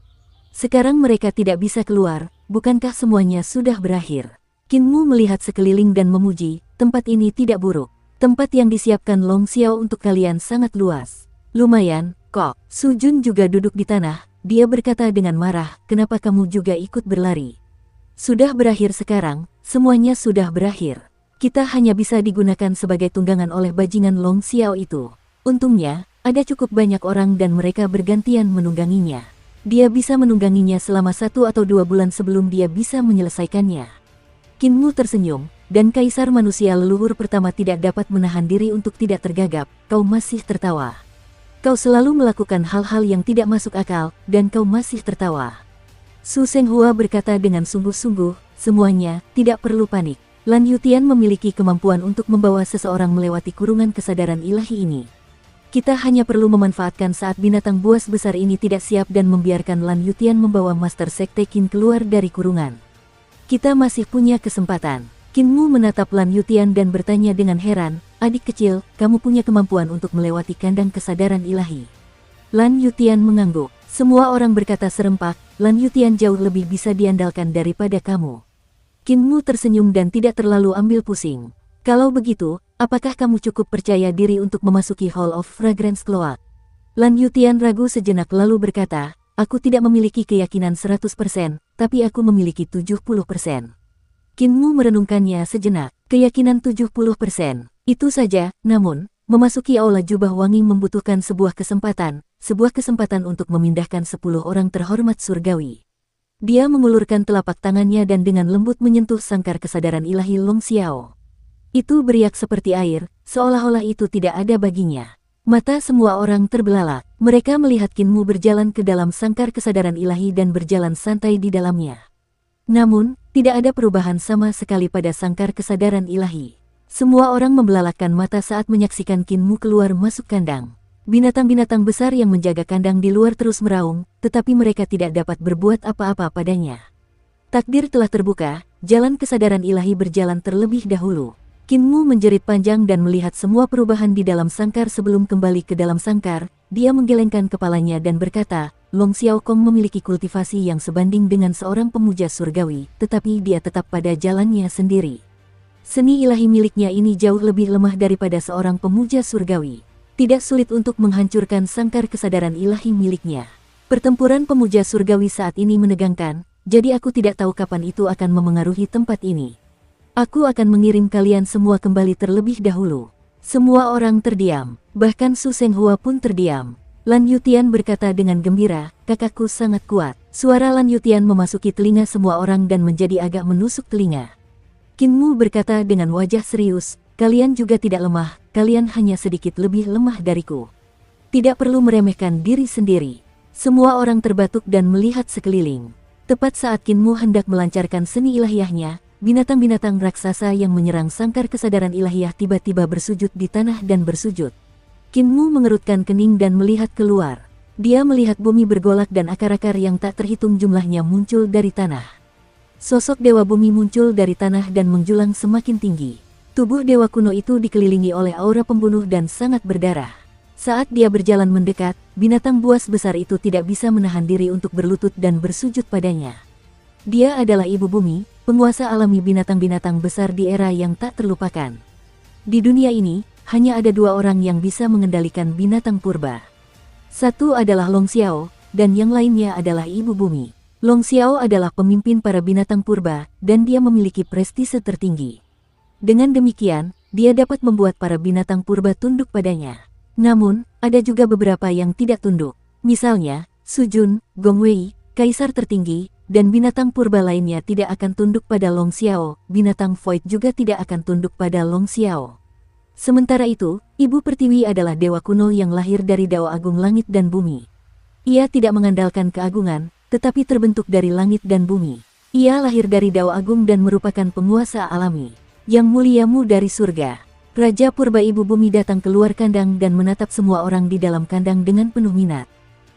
Sekarang mereka tidak bisa keluar, bukankah semuanya sudah berakhir? Qin Mu melihat sekeliling dan memuji, tempat ini tidak buruk. Tempat yang disiapkan Long Xiao untuk kalian sangat luas. Lumayan, kok. Su Jun juga duduk di tanah, dia berkata dengan marah, "Kenapa kamu juga ikut berlari? Sudah berakhir sekarang, semuanya sudah berakhir. Kita hanya bisa digunakan sebagai tunggangan oleh bajingan Long Xiao itu. Untungnya, ada cukup banyak orang dan mereka bergantian menungganginya. Dia bisa menungganginya selama 1 atau 2 bulan sebelum dia bisa menyelesaikannya." Qin Mu tersenyum, dan Kaisar Manusia leluhur pertama tidak dapat menahan diri untuk tidak tergagap. "Kau masih tertawa. Kau selalu melakukan hal-hal yang tidak masuk akal, dan kau masih tertawa." Su Senghua berkata dengan sungguh-sungguh, "Semuanya, tidak perlu panik. Lan Yutian memiliki kemampuan untuk membawa seseorang melewati kurungan kesadaran ilahi ini. Kita hanya perlu memanfaatkan saat binatang buas besar ini tidak siap dan membiarkan Lan Yutian membawa Master Sekte Qin keluar dari kurungan. Kita masih punya kesempatan." Qin Mu menatap Lan Yutian dan bertanya dengan heran, "Adik kecil, kamu punya kemampuan untuk melewati kandang kesadaran ilahi?" Lan Yutian mengangguk. Semua orang berkata serempak, "Lan Yutian jauh lebih bisa diandalkan daripada kamu." Qin Mu tersenyum dan tidak terlalu ambil pusing. "Kalau begitu, apakah kamu cukup percaya diri untuk memasuki Hall of Fragrance Cloak?" Lan Yutian ragu sejenak lalu berkata, "Aku tidak memiliki keyakinan 100%, tapi aku memiliki 70%. Qin Mu merenungkannya sejenak. Keyakinan 70%. Itu saja, namun, memasuki aula jubah wangi membutuhkan sebuah kesempatan untuk memindahkan 10 orang terhormat surgawi. Dia mengulurkan telapak tangannya dan dengan lembut menyentuh sangkar kesadaran ilahi Long Xiao. Itu beriak seperti air, seolah-olah itu tidak ada baginya. Mata semua orang terbelalak. Mereka melihat Qin Mu berjalan ke dalam sangkar kesadaran ilahi dan berjalan santai di dalamnya. Namun, tidak ada perubahan sama sekali pada sangkar kesadaran ilahi. Semua orang membelalakkan mata saat menyaksikan Qin Mu keluar masuk kandang. Binatang-binatang besar yang menjaga kandang di luar terus meraung, tetapi mereka tidak dapat berbuat apa-apa padanya. Takdir telah terbuka, jalan kesadaran ilahi berjalan terlebih dahulu. Qin Mu menjerit panjang dan melihat semua perubahan di dalam sangkar sebelum kembali ke dalam sangkar. Dia menggelengkan kepalanya dan berkata, "Long Xiaokong memiliki kultivasi yang sebanding dengan seorang pemuja surgawi, tetapi dia tetap pada jalannya sendiri. Seni ilahi miliknya ini jauh lebih lemah daripada seorang pemuja surgawi. Tidak sulit untuk menghancurkan sangkar kesadaran ilahi miliknya. Pertempuran pemuja surgawi saat ini menegangkan, jadi aku tidak tahu kapan itu akan memengaruhi tempat ini. Aku akan mengirim kalian semua kembali terlebih dahulu. Semua orang terdiam, bahkan Su Senghua pun terdiam. Lan Yutian berkata dengan gembira, kakakku sangat kuat. Suara Lan Yutian memasuki telinga semua orang dan menjadi agak menusuk telinga. Qin Mu berkata dengan wajah serius, kalian juga tidak lemah, kalian hanya sedikit lebih lemah dariku. Tidak perlu meremehkan diri sendiri. Semua orang terbatuk dan melihat sekeliling. Tepat saat Qin Mu hendak melancarkan seni ilahiyahnya, binatang-binatang raksasa yang menyerang sangkar kesadaran ilahiyah tiba-tiba bersujud di tanah dan bersujud. Qin Mu mengerutkan kening dan melihat keluar. Dia melihat bumi bergolak dan akar-akar yang tak terhitung jumlahnya muncul dari tanah. Sosok dewa bumi muncul dari tanah dan menjulang semakin tinggi. Tubuh dewa kuno itu dikelilingi oleh aura pembunuh dan sangat berdarah. Saat dia berjalan mendekat, binatang buas besar itu tidak bisa menahan diri untuk berlutut dan bersujud padanya. Dia adalah ibu bumi, penguasa alami binatang-binatang besar di era yang tak terlupakan. Di dunia ini, hanya ada dua orang yang bisa mengendalikan binatang purba. Satu adalah Long Xiao, dan yang lainnya adalah ibu bumi. Long Xiao adalah pemimpin para binatang purba, dan dia memiliki prestise tertinggi. Dengan demikian, dia dapat membuat para binatang purba tunduk padanya. Namun, ada juga beberapa yang tidak tunduk. Misalnya, Su Jun, Gong Wei, kaisar tertinggi, dan binatang purba lainnya tidak akan tunduk pada Long Xiao. Binatang Void juga tidak akan tunduk pada Long Xiao. Sementara itu, Ibu Pertiwi adalah dewa kuno yang lahir dari Dao Agung Langit dan Bumi. Ia tidak mengandalkan keagungan, tetapi terbentuk dari langit dan bumi. Ia lahir dari Dao Agung dan merupakan penguasa alami. Yang muliamu dari surga. Raja Purba Ibu Bumi datang keluar kandang dan menatap semua orang di dalam kandang dengan penuh minat.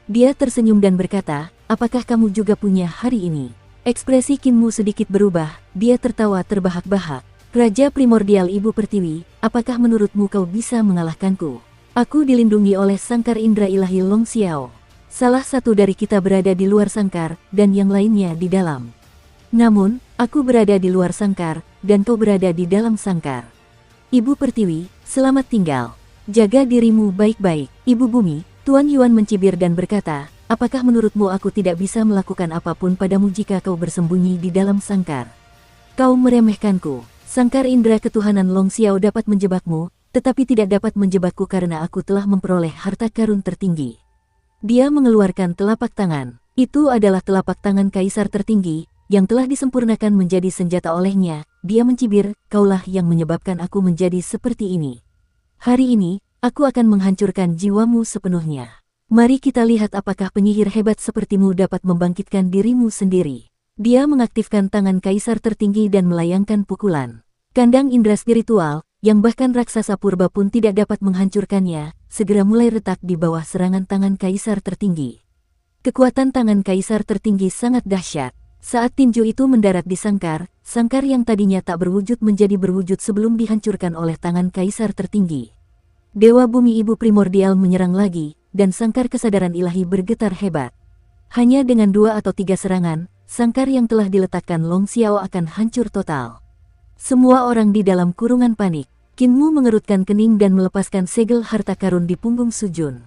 Dia tersenyum dan berkata, apakah kamu juga punya hari ini? Ekspresi Qin Mu sedikit berubah, dia tertawa terbahak-bahak. Raja Primordial Ibu Pertiwi, apakah menurutmu kau bisa mengalahkanku? Aku dilindungi oleh sangkar indera ilahi Long Xiao. Salah satu dari kita berada di luar sangkar, dan yang lainnya di dalam. Namun, aku berada di luar sangkar, dan kau berada di dalam sangkar. Ibu Pertiwi, selamat tinggal. Jaga dirimu baik-baik. Ibu Bumi, Tuan Yuan mencibir dan berkata, apakah menurutmu aku tidak bisa melakukan apapun padamu jika kau bersembunyi di dalam sangkar? Kau meremehkanku. Sangkar indera ketuhanan Long Xiao dapat menjebakmu, tetapi tidak dapat menjebakku karena aku telah memperoleh harta karun tertinggi. Dia mengeluarkan telapak tangan. Itu adalah telapak tangan kaisar tertinggi, yang telah disempurnakan menjadi senjata olehnya. Dia mencibir, kaulah yang menyebabkan aku menjadi seperti ini. Hari ini, aku akan menghancurkan jiwamu sepenuhnya. Mari kita lihat apakah penyihir hebat sepertimu dapat membangkitkan dirimu sendiri. Dia mengaktifkan tangan kaisar tertinggi dan melayangkan pukulan. Kandang indera spiritual, yang bahkan raksasa purba pun tidak dapat menghancurkannya, segera mulai retak di bawah serangan tangan kaisar tertinggi. Kekuatan tangan kaisar tertinggi sangat dahsyat. Saat tinju itu mendarat di sangkar, sangkar yang tadinya tak berwujud menjadi berwujud sebelum dihancurkan oleh tangan kaisar tertinggi. Dewa Bumi Ibu Primordial menyerang lagi, dan sangkar kesadaran ilahi bergetar hebat. Hanya dengan 2 atau 3 serangan, sangkar yang telah diletakkan Long Xiao akan hancur total. Semua orang di dalam kurungan panik. Qin Mu mengerutkan kening dan melepaskan segel harta karun di punggung Su Jun.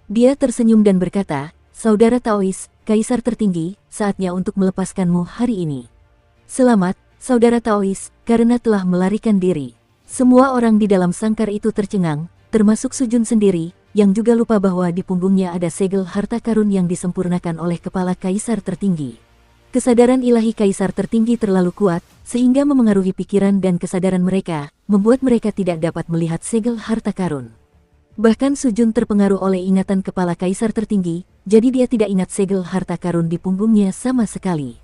Dia tersenyum dan berkata, saudara Taois, kaisar tertinggi, saatnya untuk melepaskanmu hari ini. Selamat, saudara Taois, karena telah melarikan diri. Semua orang di dalam sangkar itu tercengang, termasuk Su Jun sendiri, yang juga lupa bahwa di punggungnya ada segel harta karun yang disempurnakan oleh kepala kaisar tertinggi. Kesadaran ilahi kaisar tertinggi terlalu kuat, sehingga memengaruhi pikiran dan kesadaran mereka, membuat mereka tidak dapat melihat segel harta karun. Bahkan Su Jun terpengaruh oleh ingatan kepala kaisar tertinggi, jadi dia tidak ingat segel harta karun di punggungnya sama sekali.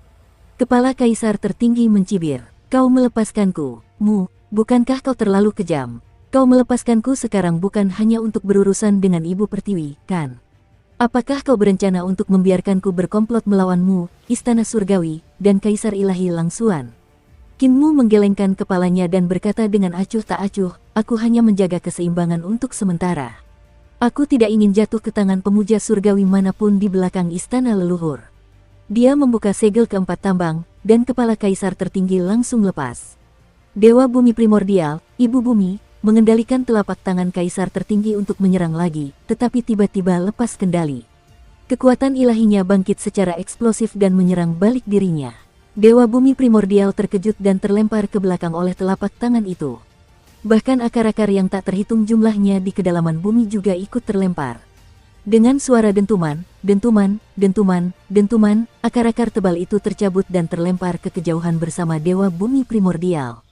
Kepala kaisar tertinggi mencibir, kau melepaskanku, Mu, bukankah kau terlalu kejam? Kau melepaskanku sekarang bukan hanya untuk berurusan dengan Ibu Pertiwi, kan? Apakah kau berencana untuk membiarkanku berkomplot melawanmu, Istana Surgawi, dan Kaisar Ilahi Langsuan? Qin Mu menggelengkan kepalanya dan berkata dengan acuh tak acuh, aku hanya menjaga keseimbangan untuk sementara. Aku tidak ingin jatuh ke tangan pemuja surgawi manapun di belakang istana leluhur. Dia membuka segel keempat tambang, dan kepala kaisar tertinggi langsung lepas. Dewa Bumi Primordial, Ibu Bumi, mengendalikan telapak tangan kaisar tertinggi untuk menyerang lagi, tetapi tiba-tiba lepas kendali. Kekuatan ilahinya bangkit secara eksplosif dan menyerang balik dirinya. Dewa Bumi Primordial terkejut dan terlempar ke belakang oleh telapak tangan itu. Bahkan akar-akar yang tak terhitung jumlahnya di kedalaman bumi juga ikut terlempar. Dengan suara dentuman, dentuman, dentuman, dentuman, akar-akar tebal itu tercabut dan terlempar ke kejauhan bersama Dewa Bumi Primordial.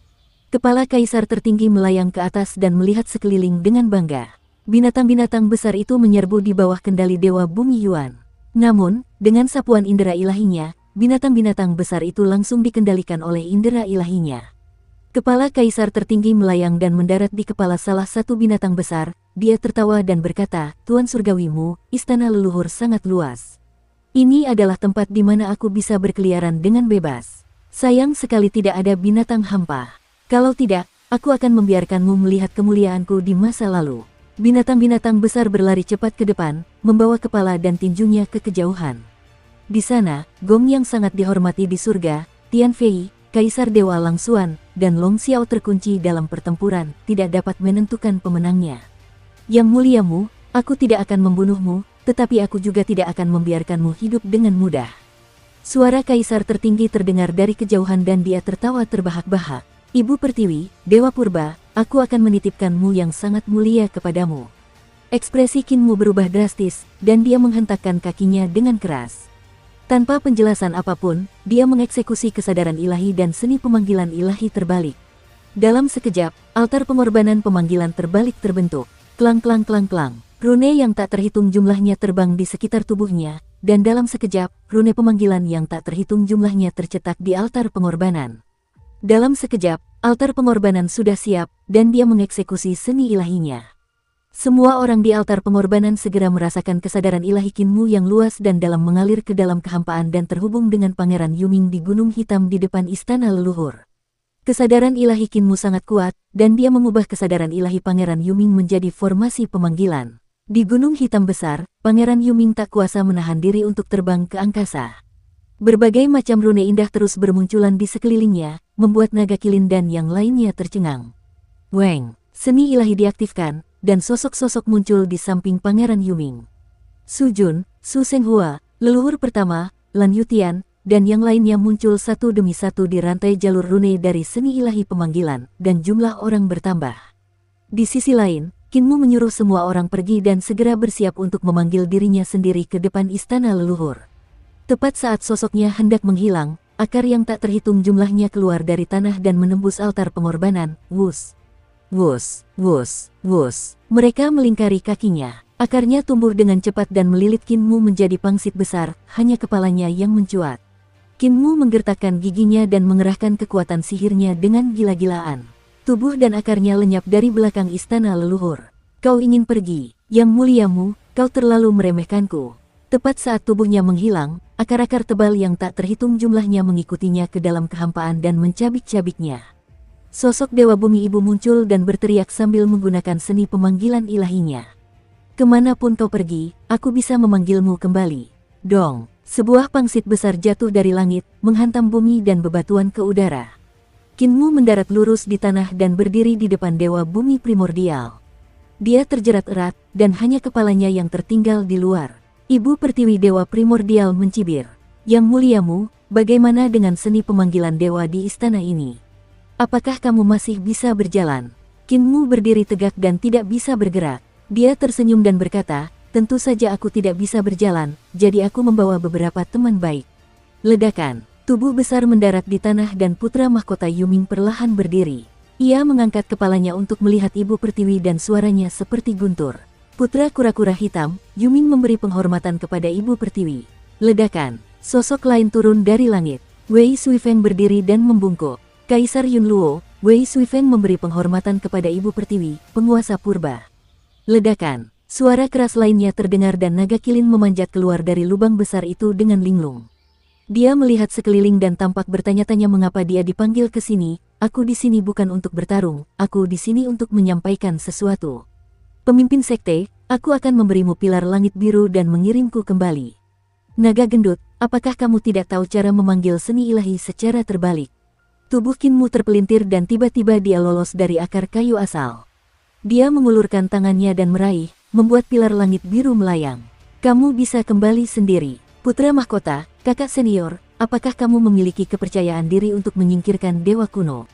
Kepala kaisar tertinggi melayang ke atas dan melihat sekeliling dengan bangga. Binatang-binatang besar itu menyerbu di bawah kendali Dewa Bumi Yuan. Namun, dengan sapuan indera ilahinya, binatang-binatang besar itu langsung dikendalikan oleh indera ilahinya. Kepala kaisar tertinggi melayang dan mendarat di kepala salah satu binatang besar. Dia tertawa dan berkata, "Tuan surgawimu, istana leluhur sangat luas. Ini adalah tempat di mana aku bisa berkeliaran dengan bebas. Sayang sekali tidak ada binatang hampa. Kalau tidak, aku akan membiarkanmu melihat kemuliaanku di masa lalu." Binatang-binatang besar berlari cepat ke depan, membawa kepala dan tinjunya ke kejauhan. Di sana, Gong yang sangat dihormati di surga, Tian Fei, Kaisar Dewa Langsuan, dan Long Xiao terkunci dalam pertempuran, tidak dapat menentukan pemenangnya. "Yang muliamu, aku tidak akan membunuhmu, tetapi aku juga tidak akan membiarkanmu hidup dengan mudah." Suara kaisar tertinggi terdengar dari kejauhan dan dia tertawa terbahak-bahak. "Ibu Pertiwi, Dewa Purba, aku akan menitipkanmu yang sangat mulia kepadamu." Ekspresi Kinmu berubah drastis, dan dia menghentakkan kakinya dengan keras. Tanpa penjelasan apapun, dia mengeksekusi kesadaran ilahi dan seni pemanggilan ilahi terbalik. Dalam sekejap, altar pengorbanan pemanggilan terbalik terbentuk. Klang klang klang klang. Rune yang tak terhitung jumlahnya terbang di sekitar tubuhnya, dan dalam sekejap, rune pemanggilan yang tak terhitung jumlahnya tercetak di altar pengorbanan. Dalam sekejap, altar pengorbanan sudah siap, dan dia mengeksekusi seni ilahinya. Semua orang di altar pengorbanan segera merasakan kesadaran ilahi Kinmu yang luas dan dalam mengalir ke dalam kehampaan dan terhubung dengan Pangeran Yuming di Gunung Hitam di depan istana leluhur. Kesadaran ilahi Kinmu sangat kuat, dan dia mengubah kesadaran ilahi Pangeran Yuming menjadi formasi pemanggilan. Di Gunung Hitam besar, Pangeran Yuming tak kuasa menahan diri untuk terbang ke angkasa. Berbagai macam rune indah terus bermunculan di sekelilingnya, membuat naga kilin dan yang lainnya tercengang. Weng, seni ilahi diaktifkan, dan sosok-sosok muncul di samping Pangeran Yuming. Su Jun, Su Senghua, leluhur pertama, Lan Yutian, dan yang lainnya muncul satu demi satu di rantai jalur rune dari seni ilahi pemanggilan, dan jumlah orang bertambah. Di sisi lain, Kinmu menyuruh semua orang pergi dan segera bersiap untuk memanggil dirinya sendiri ke depan istana leluhur. Tepat saat sosoknya hendak menghilang, akar yang tak terhitung jumlahnya keluar dari tanah dan menembus altar pengorbanan. Wus! Wus, wus, wus. Mereka melingkari kakinya. Akarnya tumbuh dengan cepat dan melilit Kinmu menjadi pangsit besar, hanya kepalanya yang mencuat. Kinmu menggertakkan giginya dan mengerahkan kekuatan sihirnya dengan gila-gilaan. Tubuh dan akarnya lenyap dari belakang istana leluhur. "Kau ingin pergi, yang muliamu, kau terlalu meremehkanku." Tepat saat tubuhnya menghilang, akar-akar tebal yang tak terhitung jumlahnya mengikutinya ke dalam kehampaan dan mencabik-cabiknya. Sosok Dewa Bumi Ibu muncul dan berteriak sambil menggunakan seni pemanggilan ilahinya. "Kemanapun kau pergi, aku bisa memanggilmu kembali." Dong, sebuah pangsit besar jatuh dari langit, menghantam bumi dan bebatuan ke udara. Kinmu mendarat lurus di tanah dan berdiri di depan Dewa Bumi Primordial. Dia terjerat erat, dan hanya kepalanya yang tertinggal di luar. Ibu Pertiwi Dewa Primordial mencibir. "Yang muliamu, bagaimana dengan seni pemanggilan dewa di istana ini? Apakah kamu masih bisa berjalan?" Kinmu berdiri tegak dan tidak bisa bergerak. Dia tersenyum dan berkata, "Tentu saja aku tidak bisa berjalan, jadi aku membawa beberapa teman baik." Ledakan, tubuh besar mendarat di tanah dan putra mahkota Yuming perlahan berdiri. Ia mengangkat kepalanya untuk melihat Ibu Pertiwi dan suaranya seperti guntur. "Putra kura-kura hitam," Yuming memberi penghormatan kepada Ibu Pertiwi. Ledakan, sosok lain turun dari langit. Wei Suifeng berdiri dan membungkuk. Kaisar Yunluo, Wei Suifeng memberi penghormatan kepada Ibu Pertiwi, penguasa purba. Ledakan, suara keras lainnya terdengar dan naga kilin memanjat keluar dari lubang besar itu dengan linglung. Dia melihat sekeliling dan tampak bertanya-tanya mengapa dia dipanggil ke sini. "Aku di sini bukan untuk bertarung, aku di sini untuk menyampaikan sesuatu. Pemimpin sekte, aku akan memberimu pilar langit biru dan mengirimku kembali." Naga gendut, apakah kamu tidak tahu cara memanggil seni ilahi secara terbalik? Tubuh Kinmu terpelintir dan tiba-tiba dia lolos dari akar kayu asal. Dia mengulurkan tangannya dan meraih, membuat pilar langit biru melayang. Kamu bisa kembali sendiri. Putra mahkota, kakak senior, apakah kamu memiliki kepercayaan diri untuk menyingkirkan dewa kuno?